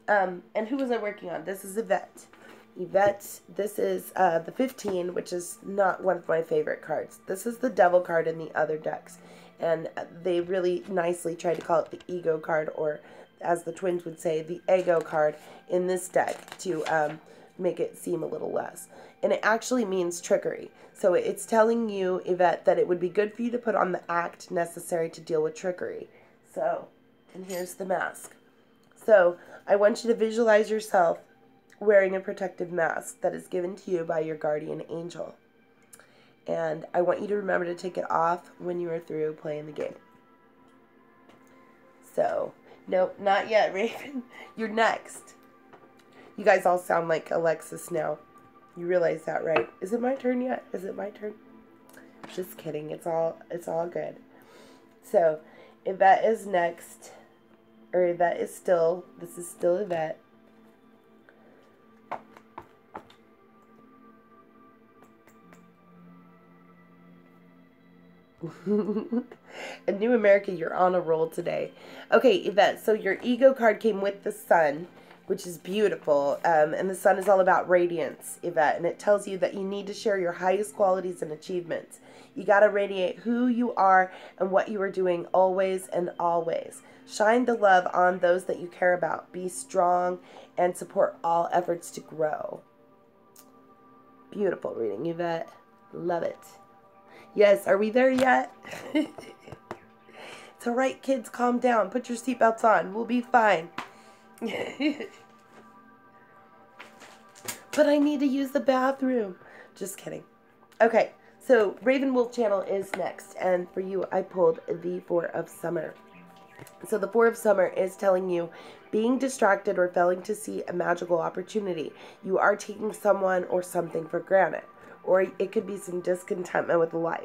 S1: And who was I working on? This is Yvette. Yvette, this is the 15, which is not one of my favorite cards. This is the Devil card in the other decks. And they really nicely tried to call it the Ego card, or as the twins would say, the Ego card in this deck to make it seem a little less. And it actually means trickery. So it's telling you, Yvette, that it would be good for you to put on the act necessary to deal with trickery. So, and here's the mask. So, I want you to visualize yourself wearing a protective mask that is given to you by your guardian angel. And I want you to remember to take it off when you are through playing the game. So, nope, not yet, Raven. You're next. You guys all sound like Alexis now. You realize that, right? Is it my turn yet? Is it my turn? Just kidding. It's all good. So, Yvette is next. Or Yvette is still, this is still Yvette. In New America, you're on a roll today. Okay, Yvette, so your ego card came with the sun, which is beautiful. And the sun is all about radiance, Yvette. And it tells you that you need to share your highest qualities and achievements. You got to radiate who you are and what you are doing always and always. Shine the love on those that you care about. Be strong and support all efforts to grow. Beautiful reading, Yvette. Love it. Yes, are we there yet? It's all right, kids. Calm down. Put your seatbelts on. We'll be fine. But I need to use the bathroom. Just kidding. Okay, so Raven Wolf Channel is next. And for you, I pulled the Four of Summer. So the Four of Summer is telling you being distracted or failing to see a magical opportunity. You are taking someone or something for granted. Or it could be some discontentment with life.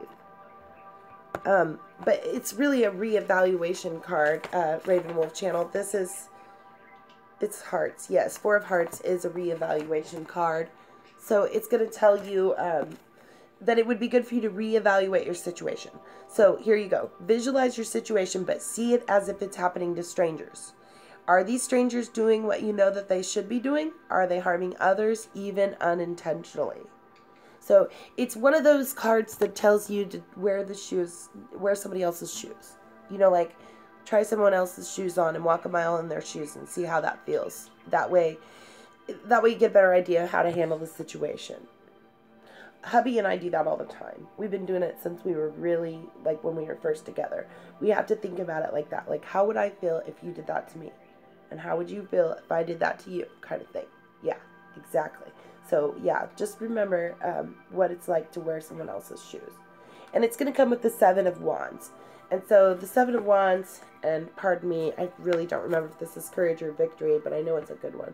S1: But it's really a reevaluation card, Raven Wolf Channel. It's hearts. Yes, Four of Hearts is a reevaluation card. So it's going to tell you that it would be good for you to reevaluate your situation. So here you go. Visualize your situation, but see it as if it's happening to strangers. Are these strangers doing what you know that they should be doing? Are they harming others, even unintentionally? So it's one of those cards that tells you to wear somebody else's shoes. You know, like try someone else's shoes on and walk a mile in their shoes and see how that feels. That way you get a better idea of how to handle the situation. Hubby and I do that all the time. We've been doing it since we were really, like, when we were first together. We have to think about it like that. Like, how would I feel if you did that to me? And how would you feel if I did that to you? Kind of thing. Yeah, exactly. So, yeah, just remember what it's like to wear someone else's shoes. And it's going to come with the 7 of Wands. And so the 7 of Wands, and pardon me, I really don't remember if this is courage or victory, but I know it's a good one.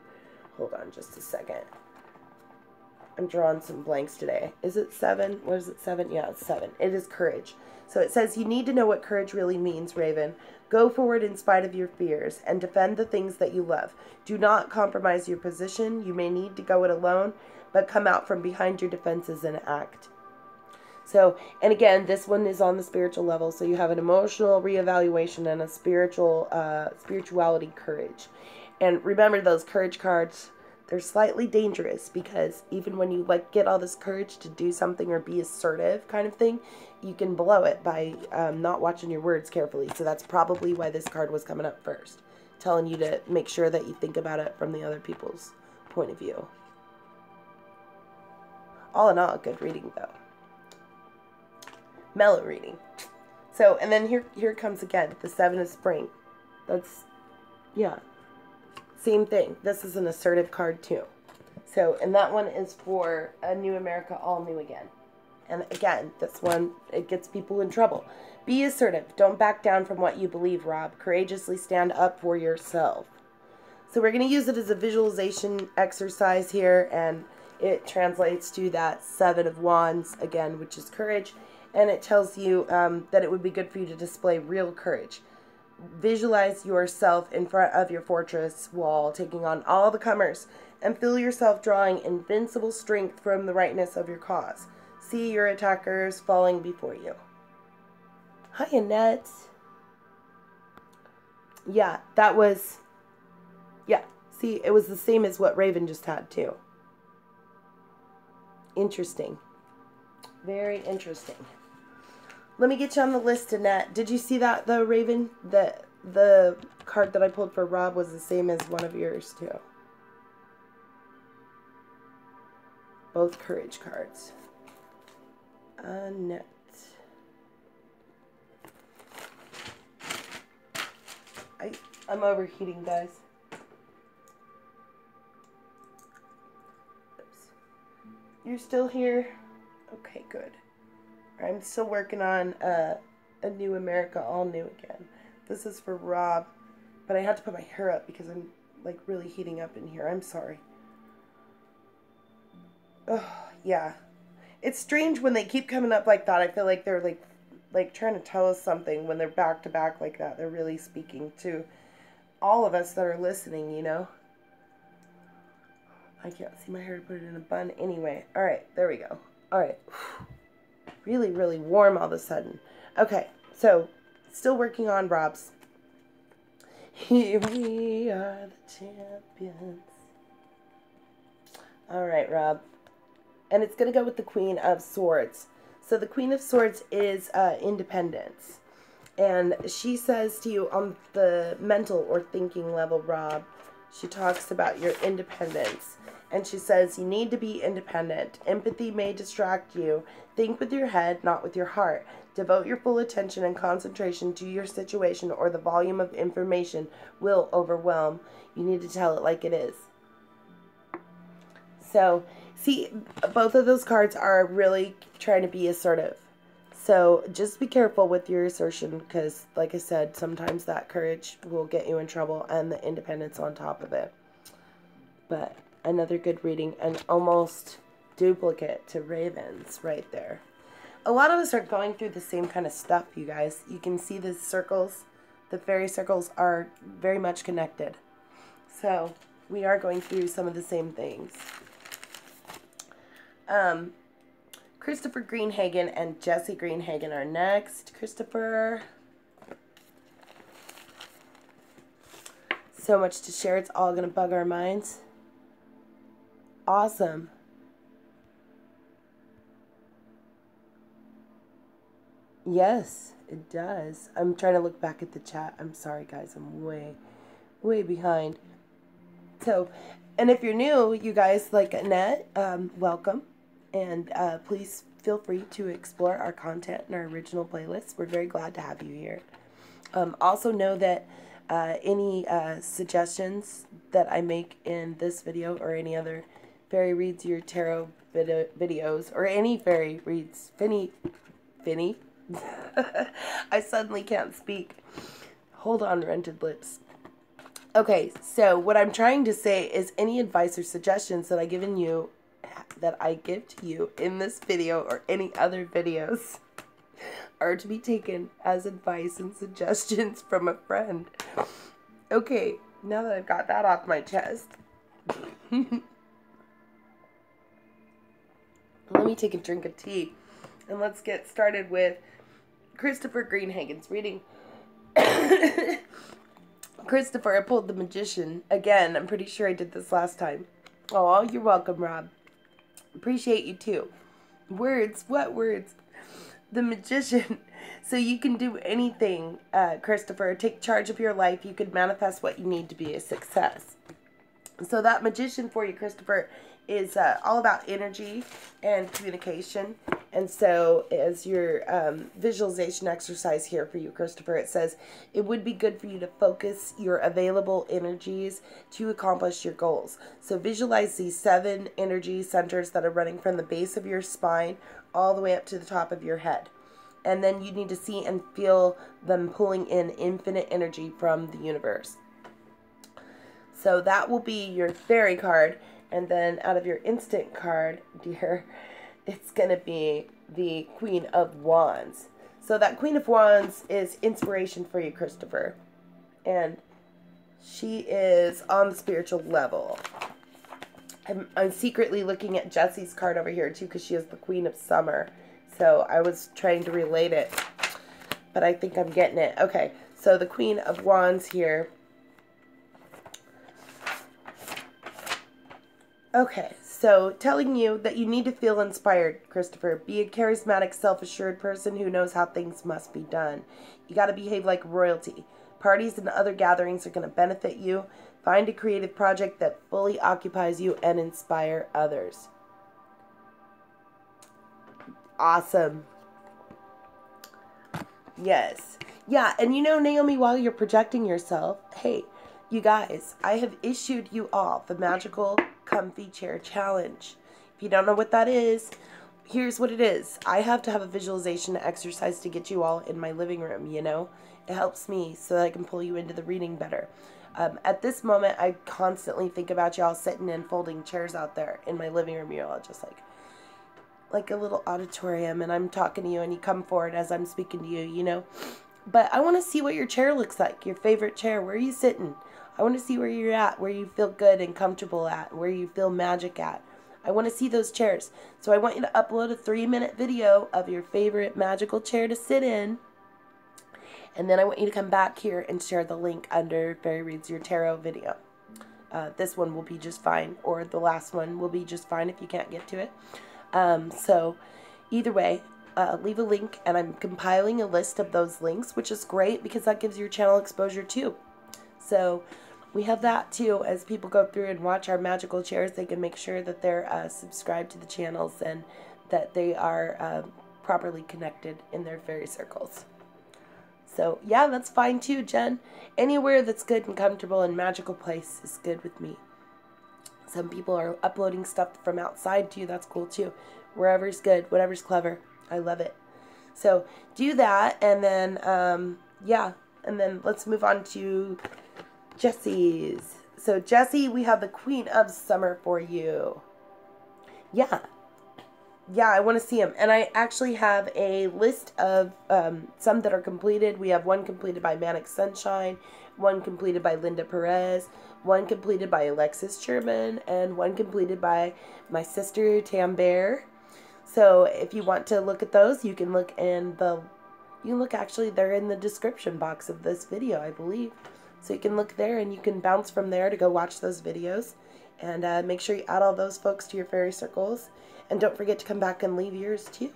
S1: Hold on just a second. I'm drawing some blanks today. Is it 7? What is it, 7? Yeah, it's 7. It is courage. So it says, you need to know what courage really means, Raven. Go forward in spite of your fears and defend the things that you love. Do not compromise your position. You may need to go it alone, but come out from behind your defenses and act. So, and again, this one is on the spiritual level. So you have an emotional reevaluation and a spirituality courage. And remember, those courage cards, they're slightly dangerous, because even when you like get all this courage to do something or be assertive kind of thing, you can blow it by not watching your words carefully. So that's probably why this card was coming up first, telling you to make sure that you think about it from the other people's point of view. All in all, good reading though. Mellow reading. So, and then here it comes again, the 7 of Spring. That's, yeah, same thing. This is an assertive card too. So, and that one is for a New America, All New Again. And again, this one, it gets people in trouble. Be assertive. Don't back down from what you believe, Rob. Courageously stand up for yourself. So we're going to use it as a visualization exercise here, and it translates to that 7 of Wands again, which is courage. And it tells you that it would be good for you to display real courage. Visualize yourself in front of your fortress wall, taking on all the comers, and feel yourself drawing invincible strength from the rightness of your cause. See your attackers falling before you. Hi, Annette. Yeah, that was, yeah, see, it was the same as what Raven just had, too. Interesting. Very interesting. Let me get you on the list, Annette. Did you see that, though, Raven? The card that I pulled for Rob was the same as one of yours, too. Both courage cards. Annette. I'm overheating, guys. Oops. You're still here? Okay, good. I'm still working on a New America, All New Again. This is for Rob, but I had to put my hair up because I'm like really heating up in here. I'm sorry. Oh, yeah. It's strange when they keep coming up like that. I feel like they're like trying to tell us something when they're back to back like that. They're really speaking to all of us that are listening, you know. I can't see my hair to put it in a bun anyway. All right, there we go. All right. Really, really warm all of a sudden. Okay, so still working on Rob's. Here we are, the champions. All right, Rob. And it's going to go with the Queen of Swords. So the Queen of Swords is independence. And she says to you on the mental or thinking level, Rob, she talks about your independence. And she says you need to be independent. Empathy may distract you. Think with your head, not with your heart. Devote your full attention and concentration to your situation, or the volume of information will overwhelm. You need to tell it like it is. So, see, both of those cards are really trying to be assertive. So, just be careful with your assertion, because, like I said, sometimes that courage will get you in trouble, and the independence on top of it. But another good reading, and almost duplicate to Raven's right there. A lot of us are going through the same kind of stuff, you guys. You can see the circles. The fairy circles are very much connected. So, we are going through some of the same things. Christopher Greenhagen and Jesse Greenhagen are next. Christopher. So much to share. It's all going to bug our minds. Awesome. Yes, it does. I'm trying to look back at the chat. I'm sorry, guys. I'm way behind. So, and if you're new, you guys, like Annette, welcome. And please feel free to explore our content in our original playlists. We're very glad to have you here. Also know that any suggestions that I make in this video or any other Fairy Reads Your Tarot videos, or any Fairy Reads Finny. I suddenly can't speak. Hold on, rented lips. Okay, so what I'm trying to say is any advice or suggestions that I give to you in this video or any other videos are to be taken as advice and suggestions from a friend. Okay, now that I've got that off my chest, let me take a drink of tea and let's get started with Christopher Greenhagen's reading. Christopher, I pulled the Magician. Again, I'm pretty sure I did this last time. Oh, you're welcome, Rob. Appreciate you too. Words? What words? The Magician. So you can do anything, Christopher. Take charge of your life. You could manifest what you need to be a success. So that Magician for you, Christopher, is all about energy and communication. And so as your visualization exercise here for you, Christopher, it says it would be good for you to focus your available energies to accomplish your goals. So visualize these 7 energy centers that are running from the base of your spine all the way up to the top of your head. And then you need to see and feel them pulling in infinite energy from the universe. So that will be your fairy card. And then out of your instant card, dear, it's going to be the Queen of Wands. So that Queen of Wands is inspiration for you, Christopher. And she is on the spiritual level. I'm secretly looking at Jessie's card over here, too, because she is the Queen of Summer. So I was trying to relate it, but I think I'm getting it. Okay, so the Queen of Wands here. Okay, so telling you that you need to feel inspired, Christopher. Be a charismatic, self-assured person who knows how things must be done. You got to behave like royalty. Parties and other gatherings are going to benefit you. Find a creative project that fully occupies you and inspire others. Awesome. Yes. Yeah, and you know, Naomi, while you're projecting yourself, hey, you guys, I have issued you all the Magical Comfy Chair Challenge. If you don't know what that is, here's what it is. I have to have a visualization exercise to get you all in my living room, you know? It helps me so that I can pull you into the reading better. At this moment, I constantly think about y'all sitting in folding chairs out there in my living room. You're all just like a little auditorium, and I'm talking to you, and you come forward as I'm speaking to you, you know? But I want to see what your chair looks like, your favorite chair. Where are you sitting? I want to see where you're at, where you feel good and comfortable at, where you feel magic at. I want to see those chairs. So I want you to upload a 3-minute video of your favorite magical chair to sit in. And then I want you to come back here and share the link under Fairy Reads Your Tarot video. This one will be just fine, or the last one will be just fine if you can't get to it. So either way, leave a link, and I'm compiling a list of those links, which is great because that gives your channel exposure too. So we have that too. As people go through and watch our magical chairs, they can make sure that they're subscribed to the channels and that they are properly connected in their fairy circles. So yeah, that's fine too, Jen. Anywhere that's good and comfortable and magical place is good with me. Some people are uploading stuff from outside too. That's cool too. Wherever's good, whatever's clever. I love it. So do that, and then yeah, and then let's move on to Jessie's. So Jessie, we have the Queen of Summer for you. Yeah, I want to see them, and I actually have a list of some that are completed. We have one completed by Manek Sunshine, one completed by Perez, one completed by Alexis German, and one completed by my sister Tam Bear. So if you want to look at those, you can look in actually, they're in the description box of this video, I believe. So you can look there, and you can bounce from there to go watch those videos. And make sure you add all those folks to your fairy circles. And don't forget to come back and leave yours too.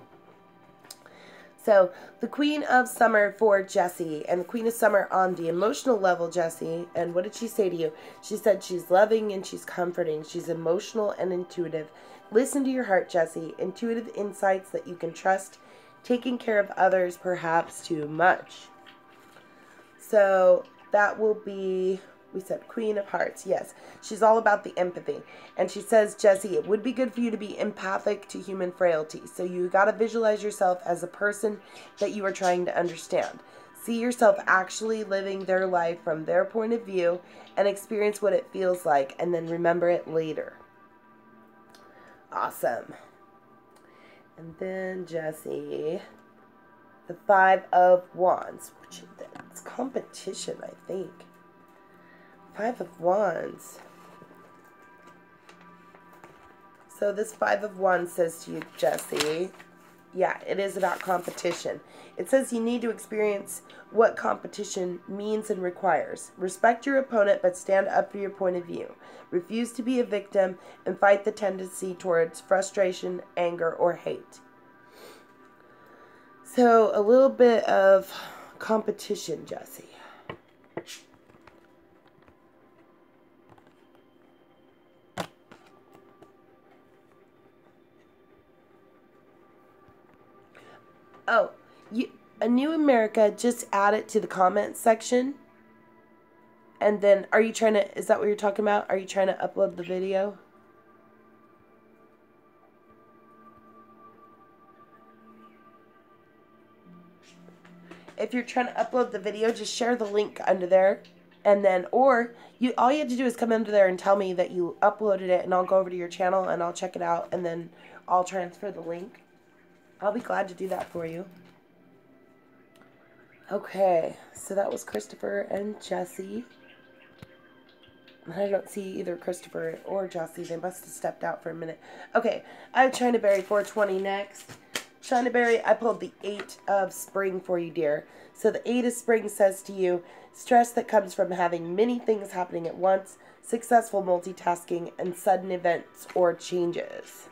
S1: So the Queen of Summer for Jessie, and the Queen of Summer on the emotional level, Jessie. And what did she say to you? She said she's loving and she's comforting. She's emotional and intuitive. Listen to your heart, Jessie. Intuitive insights that you can trust. Taking care of others, perhaps too much. So that will be, we said Queen of Hearts. Yes, she's all about the empathy. And she says, Jessie, it would be good for you to be empathic to human frailty. So you got to visualize yourself as a person that you are trying to understand. See yourself actually living their life from their point of view and experience what it feels like, and then remember it later. Awesome. And then Jessie, the Five of Wands, which it's competition, I think. Five of Wands. So this Five of Wands says to you, Jessie, yeah, it is about competition. It says you need to experience what competition means and requires. Respect your opponent, but stand up for your point of view. Refuse to be a victim and fight the tendency towards frustration, anger, or hate. So a little bit of competition, Jessie. Oh, a new America, just add it to the comments section. And then, are you trying to, is that what you're talking about? Are you trying to upload the video? If you're trying to upload the video, just share the link under there. And then, or, all you have to do is come under there and tell me that you uploaded it, and I'll go over to your channel and I'll check it out, and then I'll transfer the link. I'll be glad to do that for you. Okay, so that was Christopher and Jessie. I don't see either Christopher or Jessie. They must have stepped out for a minute. Okay, I have China Berry 420 next. China Berry, I pulled the 8 of Spring for you, dear. So the 8 of Spring says to you, stress that comes from having many things happening at once, successful multitasking, and sudden events or changes.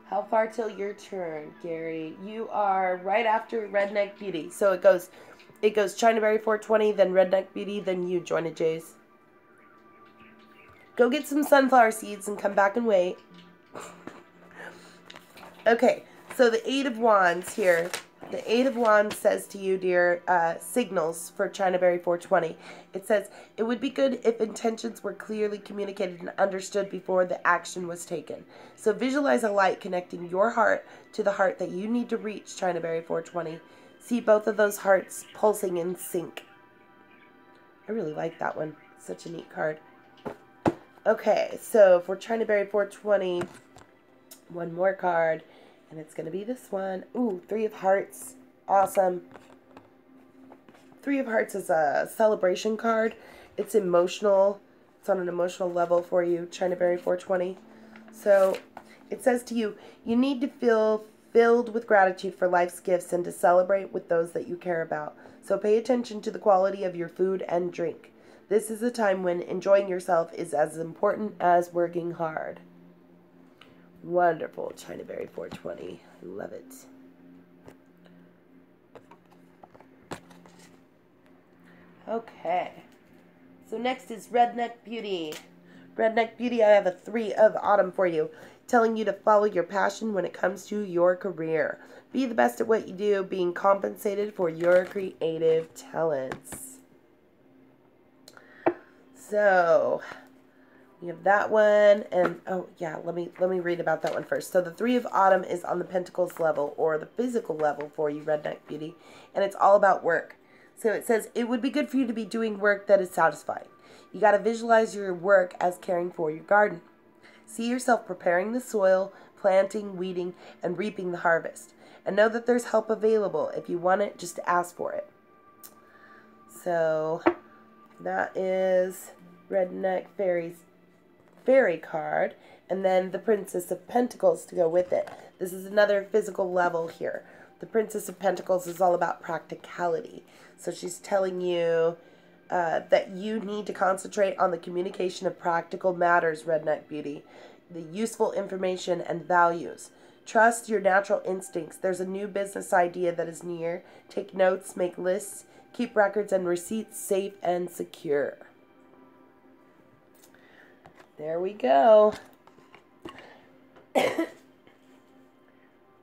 S1: How far till your turn, Gary? You are right after Redneck Beauty. So it goes China Berry 420, then Redneck Beauty, then you, Join a Jays. Go get some sunflower seeds and come back and wait. Okay, so the 8 of Wands here. The 8 of Wands says to you, dear, signals for China Berry 420. It says, it would be good if intentions were clearly communicated and understood before the action was taken. So visualize a light connecting your heart to the heart that you need to reach, China Berry 420. See both of those hearts pulsing in sync. I really like that one. Such a neat card. Okay, so for China Berry 420, one more card. And it's going to be this one. Ooh, 3 of Hearts. Awesome. 3 of Hearts is a celebration card. It's emotional. It's on an emotional level for you, China Berry 420. So it says to you, you need to feel filled with gratitude for life's gifts and to celebrate with those that you care about. So pay attention to the quality of your food and drink. This is a time when enjoying yourself is as important as working hard. Wonderful, China Berry 420. Love it. Okay. So next is Redneck Beauty. Redneck Beauty, I have a 3 of Autumn for you, telling you to follow your passion when it comes to your career. Be the best at what you do, being compensated for your creative talents. So we have that one, and oh yeah, let me read about that one first. So the 3 of Autumn is on the Pentacles level, or the physical level for you, Redneck Beauty, and it's all about work. So it says, it would be good for you to be doing work that is satisfying. You got to visualize your work as caring for your garden. See yourself preparing the soil, planting, weeding, and reaping the harvest. And know that there's help available. If you want it, just ask for it. So that is Redneck Fairy card, and then the Princess of Pentacles to go with it. This is another physical level here. The Princess of Pentacles is all about practicality. So she's telling you that you need to concentrate on the communication of practical matters, Redneck Beauty. The useful information and values. Trust your natural instincts. There's a new business idea that is near. Take notes, make lists, keep records and receipts safe and secure. There we go.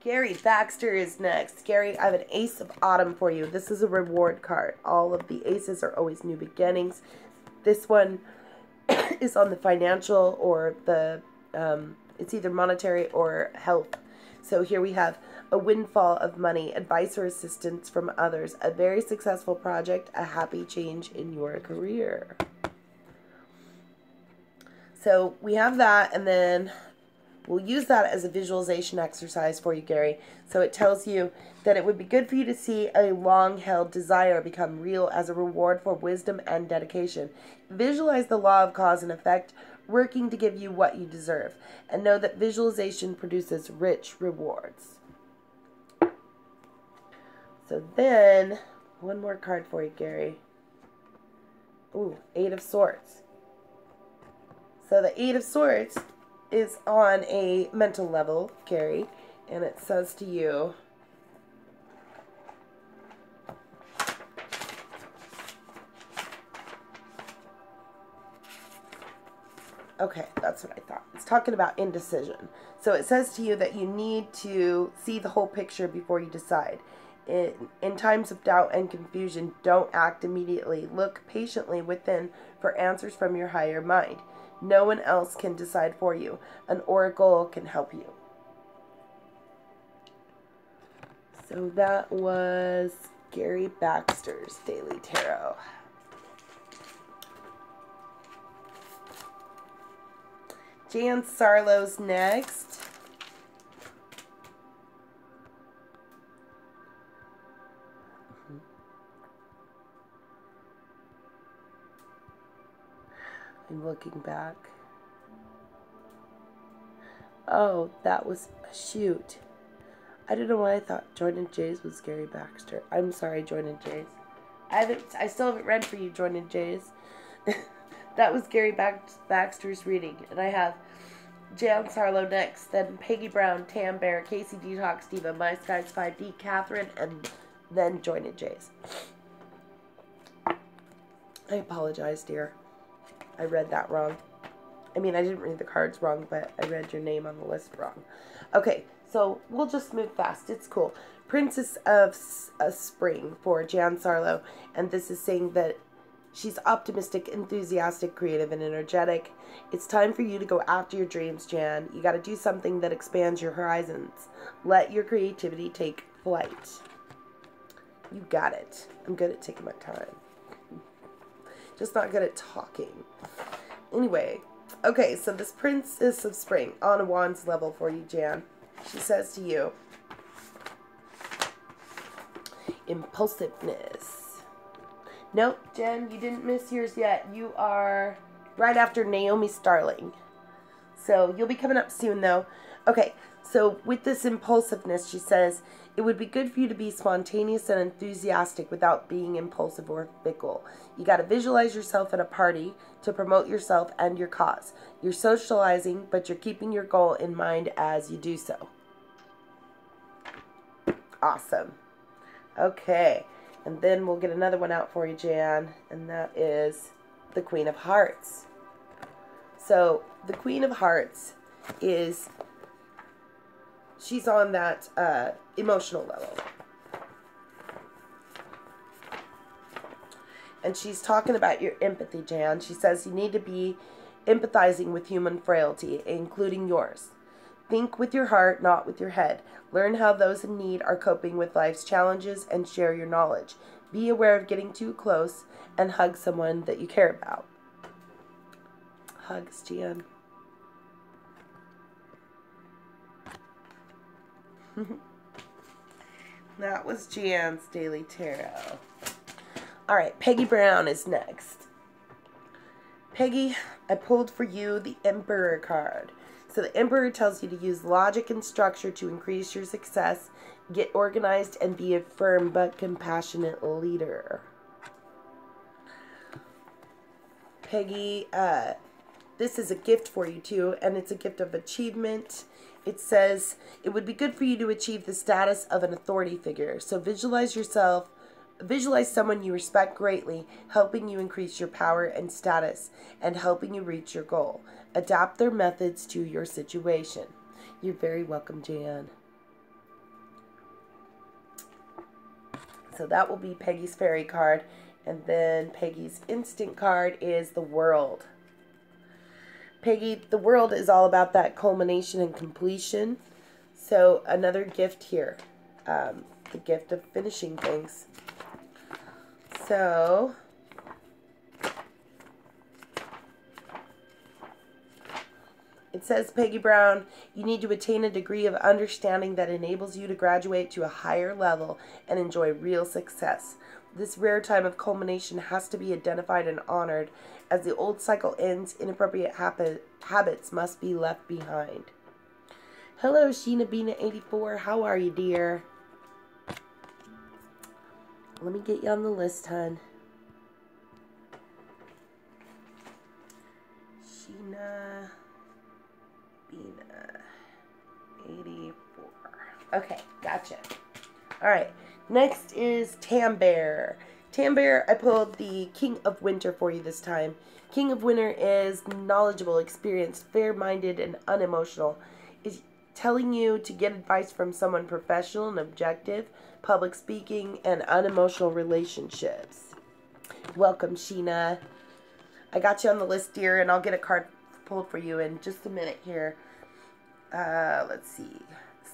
S1: Gary Baxter is next. Gary, I have an Ace of Autumn for you. This is a reward card. All of the aces are always new beginnings. This one is on the financial or the, it's either monetary or health. So here we have a windfall of money, advice or assistance from others, a very successful project, a happy change in your career. So we have that, and then we'll use that as a visualization exercise for you, Gary. So it tells you that it would be good for you to see a long-held desire become real as a reward for wisdom and dedication. Visualize the law of cause and effect working to give you what you deserve, and know that visualization produces rich rewards. So then, one more card for you, Gary. Ooh, Eight of Swords. So the Eight of Swords is on a mental level, Gary, and it says to you, okay, that's what I thought. It's talking about indecision. So it says to you that you need to see the whole picture before you decide. In times of doubt and confusion, don't act immediately. Look patiently within for answers from your higher mind. No one else can decide for you. An oracle can help you. So that was Gary Baxter's Daily Tarot. Jan Sarlo's next. I'm looking back. Oh, that was, shoot. I don't know why I thought Jordan Jays was Gary Baxter. I'm sorry, Jordan Jays. I still haven't read for you, Jordan Jays. That was Gary Baxter's reading. And I have Jan Sarlo next, then Peggy Brown, Tam Bear, Casey Detox Diva, My Skies 5D, Catherine, and then Jordan Jays. I apologize, dear. I read that wrong. I mean, I didn't read the cards wrong, but I read your name on the list wrong. Okay, so we'll just move fast. It's cool. Princess of Spring for Jan Sarlo. And this is saying that she's optimistic, enthusiastic, creative, and energetic. It's time for you to go after your dreams, Jan. You got to do something that expands your horizons. Let your creativity take flight. You got it. I'm good at taking my time. Just not good at talking. Anyway, okay, so this Princess of Spring on a Wands level for you, Jan. She says to you, impulsiveness. Nope, Jen, you didn't miss yours yet. You are right after Naomi Starling. So you'll be coming up soon, though. Okay, so with this impulsiveness, she says, it would be good for you to be spontaneous and enthusiastic without being impulsive or fickle. You got to visualize yourself at a party to promote yourself and your cause. You're socializing, but you're keeping your goal in mind as you do so. Awesome. Okay, and then we'll get another one out for you, Jan, and that is the Queen of Hearts. So the Queen of Hearts is, she's on that emotional level. And she's talking about your empathy, Jan. She says you need to be empathizing with human frailty, including yours. Think with your heart, not with your head. Learn how those in need are coping with life's challenges and share your knowledge. Be aware of getting too close and hug someone that you care about. Hugs, Jan. That was Jan's Daily Tarot. All right, Peggy Brown is next. Peggy, I pulled for you the Emperor card. So the Emperor tells you to use logic and structure to increase your success, get organized, and be a firm but compassionate leader. Peggy, this is a gift for you too, and it's a gift of achievement it says, it would be good for you to achieve the status of an authority figure. So visualize someone you respect greatly, helping you increase your power and status, and helping you reach your goal. Adapt their methods to your situation. You're very welcome, Jan. So that will be Peggy's fairy card. And then Peggy's instant card is the world. Peggy, the world is all about that culmination and completion. So another gift here. The gift of finishing things. So it says, Peggy Brown, you need to attain a degree of understanding that enables you to graduate to a higher level and enjoy real success. This rare time of culmination has to be identified and honored. As the old cycle ends, inappropriate habits must be left behind. Hello, Sheena Beana 84. How are you, dear? Let me get you on the list, hon. Sheena Beana 84. Okay, gotcha. All right. Next is Tam Bear. Tam Bear, I pulled the King of Winter for you this time. King of Winter is knowledgeable, experienced, fair-minded, and unemotional. Is telling you to get advice from someone professional and objective, public speaking, and unemotional relationships. Welcome, Sheena. I got you on the list, dear, and I'll get a card pulled for you in just a minute here. Let's see.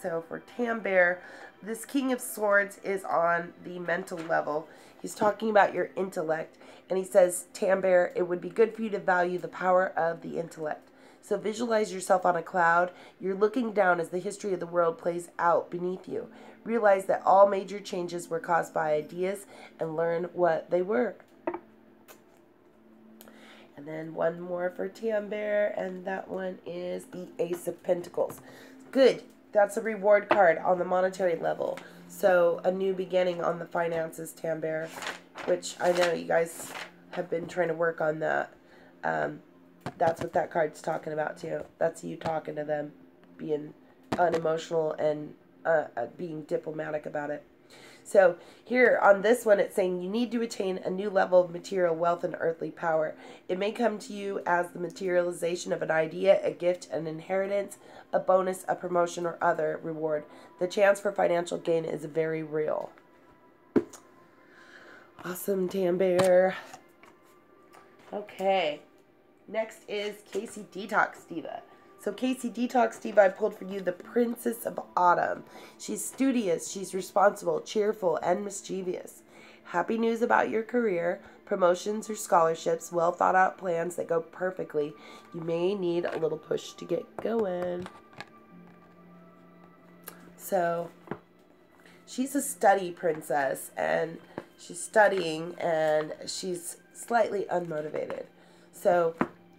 S1: So for Tam Bear, this King of Swords is on the mental level. He's talking about your intellect. And he says, Tam Bear, it would be good for you to value the power of the intellect. So visualize yourself on a cloud. You're looking down as the history of the world plays out beneath you. Realize that all major changes were caused by ideas and learn what they were. And then one more for Tam Bear, and that one is the Ace of Pentacles. Good. That's a reward card on the monetary level. So a new beginning on the finances, Tam Bear, which I know you guys have been trying to work on that. That's what that card's talking about too. That's you talking to them, being unemotional and being diplomatic about it. So here on this one, it's saying you need to attain a new level of material wealth and earthly power. It may come to you as the materialization of an idea, a gift, an inheritance, a bonus, a promotion, or other reward. The chance for financial gain is very real. Awesome, Tam Bear. Okay. Next is Casey Detox Diva. So Casey Detox Diva, I pulled for you the Princess of Autumn. She's studious, she's responsible, cheerful, and mischievous. Happy news about your career, promotions or scholarships, well thought out plans that go perfectly. You may need a little push to get going. So she's a study princess, and she's studying, and she's slightly unmotivated. So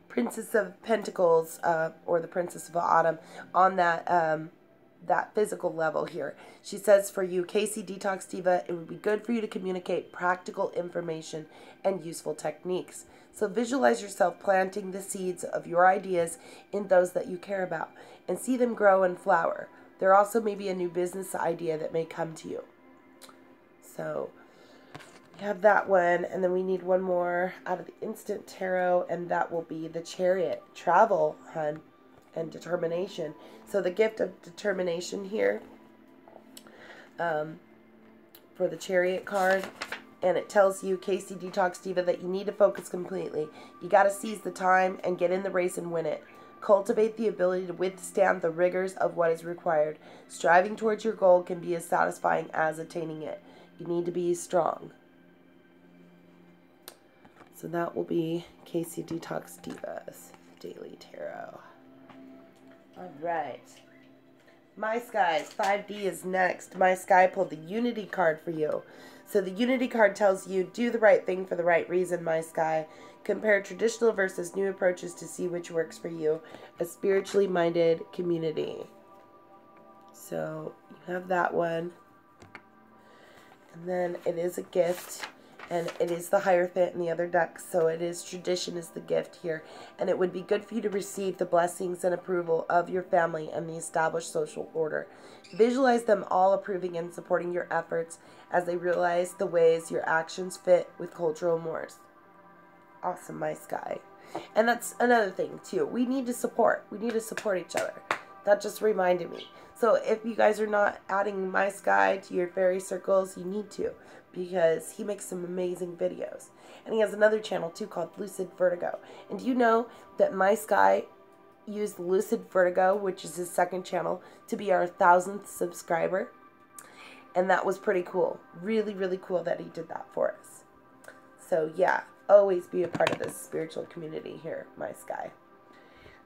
S1: Princess of Pentacles, or the Princess of Autumn, on that physical level here. She says for you, Casey Detox Diva, it would be good for you to communicate practical information and useful techniques. So visualize yourself planting the seeds of your ideas in those that you care about and see them grow and flower. There also may be a new business idea that may come to you. So we have that one, and then we need one more out of the Instant Tarot, and that will be the Chariot. Travel, hun, and determination. So the gift of determination here for the Chariot card, and it tells you, Casey Detox Diva, that you need to focus completely. You got to seize the time and get in the race and win it. Cultivate the ability to withstand the rigors of what is required. Striving towards your goal can be as satisfying as attaining it. You need to be strong. So that will be Casey Detox Diva's Daily Tarot. All right. My Skies, 5D is next. My Sky pulled the Unity card for you. So the Unity card tells you, do the right thing for the right reason, My Sky. Compare traditional versus new approaches to see which works for you. A spiritually minded community. So you have that one. And then it is a gift. And it is the Hierophant and the other ducks, so it is tradition is the gift here. And it would be good for you to receive the blessings and approval of your family and the established social order. Visualize them all approving and supporting your efforts as they realize the ways your actions fit with cultural mores. Awesome, my sky. And that's another thing, too. We need to support. We need to support each other. That just reminded me. So if you guys are not adding my sky to your fairy circles, you need to, because he makes some amazing videos. And he has another channel too called Lucid Vertigo. And do you know that my sky used Lucid Vertigo, which is his second channel, to be our 1,000th subscriber? And that was pretty cool. Really, really cool that he did that for us. So yeah, always be a part of this spiritual community here, my sky.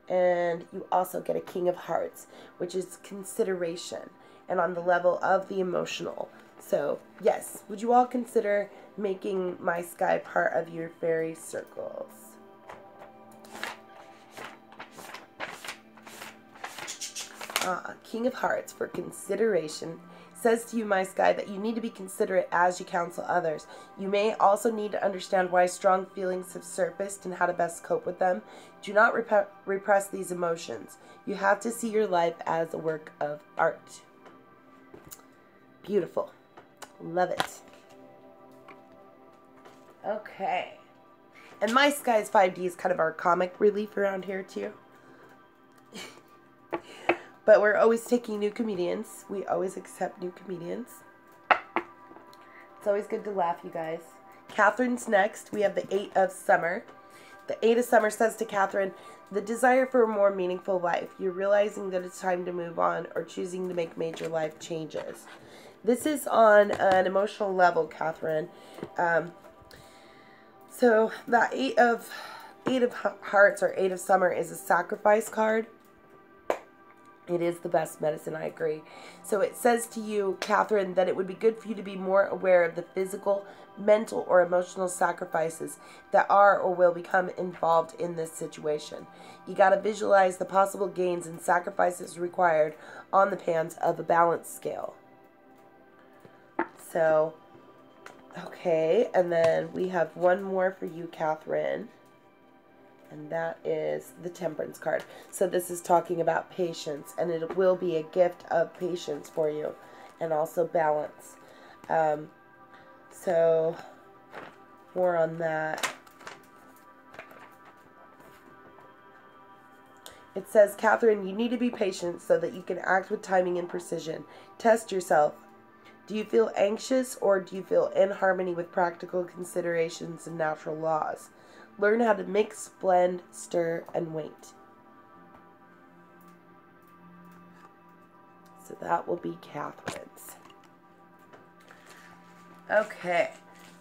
S1: And you also get a King of Hearts, which is consideration and on the level of the emotional. So yes, would you all consider making my sky part of your fairy circles? King of Hearts for consideration says to you, my sky, that you need to be considerate as you counsel others. You may also need to understand why strong feelings have surfaced and how to best cope with them. Do not repress these emotions. You have to see your life as a work of art. Beautiful. Love it. Okay. And my sky's 5D is kind of our comic relief around here too. But we're always taking new comedians. We always accept new comedians. It's always good to laugh, you guys. Catherine's next. We have the 8 of Summer. The 8 of Summer says to Catherine, the desire for a more meaningful life. You're realizing that it's time to move on or choosing to make major life changes. This is on an emotional level, Catherine. So that 8 of Hearts or 8 of Summer is a sacrifice card. It is the best medicine, I agree. So it says to you, Catherine, that it would be good for you to be more aware of the physical, mental, or emotional sacrifices that are or will become involved in this situation. You got to visualize the possible gains and sacrifices required on the pans of a balance scale. So, okay, and then we have one more for you, Catherine. And that is the Temperance card. So this is talking about patience, and it will be a gift of patience for you, and also balance. So more on that. It says, Catherine, you need to be patient so that you can act with timing and precision. Test yourself. Do you feel anxious, or do you feel in harmony with practical considerations and natural laws? Learn how to mix, blend, stir, and wait. So that will be Catherine's. Okay.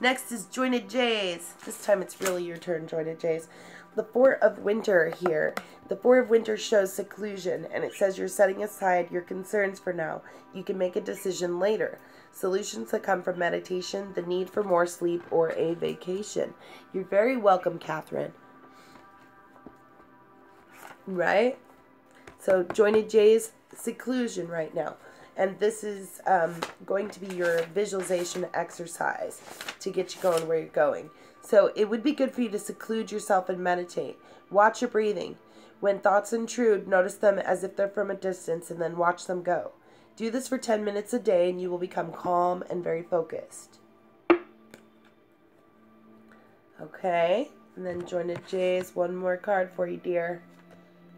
S1: Next is Jointed Jays. This time it's really your turn, Jointed Jays. The 4 of Winter here. The 4 of Winter shows seclusion, and it says you're setting aside your concerns for now. You can make a decision later. Solutions that come from meditation, the need for more sleep, or a vacation. You're very welcome, Catherine. Right? So, Jointed Jays, seclusion right now. And this is going to be your visualization exercise to get you going where you're going. So, it would be good for you to seclude yourself and meditate. Watch your breathing. When thoughts intrude, notice them as if they're from a distance and then watch them go. Do this for 10 minutes a day and you will become calm and very focused. Okay, and then Jointed Jays, one more card for you, dear.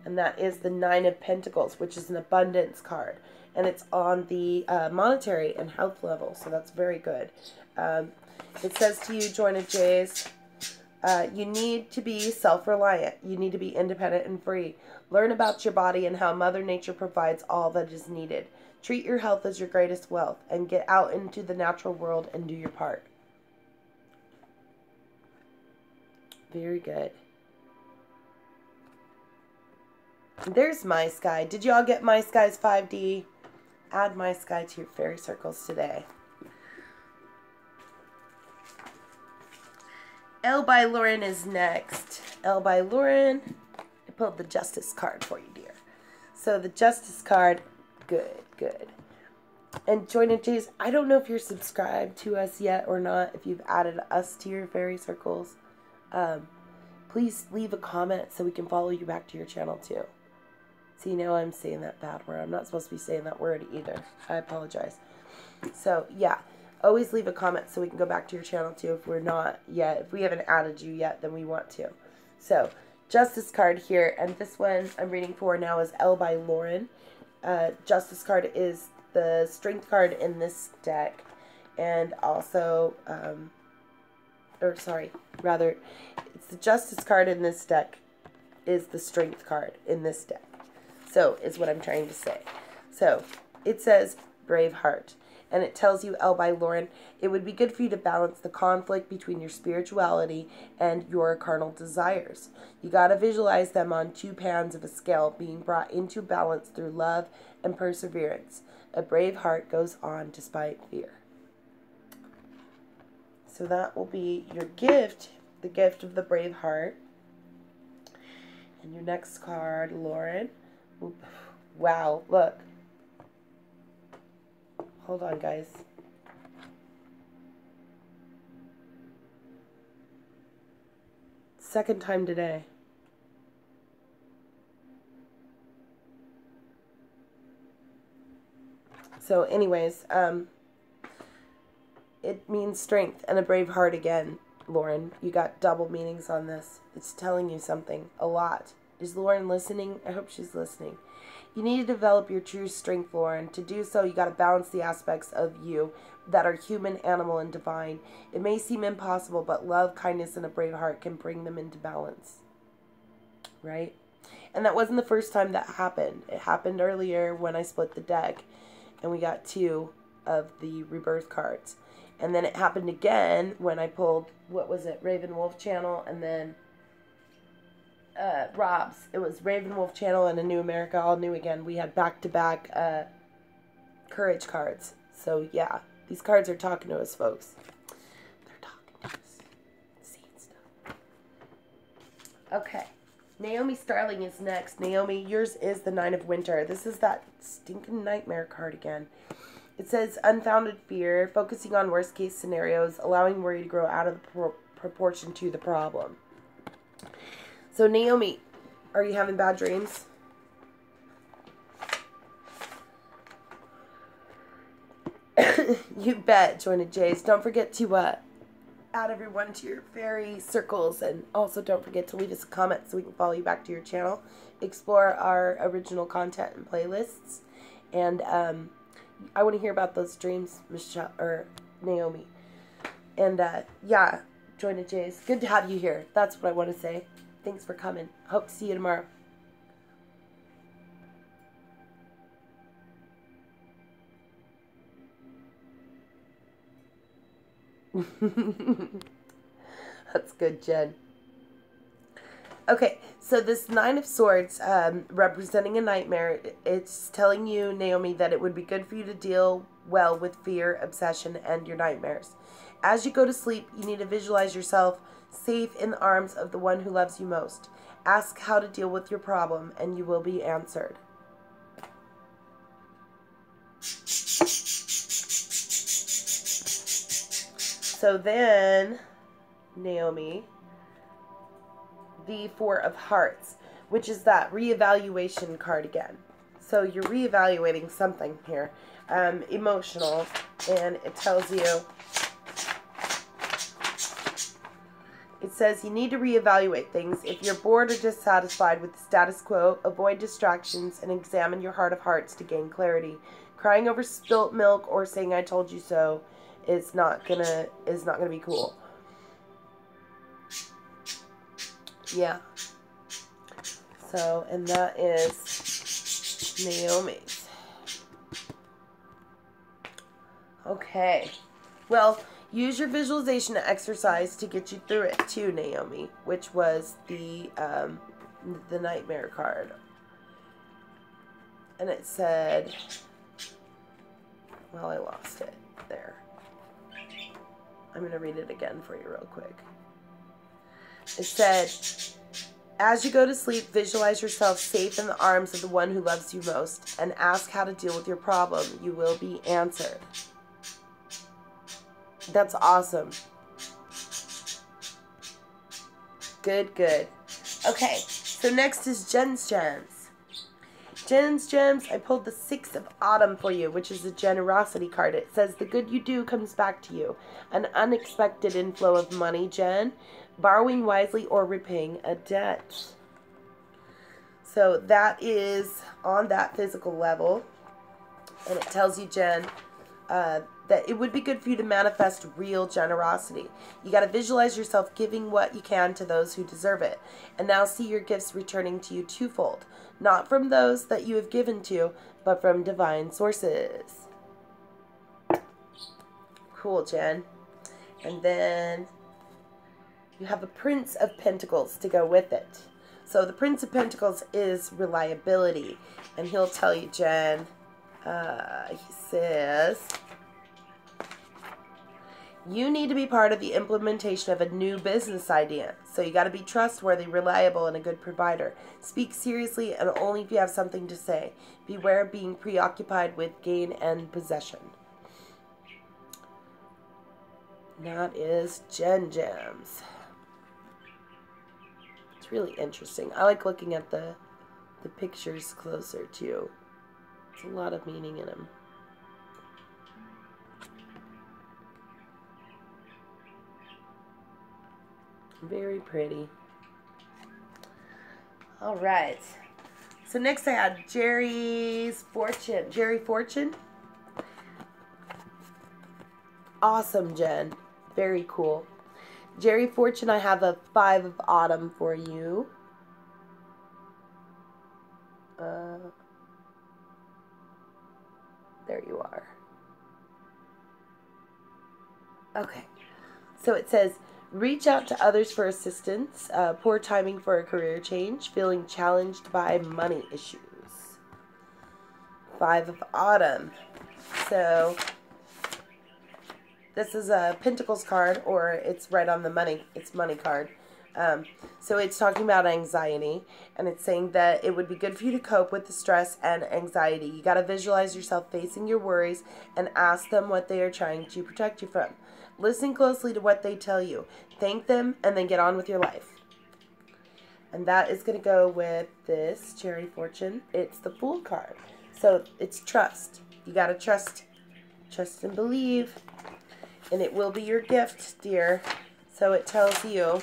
S1: And that is the 9 of Pentacles, which is an abundance card. And it's on the monetary and health level, so that's very good. It says to you, Jointed Jays, you need to be self-reliant. You need to be independent and free. Learn about your body and how Mother Nature provides all that is needed. Treat your health as your greatest wealth and get out into the natural world and do your part. Very good. There's My Sky. Did you all get My Sky's 5D? Add My Sky to your fairy circles today. L by Lauren is next. L by Lauren. I pulled the Justice card for you, dear. So the Justice card, good, good. And Join and Jays, I don't know if you're subscribed to us yet or not, if you've added us to your fairy circles. Please leave a comment so we can follow you back to your channel too. See, now I'm saying that bad word. I'm not supposed to be saying that word either. I apologize. So, yeah. Always leave a comment so we can go back to your channel too if we're not yet. If we haven't added you yet, then we want to. So, Justice card here. And this one I'm reading for now is L by Lauren. Justice card is the Strength card in this deck. And also, it's the Justice card in this deck is the Strength card in this deck. So, is what I'm trying to say. So, it says Brave Heart. And it tells you, L by Lauren, it would be good for you to balance the conflict between your spirituality and your carnal desires. You got to visualize them on two pans of a scale being brought into balance through love and perseverance. A brave heart goes on despite fear. So that will be your gift, the gift of the brave heart. And your next card, Lauren. Wow, look. Hold on, guys. Second time today. So anyways, it means strength and a brave heart again, Lauren. You got double meanings on this. It's telling you something, a lot. Is Lauren listening? I hope she's listening. You need to develop your true strength, Lauren. To do so, you got to balance the aspects of you that are human, animal, and divine. It may seem impossible, but love, kindness, and a brave heart can bring them into balance. Right? And that wasn't the first time that happened. It happened earlier when I split the deck, and we got two of the rebirth cards. And then it happened again when I pulled, what was it, Raven Wolf Channel, and then Rob's. It was Raven Wolf Channel and A New America, All New Again. We had back-to-back courage cards. So, yeah. These cards are talking to us, folks. They're talking to us. Seeing stuff. Okay. Naomi Starling is next. Naomi, yours is the Nine of Winter. This is that stinking nightmare card again. It says, unfounded fear, focusing on worst-case scenarios, allowing worry to grow out of the proportion to the problem. So, Naomi, are you having bad dreams? You bet, Joined Jays. Don't forget to add everyone to your fairy circles. And also don't forget to leave us a comment so we can follow you back to your channel. Explore our original content and playlists. And I want to hear about those dreams, Michelle, or Naomi. And yeah, Joined Jays. Good to have you here. That's what I want to say. Thanks for coming. Hope to see you tomorrow. That's good, Jen. Okay, so this Nine of Swords, representing a nightmare, it's telling you, Naomi, that it would be good for you to deal well with fear, obsession, and your nightmares. As you go to sleep, you need to visualize yourself safe in the arms of the one who loves you most. Ask how to deal with your problem, and you will be answered. So then, Naomi, the Four of Hearts, which is that reevaluation card again. So you're reevaluating something here, emotional, and it tells you, it says you need to reevaluate things. If you're bored or dissatisfied with the status quo, avoid distractions and examine your heart of hearts to gain clarity. Crying over spilt milk or saying I told you so is not gonna be cool. Yeah. So, and that is Naomi's. Okay. Well, use your visualization exercise to get you through it too, Naomi, which was the nightmare card. And it said, well, I lost it there. I'm going to read it again for you real quick. It said, As you go to sleep, visualize yourself safe in the arms of the one who loves you most and ask how to deal with your problem. You will be answered. That's awesome. Good, good. Okay, so next is Jen's Gems. Jen's Gems, I pulled the 6 of Autumn for you, which is a generosity card. It says, the good you do comes back to you. An unexpected inflow of money, Jen. Borrowing wisely or repaying a debt. So that is on that physical level. And it tells you, Jen, that it would be good for you to manifest real generosity. You got to visualize yourself giving what you can to those who deserve it. And now see your gifts returning to you twofold. Not from those that you have given to, but from divine sources. Cool, Jen. And then you have a Prince of Pentacles to go with it. So the Prince of Pentacles is reliability. And he'll tell you, Jen, he says, you need to be part of the implementation of a new business idea. So you got to be trustworthy, reliable, and a good provider. Speak seriously and only if you have something to say. Beware of being preoccupied with gain and possession. That is Jen Gems. It's really interesting. I like looking at the pictures closer too. There's a lot of meaning in them. Very pretty. All right. So next I had Jerry's Fortune. Jerry Fortune. Awesome, Jen. Very cool. Jerry Fortune, I have a 5 of Autumn for you. There you are. Okay. So it says, reach out to others for assistance. Poor timing for a career change. Feeling challenged by money issues. 5 of Autumn. So this is a Pentacles card, or it's right on the money. It's money card. So it's talking about anxiety, and it's saying that it would be good for you to cope with the stress and anxiety. You got to visualize yourself facing your worries and ask them what they are trying to protect you from. Listen closely to what they tell you. Thank them, and then get on with your life. And that is going to go with this Cherry Fortune. It's the Fool card. So it's trust. You got to trust. Trust and believe. And it will be your gift, dear. So it tells you,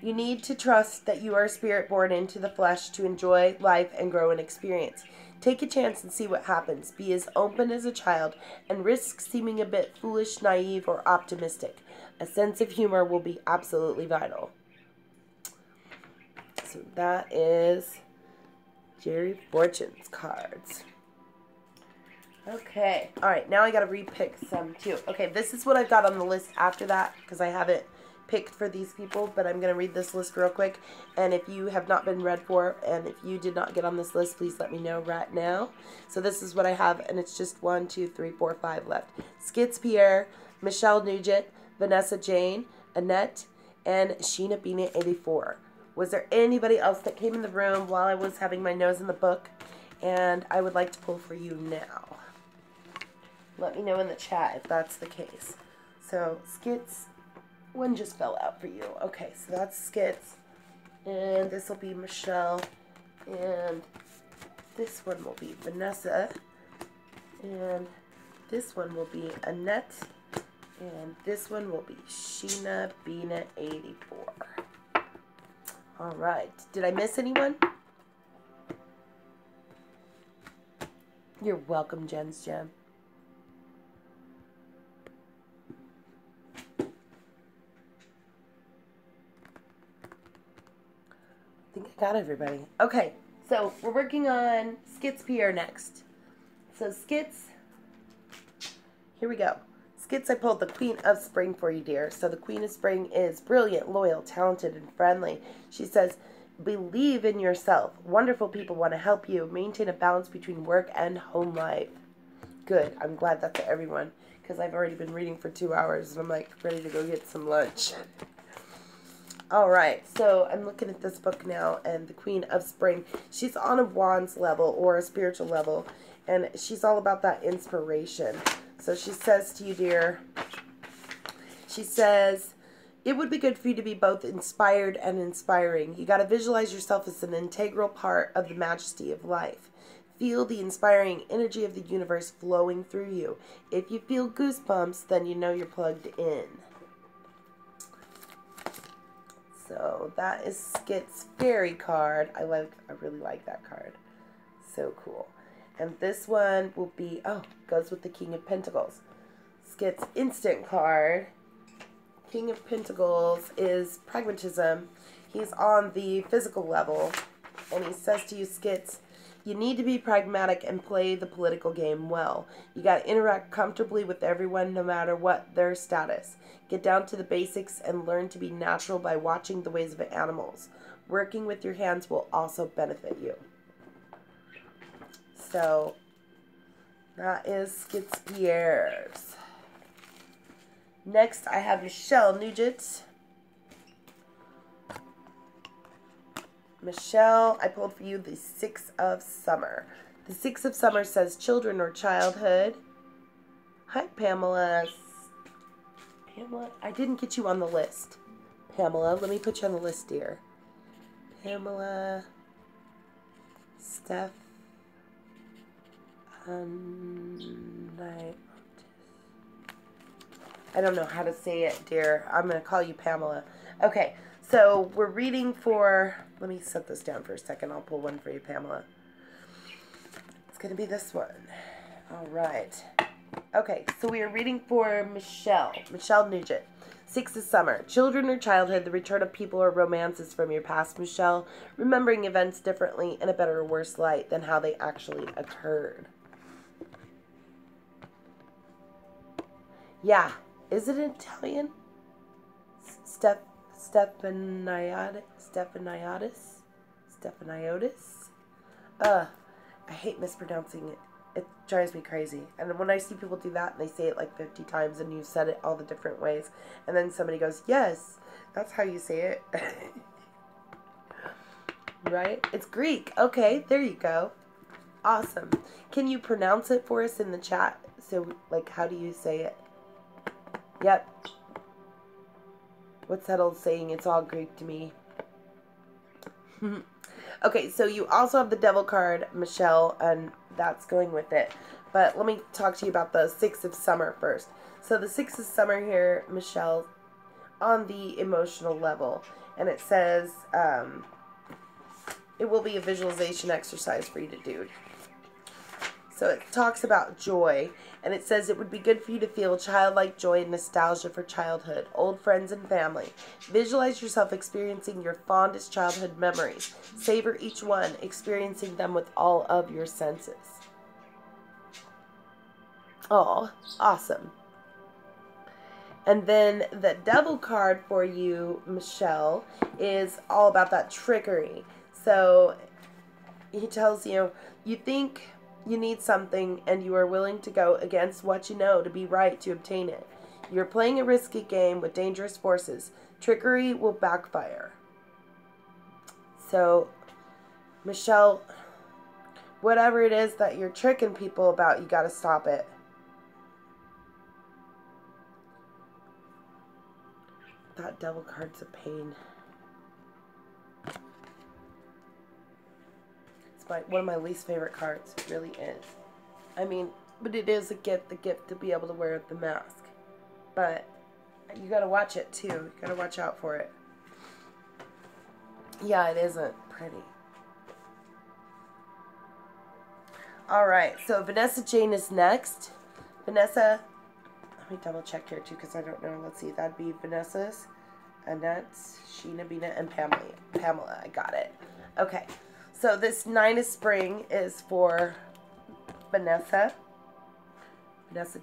S1: you need to trust that you are a spirit born into the flesh to enjoy life and grow in experience. Take a chance and see what happens. Be as open as a child and risk seeming a bit foolish, naive, or optimistic. A sense of humor will be absolutely vital. So that is Jerry Fortune's cards. Okay. All right. Now I got to re-pick some too. Okay. This is what I've got on the list after that because I haven't picked for these people, but I'm going to read this list real quick. And if you have not been read for, and if you did not get on this list, please let me know right now. So this is what I have, and it's just 1, 2, 3, 4, 5 left. Skits Pierre, Michelle Nugent, Vanessa Jane, Annette, and Sheena Beanie 84. Was there anybody else that came in the room while I was having my nose in the book? And I would like to pull for you now. Let me know in the chat if that's the case. So Skits, one just fell out for you. Okay, so that's Skits. And this will be Michelle. And this one will be Vanessa. And this one will be Annette. And this one will be Sheena Beanie 84. All right. Did I miss anyone? You're welcome, Jen's Gem. I think I got everybody. Okay, so we're working on Skits Pierre next. So Skits, here we go. Skits, I pulled the Queen of Spring for you, dear. So the Queen of Spring is brilliant, loyal, talented, and friendly. She says, believe in yourself. Wonderful people want to help you. Maintain a balance between work and home life. Good. I'm glad that's for everyone because I've already been reading for 2 hours and I'm like ready to go get some lunch. All right, so I'm looking at this book now, and the Queen of Spring, she's on a wands level or a spiritual level, and she's all about that inspiration. So she says to you, dear, she says, it would be good for you to be both inspired and inspiring. You got to visualize yourself as an integral part of the majesty of life. Feel the inspiring energy of the universe flowing through you. If you feel goosebumps, then you know you're plugged in. So that is Skit's fairy card. I really like that card. So cool. And this one will be, goes with the King of Pentacles. Skit's instant card. King of Pentacles is pragmatism. He's on the physical level. And he says to you, Skits, you need to be pragmatic and play the political game well. You got to interact comfortably with everyone no matter what their status. Get down to the basics and learn to be natural by watching the ways of animals. Working with your hands will also benefit you. So, that is Skit's Pierre's. Next, I have Michelle Nugent. Michelle, I pulled for you the Six of Summer. The Six of Summer says children or childhood. Hi, Pamela. Pamela, I didn't get you on the list. Pamela, let me put you on the list, dear. Pamela, Steph, I don't know how to say it, dear. I'm going to call you Pamela. Okay, so we're reading for... Let me set this down for a second. I'll pull one for you, Pamela. It's going to be this one. All right. Okay, so we are reading for Michelle. Michelle Nugent. Six of Summer. Children or childhood, the return of people or romances from your past, Michelle. Remembering events differently in a better or worse light than how they actually occurred. Yeah. Is it Italian? Stephaniotis? I hate mispronouncing it. It drives me crazy. And when I see people do that and they say it like 50 times and you've said it all the different ways, and then somebody goes, yes, that's how you say it. Right? It's Greek. Okay, there you go. Awesome. Can you pronounce it for us in the chat? So, like, how do you say it? Yep. What's that old saying? It's all Greek to me. Okay, so you also have the Devil card, Michelle, and that's going with it. But let me talk to you about the Six of Summer first. So the Six of Summer here, Michelle, on the emotional level. And it says, it will be a visualization exercise for you to do. So it talks about joy, and it says it would be good for you to feel childlike joy and nostalgia for childhood, old friends and family. Visualize yourself experiencing your fondest childhood memories. Savor each one, experiencing them with all of your senses. Oh, awesome. And then the Devil card for you, Michelle, is all about that trickery. So he tells you, you think you need something and you are willing to go against what you know to be right to obtain it. You're playing a risky game with dangerous forces. Trickery will backfire. So, Michelle, whatever it is that you're tricking people about, you got to stop it. That Devil card's a pain. One of my least favorite cards. It really is. I mean, but it is a gift, the gift to be able to wear the mask. But you gotta watch it too. You gotta watch out for it. Yeah, it isn't pretty. Alright, so Vanessa Jane is next. Vanessa, let me double check here too because I don't know. Let's see, that'd be Vanessa's, Annette's, Sheena, Bina, and Pamela. I got it. Okay. So this Nine of Spring is for Vanessa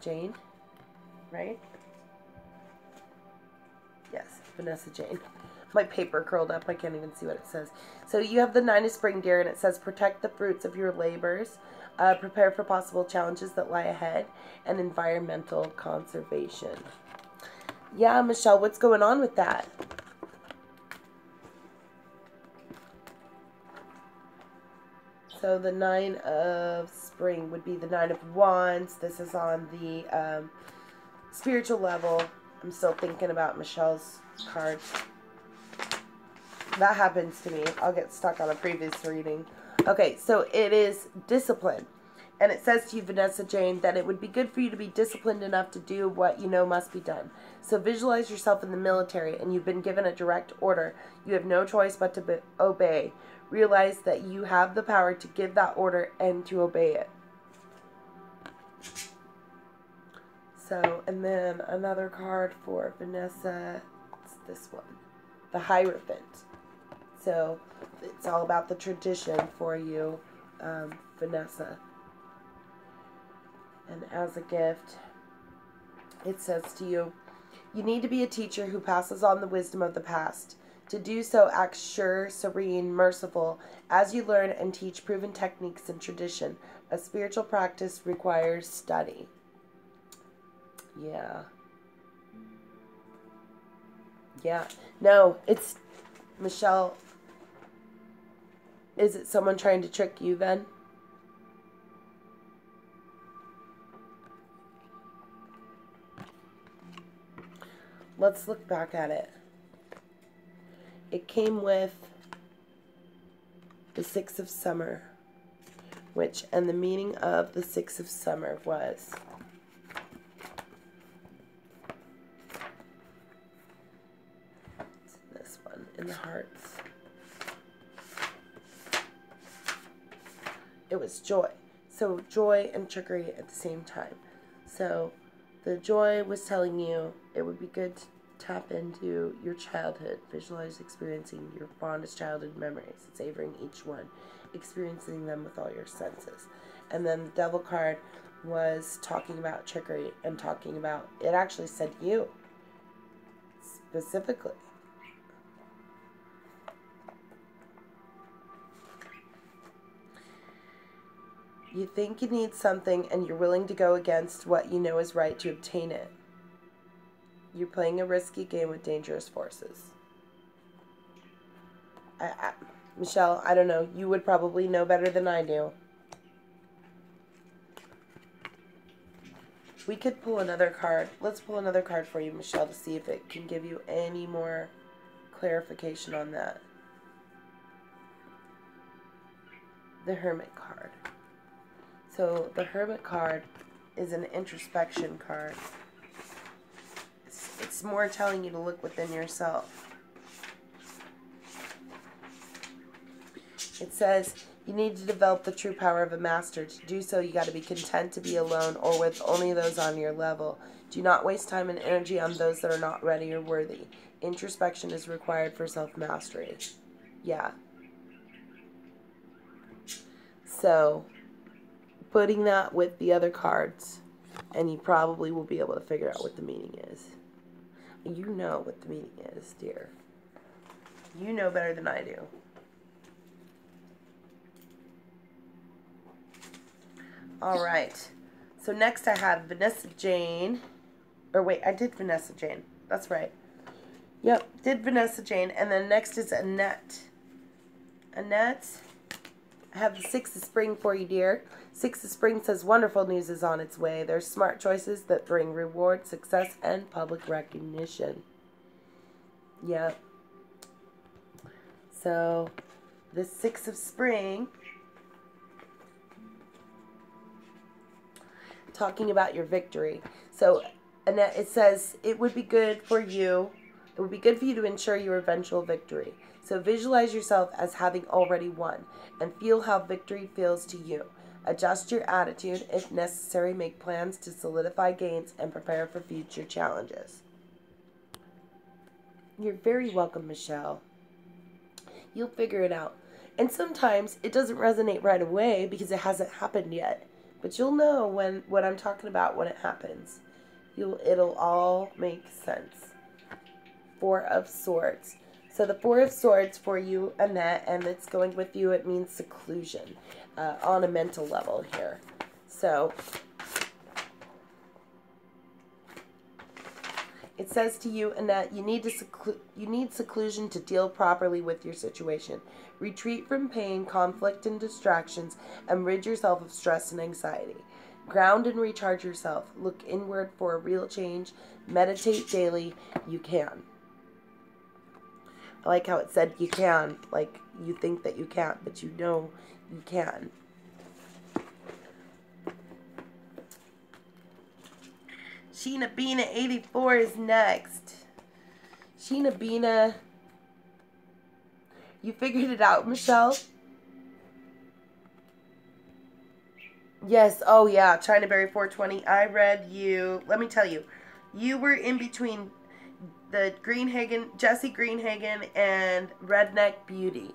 S1: Jane, right? Yes, Vanessa Jane. My paper curled up. I can't even see what it says. So you have the Nine of Spring, dear, and it says protect the fruits of your labors, prepare for possible challenges that lie ahead, and environmental conservation. Yeah, Michelle, what's going on with that? So the 9 of spring would be the 9 of wands. This is on the spiritual level. I'm still thinking about Michelle's card. That happens to me. I'll get stuck on a previous reading. Okay, so it is discipline. And it says to you, Vanessa Jane, that it would be good for you to be disciplined enough to do what you know must be done. So visualize yourself in the military and you've been given a direct order. You have no choice but to obey. Realize that you have the power to give that order and to obey it. So, and then another card for Vanessa. It's this one. The Hierophant. So, it's all about the tradition for you, Vanessa. And as a gift, it says to you, you need to be a teacher who passes on the wisdom of the past. To do so, act sure, serene, merciful, as you learn and teach proven techniques and tradition. A spiritual practice requires study. Yeah. Yeah. No, it's Michelle. Is it someone trying to trick you then? Let's look back at it. It came with the 6 of summer, and the meaning of the 6 of summer was this one in the hearts. It was joy. So joy and trickery at the same time. So the joy was telling you it would be good to tap into your childhood, visualize experiencing your fondest childhood memories, savoring each one, experiencing them with all your senses. And then the Devil card was talking about trickery and talking about, it actually said you, specifically. You think you need something and you're willing to go against what you know is right to obtain it. You're playing a risky game with dangerous forces. Michelle, I don't know. You would probably know better than I do. We could pull another card. Let's pull another card for you, Michelle, to see if it can give you any more clarification on that. The Hermit card. So the Hermit card is an introspection card. It's more telling you to look within yourself. It says you need to develop the true power of a master. To do so, you got to be content to be alone or with only those on your level. Do not waste time and energy on those that are not ready or worthy. Introspection is required for self-mastery. Yeah. So, putting that with the other cards, and you probably will be able to figure out what the meaning is. You know what the meaning is, dear. You know better than I do. All right. So next I have Vanessa Jane. Or wait, I did Vanessa Jane. That's right. Yep, did Vanessa Jane. And then next is Annette. Annette, I have the 6 of spring for you, dear. 6 of spring says wonderful news is on its way. There's smart choices that bring reward, success, and public recognition. Yep. So, the 6 of spring, talking about your victory. So, Annette, it says it would be good for you. It would be good for you to ensure your eventual victory. So visualize yourself as having already won and feel how victory feels to you. Adjust your attitude. If necessary, make plans to solidify gains and prepare for future challenges. You're very welcome, Michelle. You'll figure it out. And sometimes it doesn't resonate right away because it hasn't happened yet. But you'll know what I'm talking about when it happens. It'll all make sense. 4 of Swords. So the 4 of Swords for you, Annette, and it's going with you, it means seclusion on a mental level here. So It says to you, Annette, you need seclusion to deal properly with your situation. Retreat from pain, conflict, and distractions, and rid yourself of stress and anxiety. Ground and recharge yourself. Look inward for a real change. Meditate daily. You can. I like how it said you can. Like you think that you can't, but you know you can. Sheena Beena 84 is next. Sheena Beena. You figured it out, Michelle? Yes, oh yeah, China Berry 420. I read you. Let me tell you. You were in between the Jesse Greenhagen and Redneck Beauty.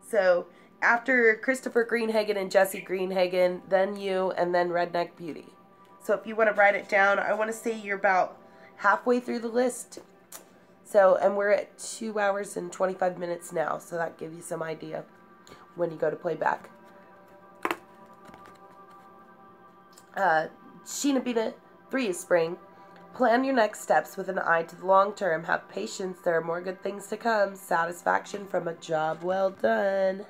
S1: So, after Christopher Greenhagen and Jesse Greenhagen, then you, and then Redneck Beauty. So if you want to write it down, I want to say you're about halfway through the list. So, and we're at 2 hours and 25 minutes now, so that gives you some idea when you go to play back. Sheena Beena 3 is spring. Plan your next steps with an eye to the long term. Have patience. There are more good things to come. Satisfaction from a job well done.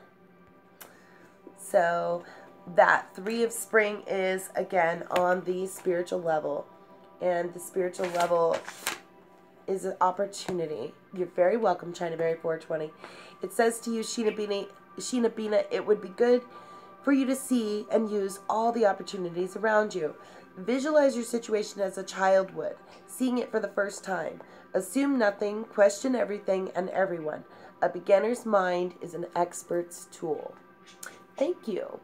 S1: So that 3 of spring is, again, on the spiritual level. And the spiritual level is an opportunity. You're very welcome, China Berry 420. It says to you, Sheena Beena, it would be good for you to see and use all the opportunities around you. Visualize your situation as a child would, seeing it for the first time. Assume nothing, question everything and everyone. A beginner's mind is an expert's tool. Thank you.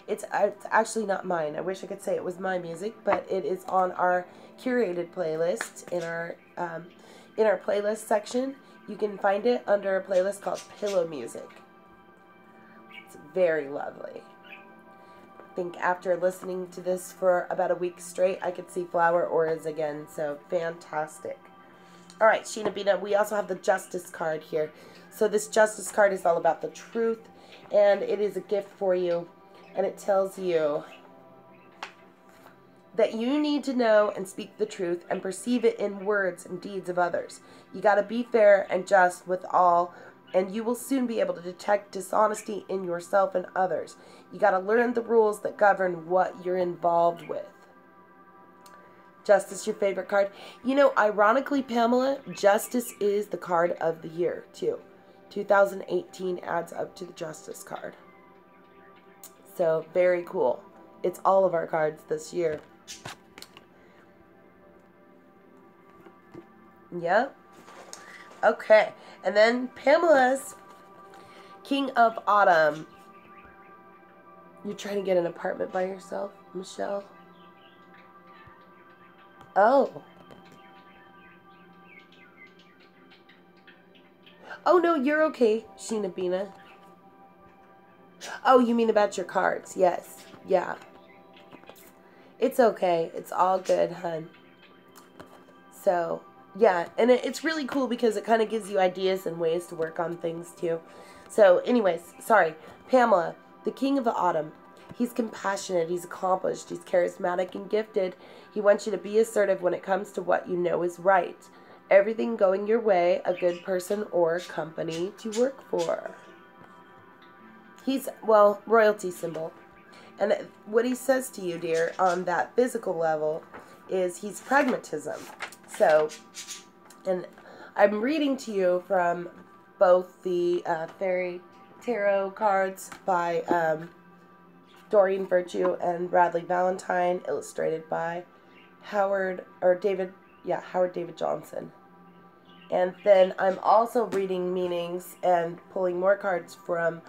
S1: It's actually not mine. I wish I could say it was my music, but it is on our curated playlist in our playlist section. You can find it under a playlist called Pillow Music. It's very lovely. I think after listening to this for about a week straight, I could see flower auras again, so fantastic. All right, Sheena Beena, we also have the Justice card here. So this Justice card is all about the truth, and it is a gift for you, and it tells you that you need to know and speak the truth and perceive it in words and deeds of others. You got to be fair and just with all, and you will soon be able to detect dishonesty in yourself and others. You got to learn the rules that govern what you're involved with. Justice, your favorite card. You know, ironically, Pamela, Justice is the card of the year, too. 2018 adds up to the Justice card. So, very cool. It's all of our cards this year. Yep. Okay. And then Pamela's King of Autumn. You're trying to get an apartment by yourself, Michelle? Oh. Oh, no, you're okay, Sheena Beena. Oh, you mean about your cards? Yes. Yeah. It's okay. It's all good, hun. So, yeah. And it's really cool because it kind of gives you ideas and ways to work on things, too. So, anyways, sorry. Pamela, the King of the Autumn. He's compassionate. He's accomplished. He's charismatic and gifted. He wants you to be assertive when it comes to what you know is right. Everything going your way, a good person or company to work for. He's, well, royalty symbol. And what he says to you, dear, on that physical level is he's pragmatism. So, and I'm reading to you from both the Fairy Tarot cards by Doreen Virtue and Bradley Valentine, illustrated by Howard David Johnson. And then I'm also reading meanings and pulling more cards from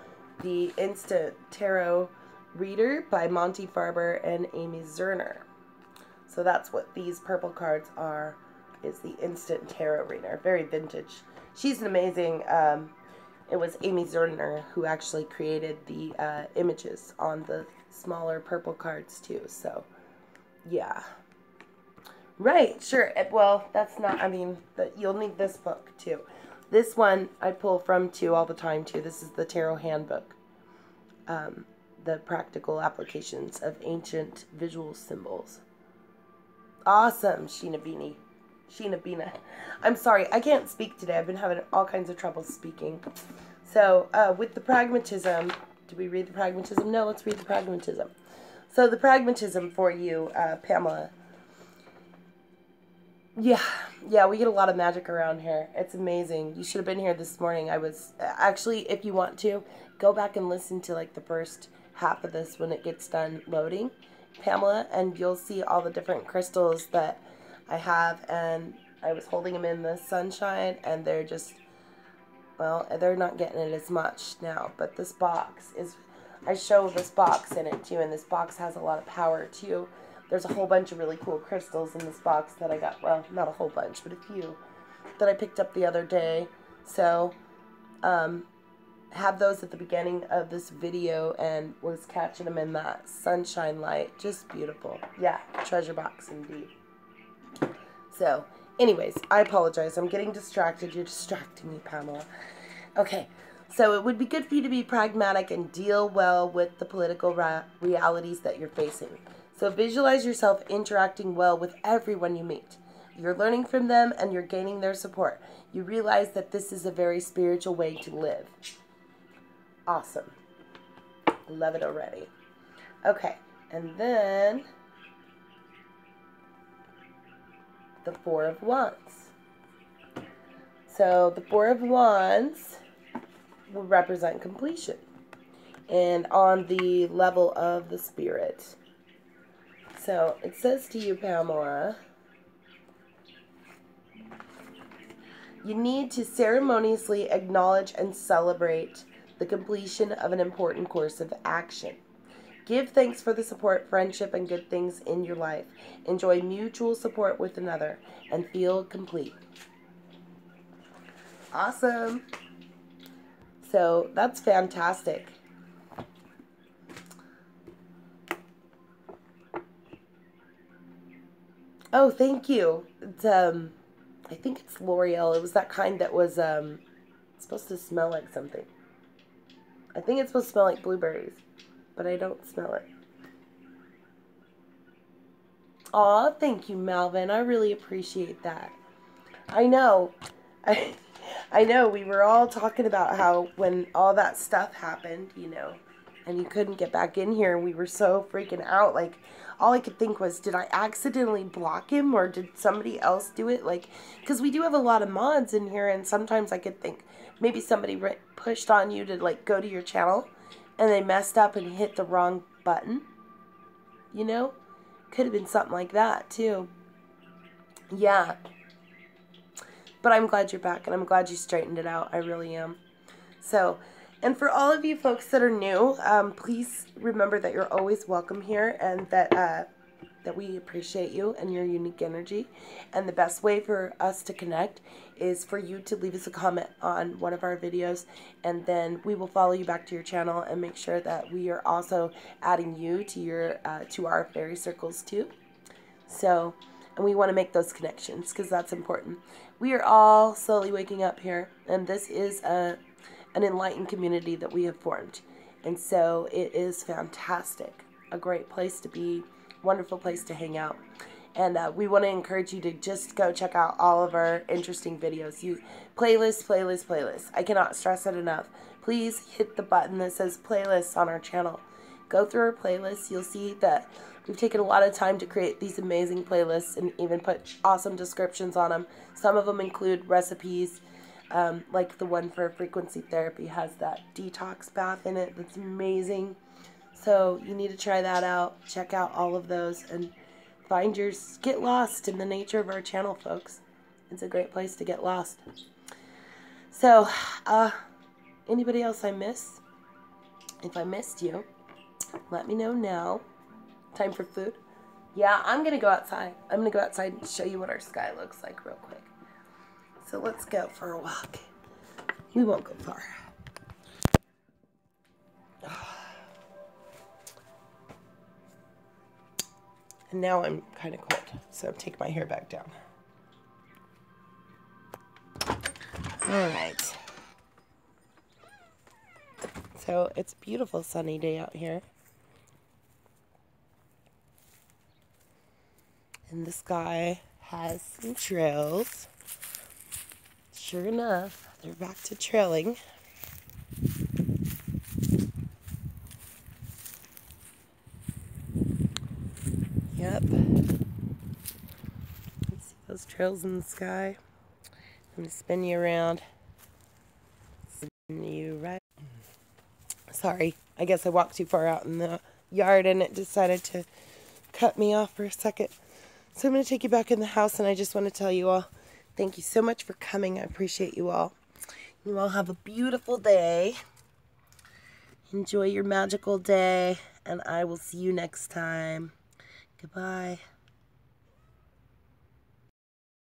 S1: the Instant Tarot Reader by Monty Farber and Amy Zerner. So that's what these purple cards are, is the Instant Tarot Reader. Very vintage. She's an amazing, it was Amy Zerner who actually created the images on the smaller purple cards too. So, yeah. Right, sure. Well, that's not, I mean, you'll need this book too. This one I pull from too all the time too. This is the Tarot Handbook. The practical applications of ancient visual symbols. Awesome, Sheena Beanie. Sheena Beena. I'm sorry, I can't speak today. I've been having all kinds of trouble speaking. So, with the pragmatism, do we read the pragmatism? No, let's read the pragmatism. So, the pragmatism for you, Pamela. Yeah, we get a lot of magic around here. It's amazing. You should have been here this morning. I was, actually, if you want to, go back and listen to, like, the first half of this when it gets done loading, Pamela, and you'll see all the different crystals that I have, and I was holding them in the sunshine, and they're just, well, they're not getting it as much now, but this box is, I show this box in it, too, and this box has a lot of power, too. There's a whole bunch of really cool crystals in this box that I got, well, not a whole bunch, but a few that I picked up the other day. So, have those at the beginning of this video and was catching them in that sunshine light. Just beautiful. Yeah, treasure box indeed. So, anyways, I apologize. I'm getting distracted. You're distracting me, Pamela. Okay. So it would be good for you to be pragmatic and deal well with the political realities that you're facing. So visualize yourself interacting well with everyone you meet. You're learning from them and you're gaining their support. You realize that this is a very spiritual way to live. Awesome. Love it already. Okay, and then the Four of Wands. So the Four of Wands will represent completion and on the level of the spirit. So it says to you, Pamela, you need to ceremoniously acknowledge and celebrate the completion of an important course of action. Give thanks for the support, friendship, and good things in your life. Enjoy mutual support with another and feel complete. Awesome. So that's fantastic. Oh, thank you. It's, I think it's L'Oreal. It was that kind that was supposed to smell like something. I think it's supposed to smell like blueberries, but I don't smell it. Aw, thank you, Malvin. I really appreciate that. I know. I know, we were all talking about how when all that stuff happened, you know, and you couldn't get back in here, we were so freaking out. Like, all I could think was, did I accidentally block him or did somebody else do it? Like, because we do have a lot of mods in here, and sometimes I could think maybe somebody pushed on you to, like, go to your channel and they messed up and hit the wrong button. You know? Could have been something like that, too. Yeah. But I'm glad you're back, and I'm glad you straightened it out. I really am. So, and for all of you folks that are new, please remember that you're always welcome here, and that we appreciate you and your unique energy. And the best way for us to connect is for you to leave us a comment on one of our videos, and then we will follow you back to your channel and make sure that we are also adding you to your to our fairy circles too. So, and we want to make those connections because that's important. We are all slowly waking up here, and this is an enlightened community that we have formed. And so it is fantastic, a great place to be, wonderful place to hang out. And we want to encourage you to just go check out all of our interesting videos. Playlist. I cannot stress it enough. Please hit the button that says playlists on our channel. Go through our playlists. You'll see that we've taken a lot of time to create these amazing playlists and even put awesome descriptions on them. Some of them include recipes, like the one for frequency therapy has that detox bath in it. That's amazing. So you need to try that out. Check out all of those and find yours. Get lost in the nature of our channel, folks. It's a great place to get lost. So, anybody else I miss? If I missed you, let me know now. Time for food? Yeah, I'm going to go outside. I'm going to go outside and show you what our sky looks like real quick. So let's go for a walk. We won't go far. And now I'm kind of cold, so take my hair back down. All right. So it's a beautiful sunny day out here. And the sky has some trails. Sure enough, they're back to trailing. Yep. See those trails in the sky? I'm going to spin you around. Spin you right. Sorry, I guess I walked too far out in the yard and it decided to cut me off for a second. So I'm going to take you back in the house, and I just want to tell you all, thank you so much for coming. I appreciate you all. You all have a beautiful day. Enjoy your magical day, and I will see you next time. Goodbye.